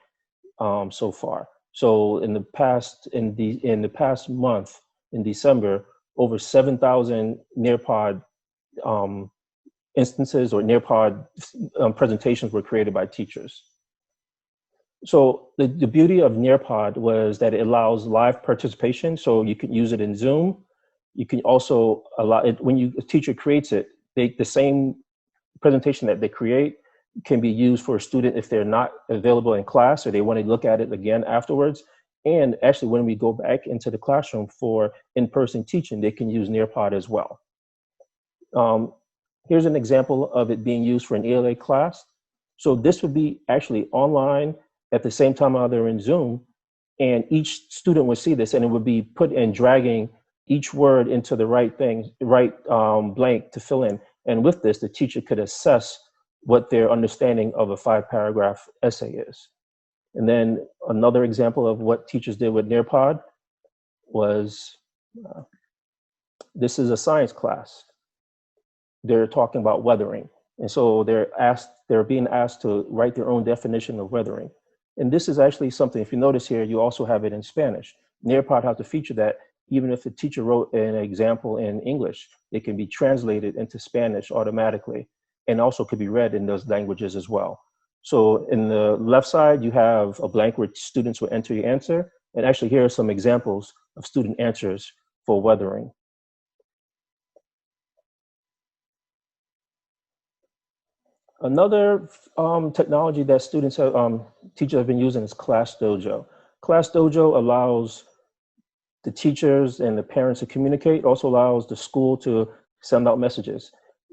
S20: so far. So in the past month, in December, over 7,000 Nearpod instances or Nearpod presentations were created by teachers. So the beauty of Nearpod was that it allows live participation. So you can use it in Zoom. You can also allow it when a teacher creates it, the same presentation that they create can be used for a student if they're not available in class or they want to look at it again afterwards. And actually, when we go back into the classroom for in-person teaching, they can use Nearpod as well. Here's an example of it being used for an ELA class. So this would be actually online at the same time while they're in Zoom, and each student would see this, and it would be put in dragging each word into the right blank to fill in. And with this, the teacher could assess what their understanding of a 5-paragraph essay is. And then another example of what teachers did with Nearpod was, this is a science class. They're talking about weathering. And so they're being asked to write their own definition of weathering. And this is actually something, if you notice here, you also have it in Spanish. Nearpod has a feature that even if the teacher wrote an example in English, it can be translated into Spanish automatically, and also could be read in those languages as well. So in the left side, you have a blank where students will enter your answer. And actually, here are some examples of student answers for weathering. Another technology that students have, teachers have been using is Class Dojo. Class Dojo allows the teachers and the parents to communicate, also allows the school to send out messages.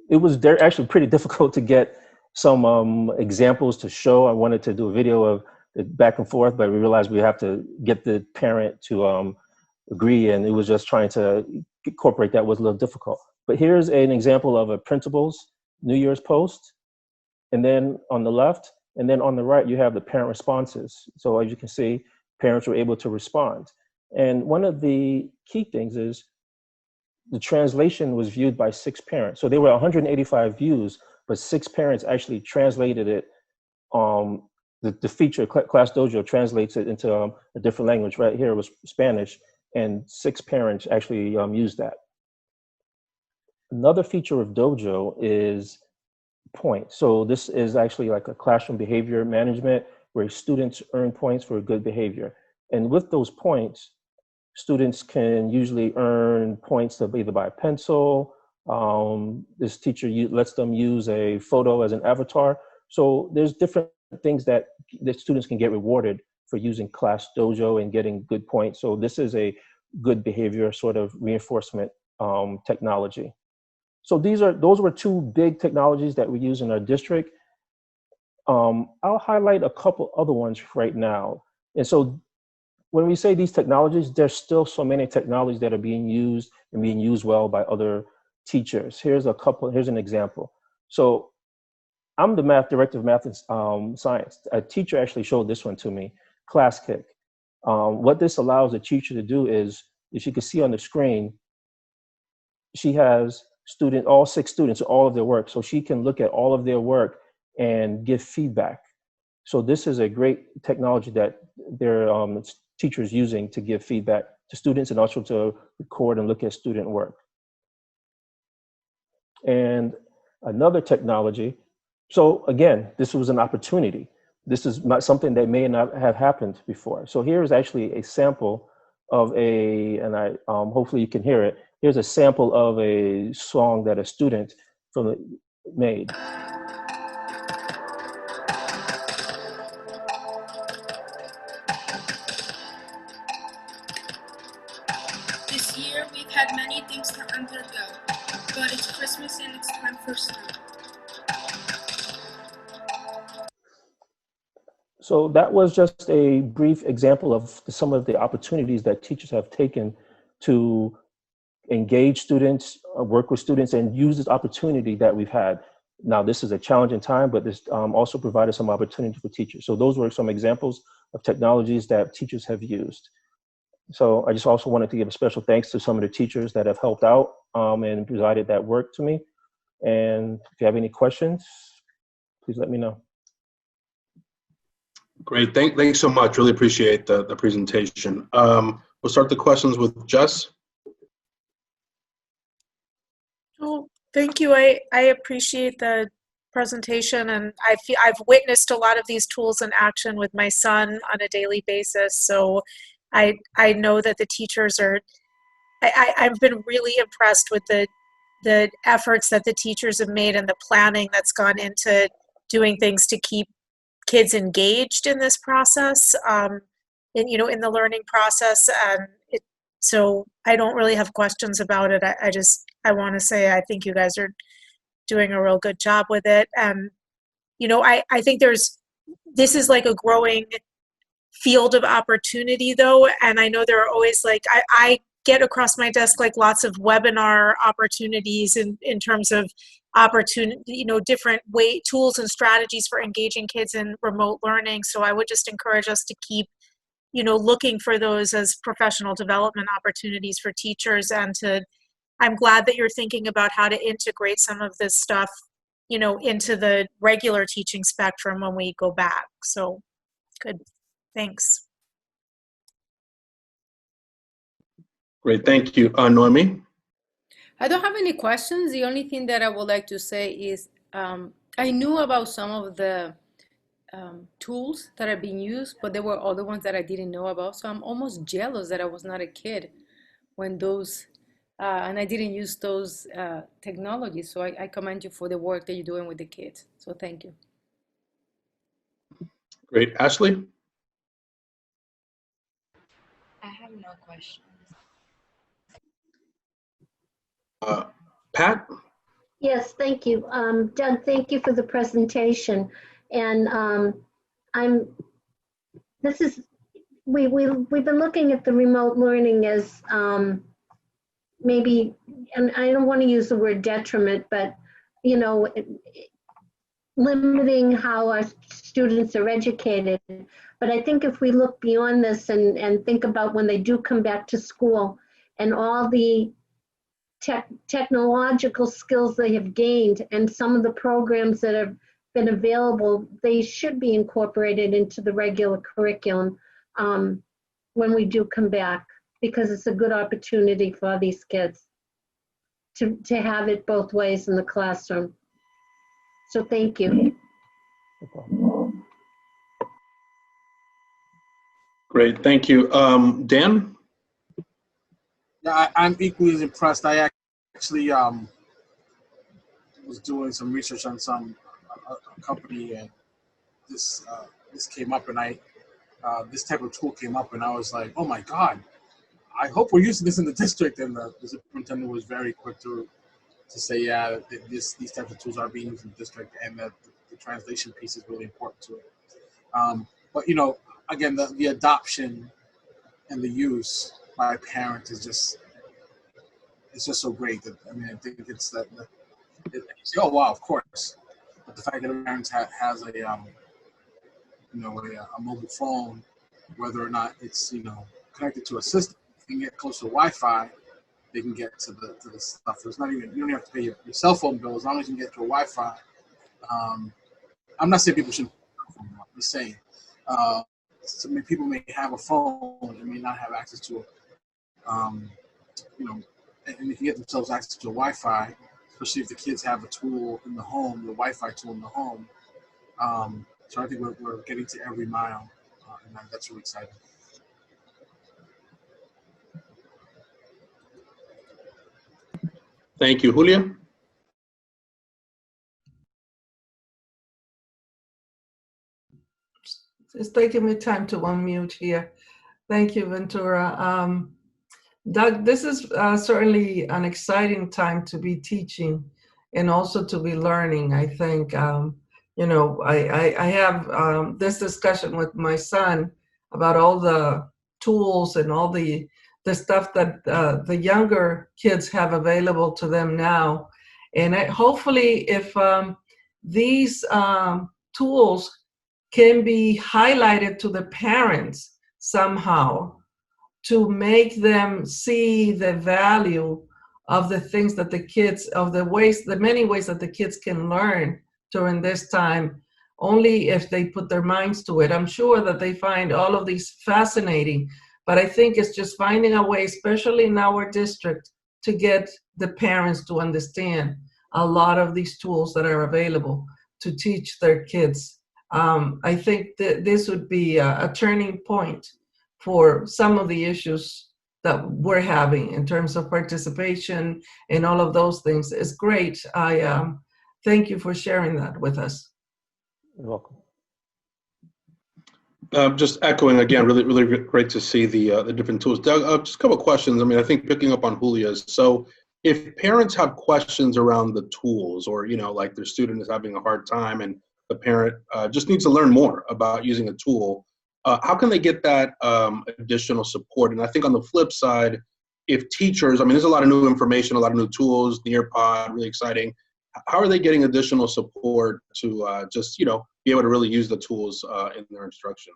S20: They're actually pretty difficult to get some examples to show. I wanted to do a video of it back and forth, but we realized we have to get the parent to agree, and it was just trying to incorporate that was a little difficult. But here's an example of a principal's New Year's post. And then on the left, and then on the right, you have the parent responses. So as you can see, parents were able to respond. And one of the key things is the translation was viewed by 6 parents. So there were 185 views, but 6 parents actually translated it. The feature, Class Dojo, translates it into a different language. Right here was Spanish, and 6 parents actually used that. Another feature of Dojo is points. So this is actually like a classroom behavior management where students earn points for good behavior. And with those points, students can usually earn points to either buy a pencil. This teacher lets them use a photo as an avatar. So there's different things that the students can get rewarded for using Class Dojo and getting good points. So this is a good behavior sort of reinforcement technology. So those were 2 big technologies that we use in our district. I'll highlight a couple other ones right now. And so when we say these technologies, there's still so many technologies that are being used and being used well by other teachers. Here's an example. So I'm the director of math and science. A teacher actually showed this one to me, Class Kick. What this allows a teacher to do is, if you can see on the screen, she has all 6 students, all of their work. So she can look at all of their work and give feedback. So this is a great technology that their teachers using to give feedback to students and also to record and look at student work. And another technology, so again, this was an opportunity. This is not something that may not have happened before. So here is actually a sample of and hopefully you can hear it. Here's a sample of a song that a student made.
S21: This year we've had many things to undergo, but it's Christmas and it's time for snow.
S20: So that was just a brief example of some of the opportunities that teachers have taken to engage students, work with students, and use this opportunity that we've had. Now, this is a challenging time, but this also provided some opportunity for teachers. So those were some examples of technologies that teachers have used. So I just also wanted to give a special thanks to some of the teachers that have helped out and provided that work to me. And if you have any questions, please let me know.
S1: Great, thanks so much. Really appreciate the presentation. We'll start the questions with Jess.
S5: Oh, thank you. I appreciate the presentation, and I've witnessed a lot of these tools in action with my son on a daily basis. So I know that the teachers are. I've been really impressed with the efforts that the teachers have made and the planning that's gone into doing things to keep kids engaged in this process, in the learning process. And so I don't really have questions about it. I want to say I think you guys are doing a real good job with it. And, I think this is like a growing field of opportunity though. And I know there are always I get across my desk lots of webinar opportunities in terms of opportunity, different tools and strategies for engaging kids in remote learning. So I would just encourage us to keep looking for those as professional development opportunities for teachers, and I'm glad that you're thinking about how to integrate some of this stuff, into the regular teaching spectrum when we go back. So good. Thanks.
S1: Great, thank you. Noemi?
S10: I don't have any questions. The only thing that I would like to say is I knew about some of the tools that are being used, but there were other ones that I didn't know about. So I'm almost jealous that I was not a kid when those, and I didn't use those technologies. So I commend you for the work that you're doing with the kids. So thank you.
S1: Great. Ashley?
S17: I have no questions.
S1: Pat?
S2: Yes, thank you. Doug, thank you for the presentation. And we've been looking at the remote learning as maybe, and I don't want to use the word detriment, but, you know, limiting how our students are educated. But I think if we look beyond this and think about when they do come back to school and all the technological skills they have gained and some of the programs that have been available, they should be incorporated into the regular curriculum when we do come back, because it's a good opportunity for these kids to have it both ways in the classroom. So thank you.
S1: Great, thank you. Dan?
S8: Yeah, I'm equally as impressed. I actually was doing some research on a company, and this came up, and this type of tool came up, and I was like, oh my God, I hope we're using this in the district. And the superintendent was very quick to say, yeah, these types of tools are being used in the district, and that the translation piece is really important to it. But, you know, again, the adoption and the use by parents is just, it's just so great. That, I mean, I think it's that, oh, wow, of course. But the fact that parents has a, you know, a mobile phone, whether or not it's, you know, connected to a system, if you can get close to Wi-Fi, they can get to the stuff. There's not even, you don't have to pay your cell phone bill as long as you can get to a Wi-Fi. I'm not saying people shouldn't. I'm just saying, so many people may have a phone and may not have access to it. You know, and they can get themselves access to Wi-Fi, especially if the kids have a tool in the home, the Wi-Fi tool in the home. So I think we're getting to every mile, and that's really exciting.
S1: Thank you. Julia?
S7: It's taking me time to unmute here. Thank you, Ventura. Doug, this is certainly an exciting time to be teaching and also to be learning. I think, you know, I have this discussion with my son about all the tools and all the stuff that the younger kids have available to them now. And hopefully if these tools can be highlighted to the parents somehow to make them see the value of the things that the kids, of the many ways that the kids can learn during this time, only if they put their minds to it. I'm sure that they find all of these fascinating, but I think it's just finding a way, especially in our district, to get the parents to understand a lot of these tools that are available to teach their kids. I think that this would be a turning point for some of the issues that we're having in terms of participation and all of those things. It's great. I thank you for sharing that with us.
S20: You're welcome.
S1: Just echoing again, really, really great to see the different tools. Doug, just a couple of questions. I mean, I think picking up on Julia's. So if parents have questions around the tools, or, you know, like their student is having a hard time and the parent just needs to learn more about using a tool, how can they get that additional support? And I think on the flip side, if teachers, I mean, there's a lot of new information, a lot of new tools, Nearpod, really exciting. How are they getting additional support to just, you know, be able to really use the tools in their instruction?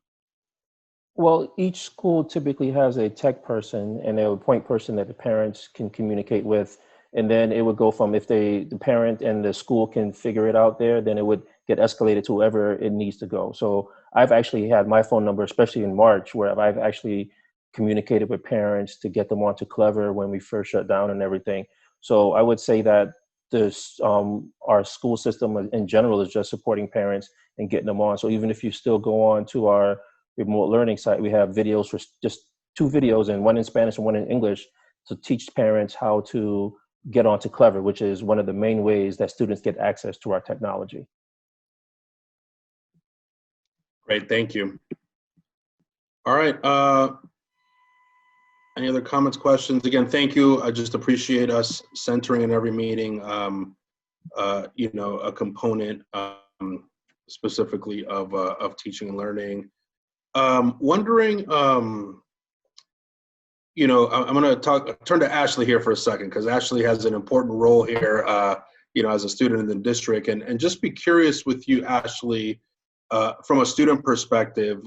S20: Well, each school typically has a tech person and a point person that the parents can communicate with. And then it would go from, if the parent and the school can figure it out there, then it would get escalated to whoever it needs to go. So I've actually had my phone number, especially in March, where I've actually communicated with parents to get them onto Clever when we first shut down and everything. So I would say that this our school system in general is just supporting parents and getting them on. So even if you still go on to our remote learning site, we have videos for just 2 videos, and one in Spanish and one in English, to teach parents how to get onto Clever, which is one of the main ways that students get access to our technology.
S1: Great, thank you. All right, any other comments, questions? Again, thank you. I just appreciate us centering in every meeting, you know, a component specifically of teaching and learning. Wondering, you know, I'm going to turn to Ashley here for a second, because Ashley has an important role here, you know, as a student in the district, and just be curious with you, Ashley, from a student perspective,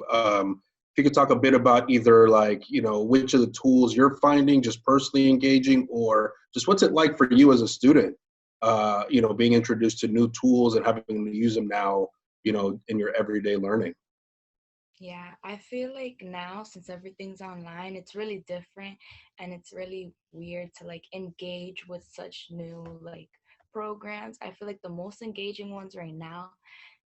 S1: if you could talk a bit about either, like, you know, which of the tools you're finding just personally engaging, or just what's it like for you as a student, you know, being introduced to new tools and having to use them now, you know, in your everyday learning.
S17: Yeah, I feel like now, since everything's online, it's really different, and it's really weird to like engage with such new like programs. I feel like the most engaging ones right now,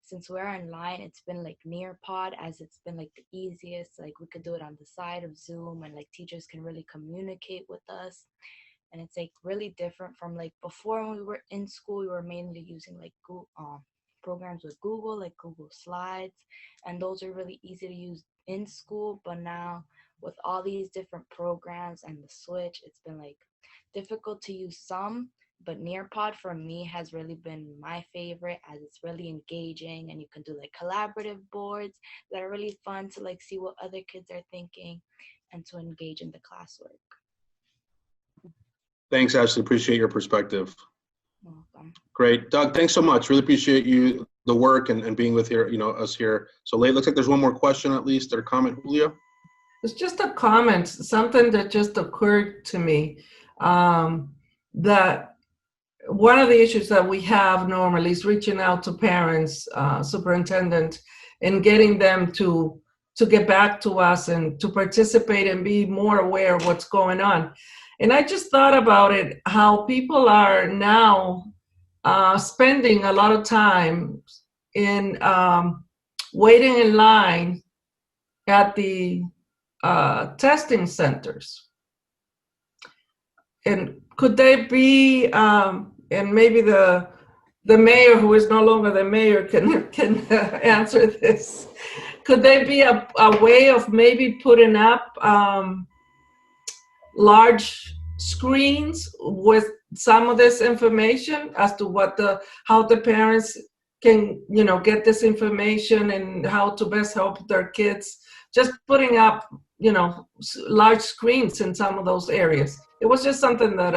S17: since we're online, it's been like Nearpod, as it's been like the easiest. Like we could do it on the side of Zoom, and like teachers can really communicate with us. And it's like really different from like before. When we were in school, we were mainly using like Google, programs with Google, like Google Slides, and those are really easy to use in school. But now with all these different programs and the switch, it's been like difficult to use some. But Nearpod for me has really been my favorite, as it's really engaging, and you can do like collaborative boards that are really fun to like see what other kids are thinking and to engage in the classwork.
S1: Thanks, Ashley. Appreciate your perspective.
S17: Welcome.
S1: Great. Doug, thanks so much. Really appreciate you, the work, and being with here, you know, us here so late. Looks like there's one more question at least, or comment, Julio?
S7: It's just a comment, something that just occurred to me, that one of the issues that we have normally is reaching out to parents, superintendent, and getting them to get back to us and to participate and be more aware of what's going on. And I just thought about it, how people are now spending a lot of time in waiting in line at the testing centers. And could they be, and maybe the mayor, who is no longer the mayor, can answer this. Could they be a way of maybe putting up large screens with some of this information as to what how the parents can, you know, get this information and how to best help their kids? Just putting up, you know, large screens in some of those areas. It was just something that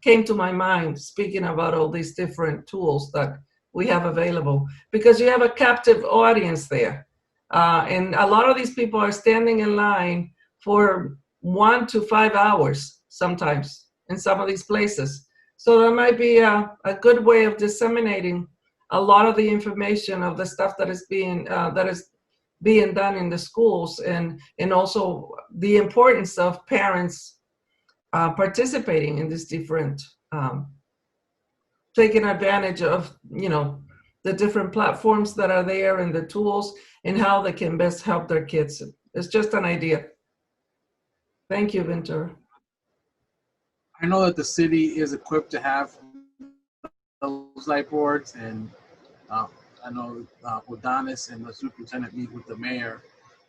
S7: came to my mind, speaking about all these different tools that we have available, because you have a captive audience there. And a lot of these people are standing in line for 1 to 5 hours sometimes in some of these places. So that might be a good way of disseminating a lot of the information of the stuff that is being done in the schools, and also the importance of parents participating in this different, taking advantage of, you know, the different platforms that are there and the tools and how they can best help their kids. It's just an idea. Thank you, Ventura.
S8: I know that the city is equipped to have those light boards, and I know Odanis and the superintendent meet with the mayor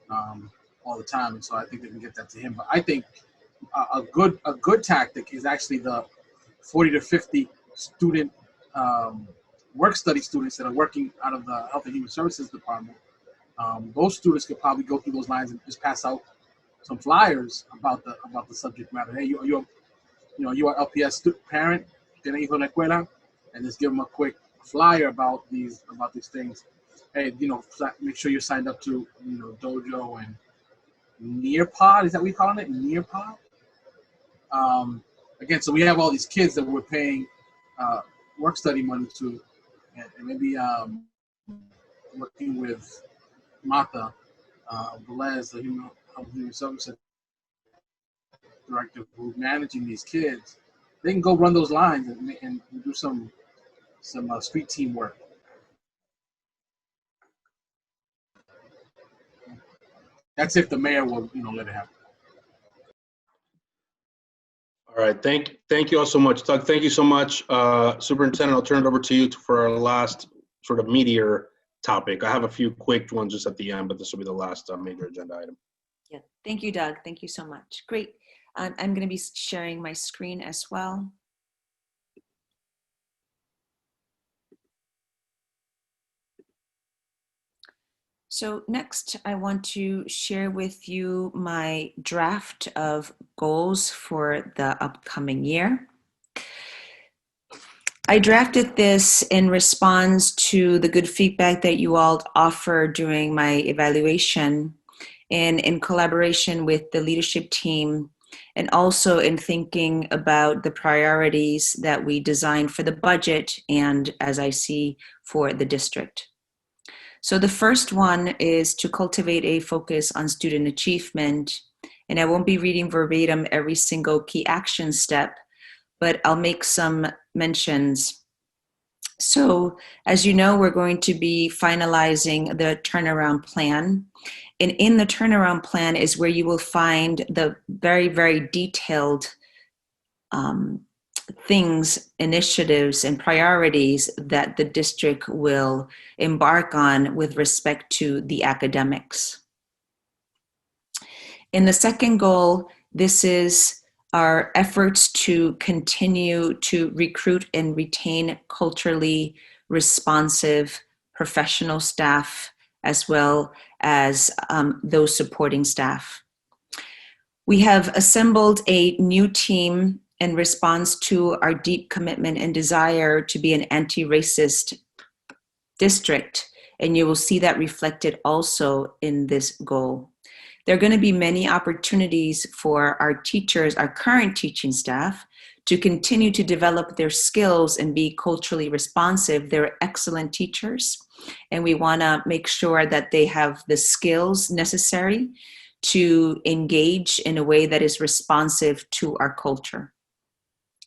S8: all the time, and so I think they can get that to him. But I think a good tactic is actually the 40 to 50 student work study students that are working out of the Health and Human Services Department. Those students could probably go through those lines and just pass out some flyers about the subject matter. Hey, you are LPS parent, tiene hijo en la escuela, and just give them a quick flyer about these things. Hey, you know, make sure you're signed up to, you know, Dojo and Nearpod. Is that what we calling it? Nearpod. Again, so we have all these kids that we're paying work study money to, and maybe working with Martha Velez, the Human Services Director, who's managing these kids, they can go run those lines and do some street team work. That's if the mayor will, let it happen.
S1: All right, thank you all so much. Doug, thank you so much. Superintendent, I'll turn it over to you for our last sort of meatier topic. I have a few quick ones just at the end, but this will be the last major agenda item.
S4: Yeah, thank you, Doug. Thank you so much. Great. I'm going to be sharing my screen as well. So next, I want to share with you my draft of goals for the upcoming year. I drafted this in response to the good feedback that you all offered during my evaluation and in collaboration with the leadership team, and also in thinking about the priorities that we designed for the budget and, as I see, for the district. So the first one is to cultivate a focus on student achievement. And I won't be reading verbatim every single key action step, but I'll make some mentions. So as you know, we're going to be finalizing the turnaround plan. And in the turnaround plan is where you will find the very, very detailed things, initiatives, and priorities that the district will embark on with respect to the academics. In the second goal, this is our efforts to continue to recruit and retain culturally responsive professional staff, as well as those supporting staff. We have assembled a new team in response to our deep commitment and desire to be an anti-racist district, and you will see that reflected also in this goal. There are going to be many opportunities for our teachers, our current teaching staff, to continue to develop their skills and be culturally responsive. They're excellent teachers, and we want to make sure that they have the skills necessary to engage in a way that is responsive to our culture.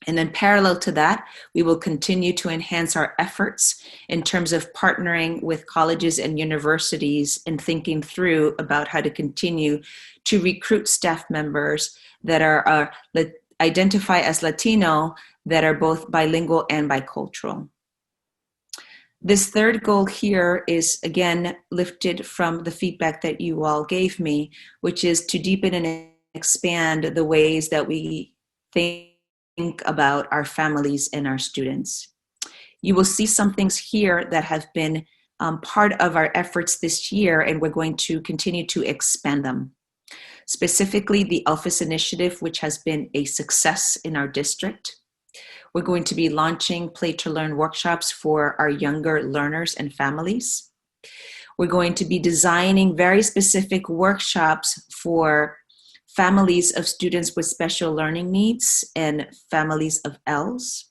S4: And then parallel to that, we will continue to enhance our efforts in terms of partnering with colleges and universities and thinking through about how to continue to recruit staff members that are identify as Latino, that are both bilingual and bicultural. This third goal here is, again, lifted from the feedback that you all gave me, which is to deepen and expand the ways that we think about our families and our students. You will see some things here that have been part of our efforts this year, and we're going to continue to expand them. Specifically, the ELFIS initiative, which has been a success in our district. We're going to be launching Play to Learn workshops for our younger learners and families. We're going to be designing very specific workshops for families of students with special learning needs and families of ELs.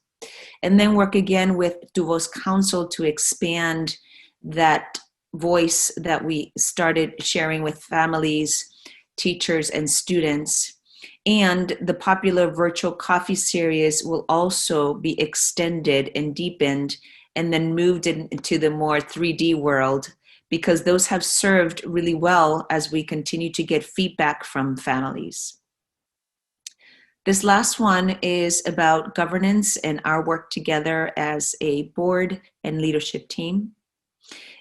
S4: And then work again with Duval's Council to expand that voice that we started sharing with families, teachers, and students. And the popular virtual coffee series will also be extended and deepened and then moved into the more 3D world, because those have served really well as we continue to get feedback from families. This last one is about governance and our work together as a board and leadership team.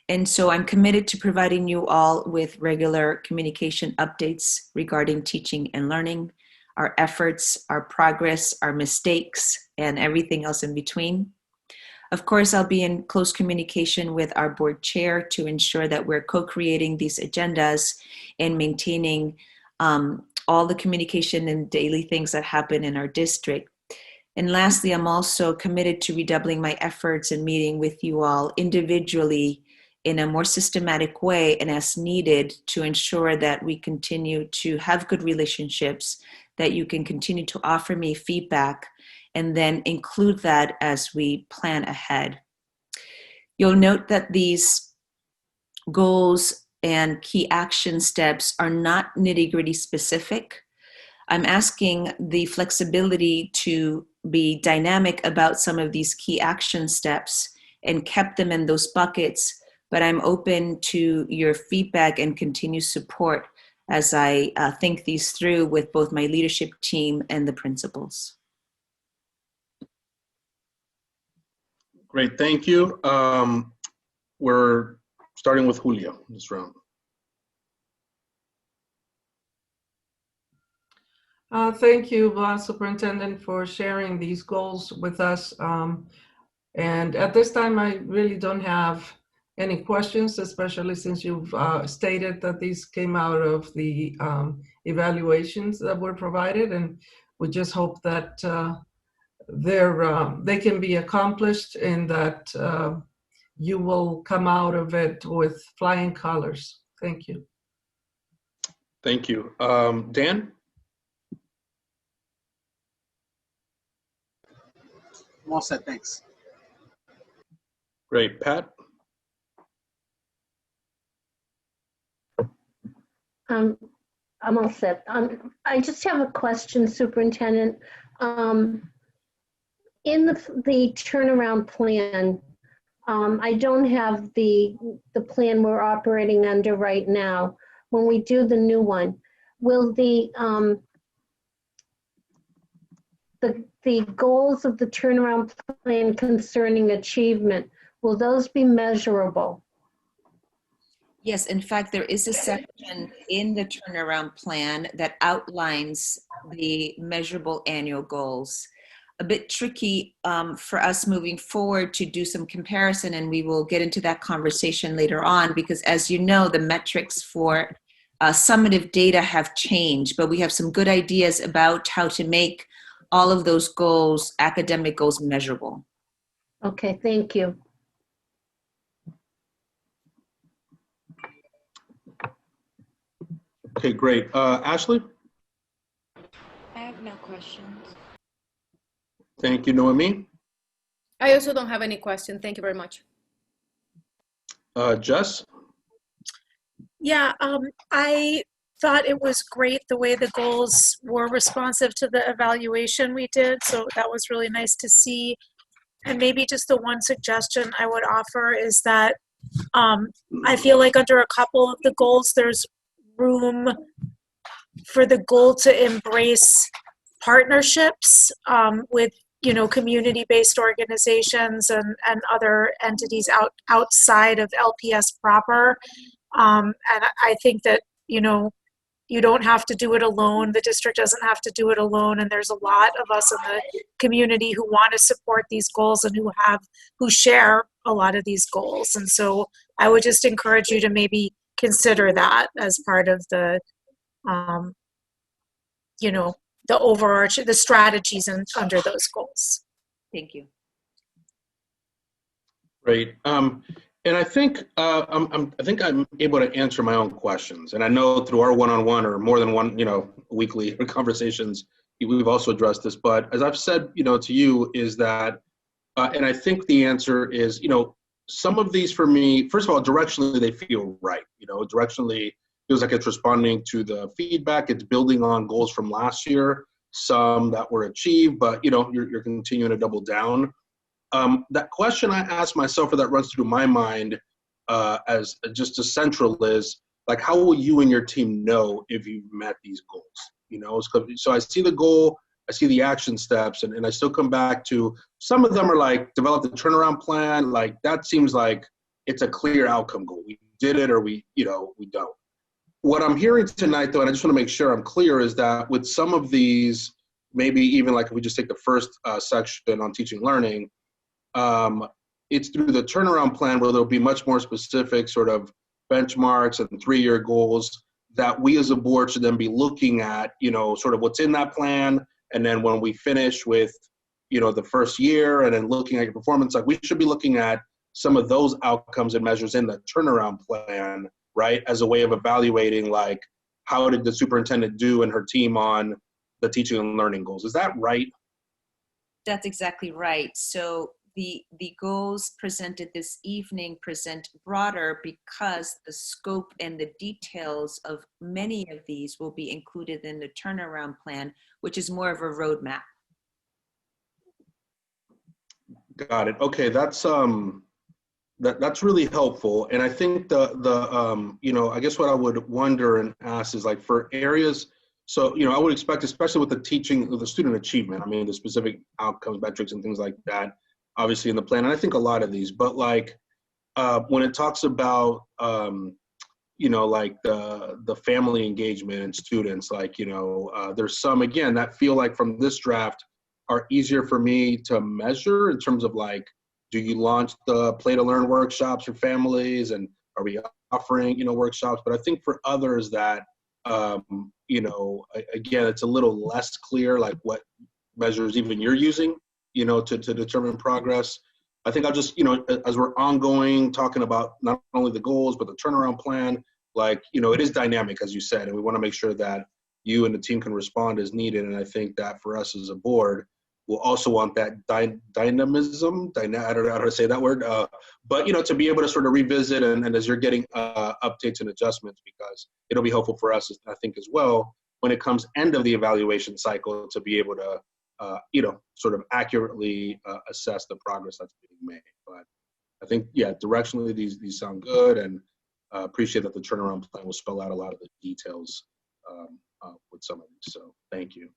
S4: And so I'm committed to providing you all with regular communication updates regarding teaching and learning, our efforts, our progress, our mistakes, and everything else in between. Of course, I'll be in close communication with our board chair to ensure that we're co-creating these agendas and maintaining all the communication and daily things that happen in our district. And lastly, I'm also committed to redoubling my efforts and meeting with you all individually in a more systematic way and as needed to ensure that we continue to have good relationships, that you can continue to offer me feedback, and then include that as we plan ahead. You'll note that these goals and key action steps are not nitty-gritty specific. I'm asking the flexibility to be dynamic about some of these key action steps and kept them in those buckets, but I'm open to your feedback and continued support as I think these through with both my leadership team and the principals.
S1: Great, thank you. We're starting with Julio this round.
S7: Thank you, Superintendent, for sharing these goals with us. And at this time, I really don't have any questions, especially since you've stated that these came out of the evaluations that were provided. And we just hope that they can be accomplished and that you will come out of it with flying colors. Thank you.
S1: Thank you. Dan?
S8: I'm all set, thanks.
S1: Great. Pat?
S2: I'm all set. I just have a question, Superintendent. In the turnaround plan, I don't have the plan we're operating under right now. When we do the new one, will the goals of the turnaround plan concerning achievement, will those be measurable?
S4: Yes, in fact, there is a section in the turnaround plan that outlines the measurable annual goals. A bit tricky for us moving forward to do some comparison, and we will get into that conversation later on, because as you know, the metrics for summative data have changed, but we have some good ideas about how to make all of those goals, academic goals, measurable.
S2: Okay, thank you.
S1: Okay, great. Ashley?
S17: I have no questions.
S1: Thank you, Noemi.
S10: I also don't have any question. Thank you very much.
S1: Jess?
S5: Yeah, I thought it was great the way the goals were responsive to the evaluation we did. So that was really nice to see. And maybe just the one suggestion I would offer is that I feel like under a couple of the goals, there's room for the goal to embrace partnerships with, community-based organizations and other entities outside of LPS proper. And I think that, you don't have to do it alone. The district doesn't have to do it alone. And there's a lot of us in the community who want to support these goals and who share a lot of these goals. And so I would just encourage you to maybe consider that as part of the, the overarching, the strategies under those goals.
S4: Thank you.
S1: Great. And I think I'm able to answer my own questions. And I know through our one-on-one or more than one, weekly conversations, we've also addressed this. But as I've said, to you is that, and I think the answer is, some of these for me, first of all, directionally they feel right. Directionally feels like it's responding to the feedback. It's building on goals from last year, some that were achieved, but you're continuing to double down. That question I ask myself, or that runs through my mind as just a central, is like, how will you and your team know if you've met these goals? So I see the goal, I see the action steps, and I still come back to some of them are like, develop the turnaround plan. Like that seems like it's a clear outcome goal. We did it or we don't. What I'm hearing tonight, though, and I just want to make sure I'm clear, is that with some of these, maybe even like if we just take the first section on teaching learning, it's through the turnaround plan where there'll be much more specific sort of benchmarks and 3-year goals that we as a board should then be looking at, sort of what's in that plan. And then when we finish with, the first year and then looking at your performance, like we should be looking at some of those outcomes and measures in the turnaround plan, right? As a way of evaluating, like, how did the superintendent do and her team on the teaching and learning goals? Is that right?
S4: That's exactly right. So the goals presented this evening present broader because the scope and the details of many of these will be included in the turnaround plan, which is more of a roadmap.
S1: Got it. Okay, that's really helpful. And I think you know, I guess what I would wonder and ask is like for areas, so, you know, I would expect, especially with the teaching of the student achievement, I mean, the specific outcomes, metrics and things like that, obviously in the plan, and I think a lot of these, but like when it talks about, you know, like the family engagement and students, like, you know, there's some, again, that feel like from this draft are easier for me to measure in terms of like, do you launch the play to learn workshops for families, and are we offering, you know, workshops? But I think for others that, you know, again, it's a little less clear, like what measures even you're using, you know, to determine progress. I think I'll just, you know, as we're ongoing, talking about not only the goals, but the turnaround plan, like, you know, it is dynamic, as you said, and we want to make sure that you and the team can respond as needed. And I think that for us as a board, we'll also want that dynamism, I don't know how to say that word, but, you know, to be able to sort of revisit and as you're getting updates and adjustments, because it'll be helpful for us, I think, as well, when it comes end of the evaluation cycle, to be able to, you know, sort of accurately assess the progress that's being made. But I think, yeah, directionally, these sound good, and appreciate that the turnaround plan will spell out a lot of the details with some of these, so thank you.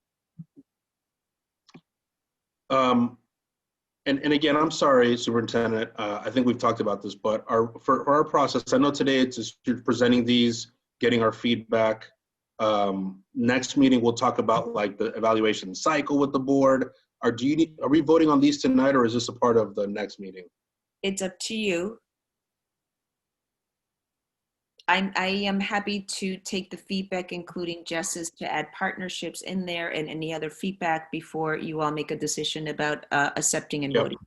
S1: And again, I'm sorry, Superintendent, I think we've talked about this, but for our process, I know today it's just presenting these, getting our feedback. Next meeting, we'll talk about like the evaluation cycle with the board. Are we voting on these tonight, or is this a part of the next meeting?
S4: It's up to you. I am happy to take the feedback, including Jess's, to add partnerships in there and any other feedback before you all make a decision about accepting and voting.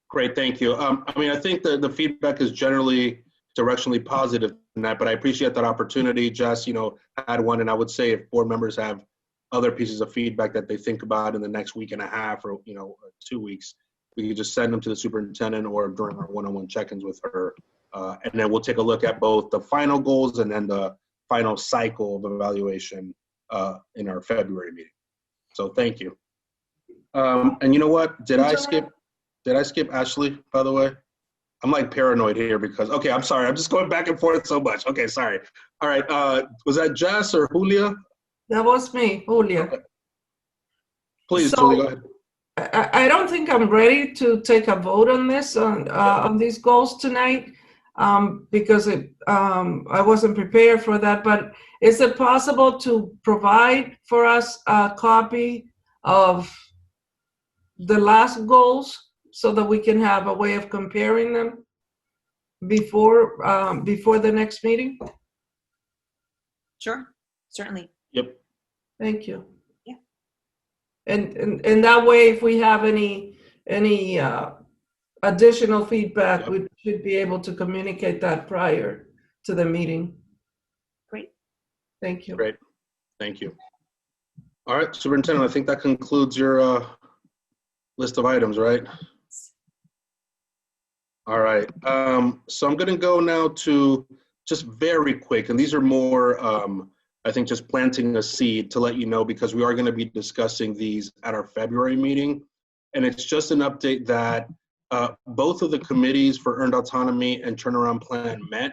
S1: Great, thank you. I mean, I think the feedback is generally directionally positive in that, but I appreciate that opportunity. Jess, you know, had one, and I would say if board members have other pieces of feedback that they think about in the next week and a half, or, you know, 2 weeks, we could just send them to the superintendent or during our one-on-one check-ins with her. And then we'll take a look at both the final goals and then the final cycle of evaluation in our February meeting. So thank you. And you know what? Did I skip Ashley, by the way? I'm like paranoid here because, okay, I'm sorry. I'm just going back and forth so much. Okay, sorry. All right. Was that Jess or Julia?
S7: That was me, Julia.
S1: Okay. Please,
S7: So,
S1: Julia, go ahead.
S7: I don't think I'm ready to take a vote on this, on these goals tonight, because I wasn't prepared for that. But is it possible to provide for us a copy of the last goals so that we can have a way of comparing them before the next meeting?
S4: Sure, certainly.
S1: Yep.
S7: Thank you.
S4: Yeah.
S7: And that way, if we have any additional feedback, we should be able to communicate that prior to the meeting.
S4: Great.
S7: Thank you.
S1: Great. Thank you. All right, Superintendent, I think that concludes your list of items, right? All right. So I'm going to go now to just very quick, and these are more, I think, just planting a seed to let you know, because we are going to be discussing these at our February meeting. And it's just an update that both of the committees for earned autonomy and turnaround plan met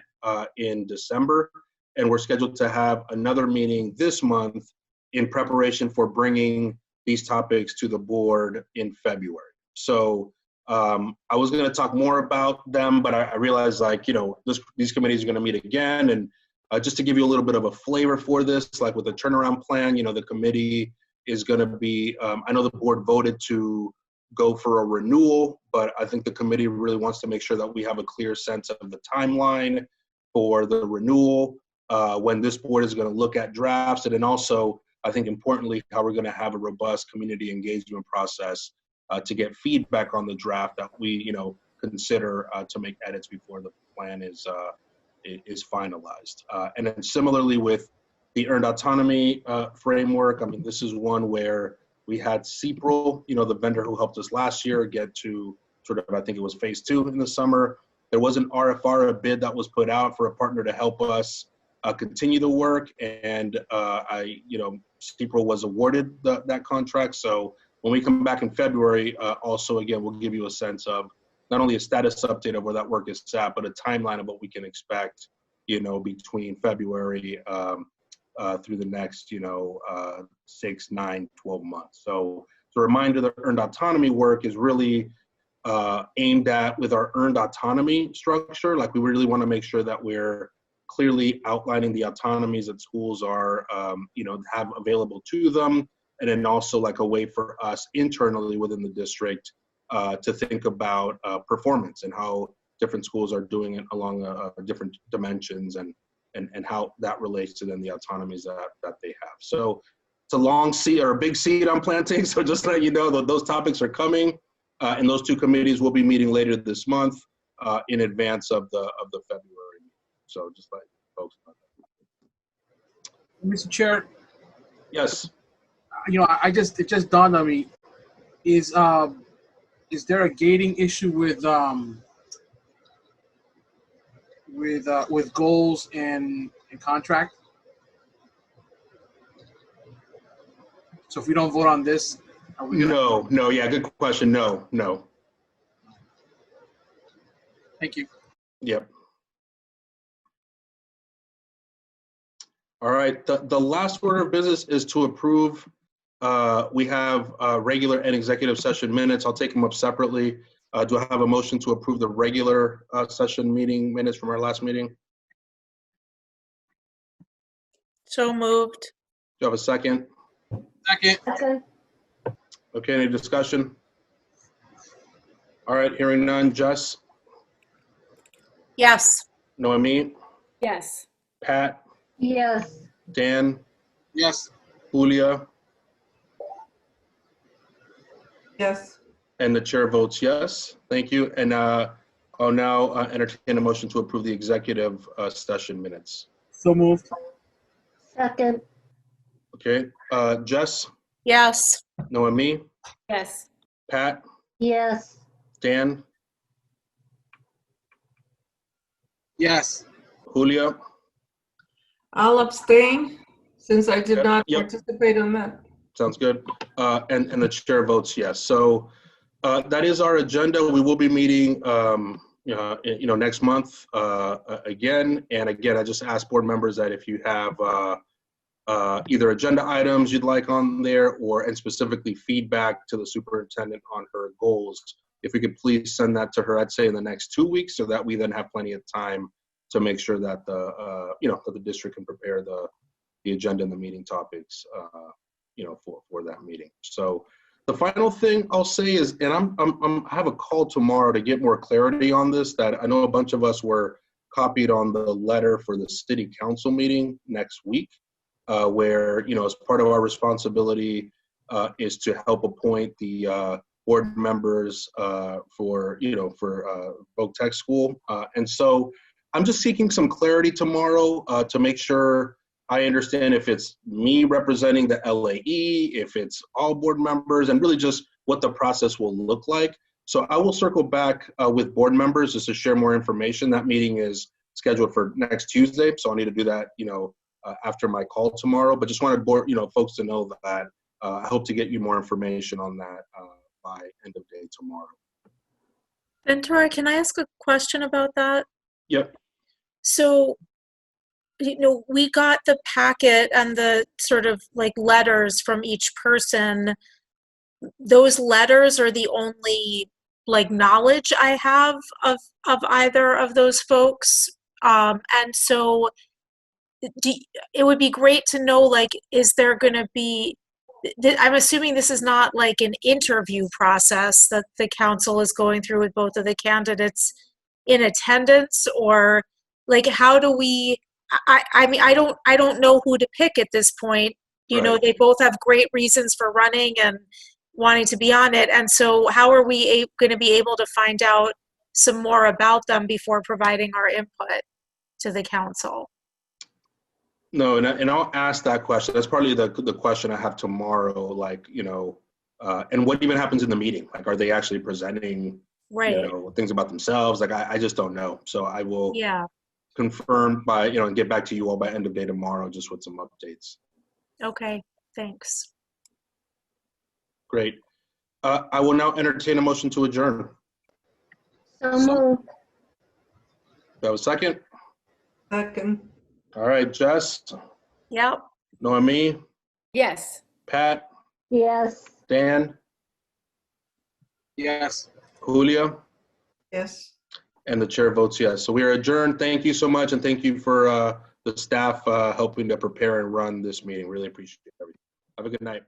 S1: in December, and we're scheduled to have another meeting this month in preparation for bringing these topics to the board in February. So I was going to talk more about them, but I realized, like, you know, these committees are going to meet again, and just to give you a little bit of a flavor for this, like with the turnaround plan, you know, the committee is going to be, I know the board voted to go for a renewal, but I think the committee really wants to make sure that we have a clear sense of the timeline for the renewal, when this board is going to look at drafts, and then also, I think importantly, how we're going to have a robust community engagement process to get feedback on the draft that we, you know, consider to make edits before the plan is finalized. And then similarly with the earned autonomy framework, I mean, this is one where we had CPRL, you know, the vendor who helped us last year, get to sort of, I think it was phase 2 in the summer. There was an RFR, a bid that was put out for a partner to help us continue the work, and CPRO was awarded that contract. So when we come back in February, also again, we'll give you a sense of not only a status update of where that work is at, but a timeline of what we can expect, between February through the next, 6, 9, 12 months. So a reminder that earned autonomy work is really aimed at with our earned autonomy structure. Like, we really want to make sure that we're clearly outlining the autonomies that schools are, have available to them. And then also like a way for us internally within the district to think about performance and how different schools are doing it along different dimensions and how that relates to then the autonomies that they have. So it's a long seed or a big seed I'm planting. So just to let you know that those topics are coming, and those 2 committees will be meeting later this month in advance of the February. So just let folks know that.
S8: Mr. Chair.
S1: Yes.
S8: It just dawned on me, is there a gating issue with goals and contract? So if we don't vote on this, are we gonna?
S1: No, yeah, good question. No.
S8: Thank you.
S1: Yep. All right, the last order of business is to approve. We have regular and executive session minutes. I'll take them up separately. Do I have a motion to approve the regular session meeting minutes from our last meeting?
S5: So moved.
S1: Do you have a second?
S8: Second.
S1: Okay, any discussion? All right, hearing none. Jess?
S5: Yes.
S1: Noemi?
S10: Yes.
S1: Pat?
S2: Yes.
S1: Dan?
S8: Yes.
S1: Julia?
S7: Yes.
S1: And the chair votes yes. Thank you. And I'll now entertain a motion to approve the executive session minutes.
S8: So moved.
S2: Second.
S1: Okay. Jess?
S5: Yes.
S1: Noemi?
S10: Yes.
S1: Pat?
S2: Yes.
S1: Dan?
S8: Yes.
S1: Julia?
S7: I'll abstain since I did
S1: Yep,
S7: not
S1: yep.
S7: participate on that.
S1: Sounds good. And the chair votes yes. So that is our agenda. We will be meeting, next month again. And again, I just ask board members that if you have either agenda items you'd like on there and specifically feedback to the superintendent on her goals, if we could please send that to her, I'd say in the next 2 weeks, so that we then have plenty of time to make sure that that the district can prepare the agenda and the meeting topics, for that meeting. So the final thing I'll say is, and I have a call tomorrow to get more clarity on this, that I know a bunch of us were copied on the letter for the city council meeting next week, where, as part of our responsibility is to help appoint the board members for Voc Tech School. And so I'm just seeking some clarity tomorrow to make sure I understand if it's me representing the LAE, if it's all board members, and really just what the process will look like. So I will circle back with board members just to share more information. That meeting is scheduled for next Tuesday, so I'll need to do that, after my call tomorrow. But just wanted folks to know that I hope to get you more information on that by end of day tomorrow.
S5: Ventura, can I ask a question about that?
S1: Yep.
S5: So, we got the packet and the sort of like letters from each person. Those letters are the only like knowledge I have of either of those folks. And so it would be great to know, like, is there going to be, I'm assuming this is not like an interview process that the council is going through with both of the candidates in attendance, or like, how do we, I mean, I don't know who to pick at this point.
S1: Right.
S5: They both have great reasons for running and wanting to be on it. And so how are we going to be able to find out some more about them before providing our input to the council?
S1: No, and I'll ask that question. That's probably the question I have tomorrow, like, and what even happens in the meeting? Like, are they actually presenting
S5: Right.
S1: things about themselves. Like I just don't know. So I will confirm by, and get back to you all by end of day tomorrow, just with some updates.
S5: Okay, thanks.
S1: Great. I will now entertain a motion to adjourn.
S2: So moved.
S1: Do I have a second?
S7: Second.
S1: All right, Jess,
S5: Yep.
S1: Noemi,
S10: Yes.
S1: Pat,
S2: Yes.
S1: Dan,
S8: Yes.
S1: Julia,
S7: Yes.
S1: and the chair votes yes. So we are adjourned. Thank you so much, and thank you for the staff helping to prepare and run this meeting. Really appreciate everything. Have a good night.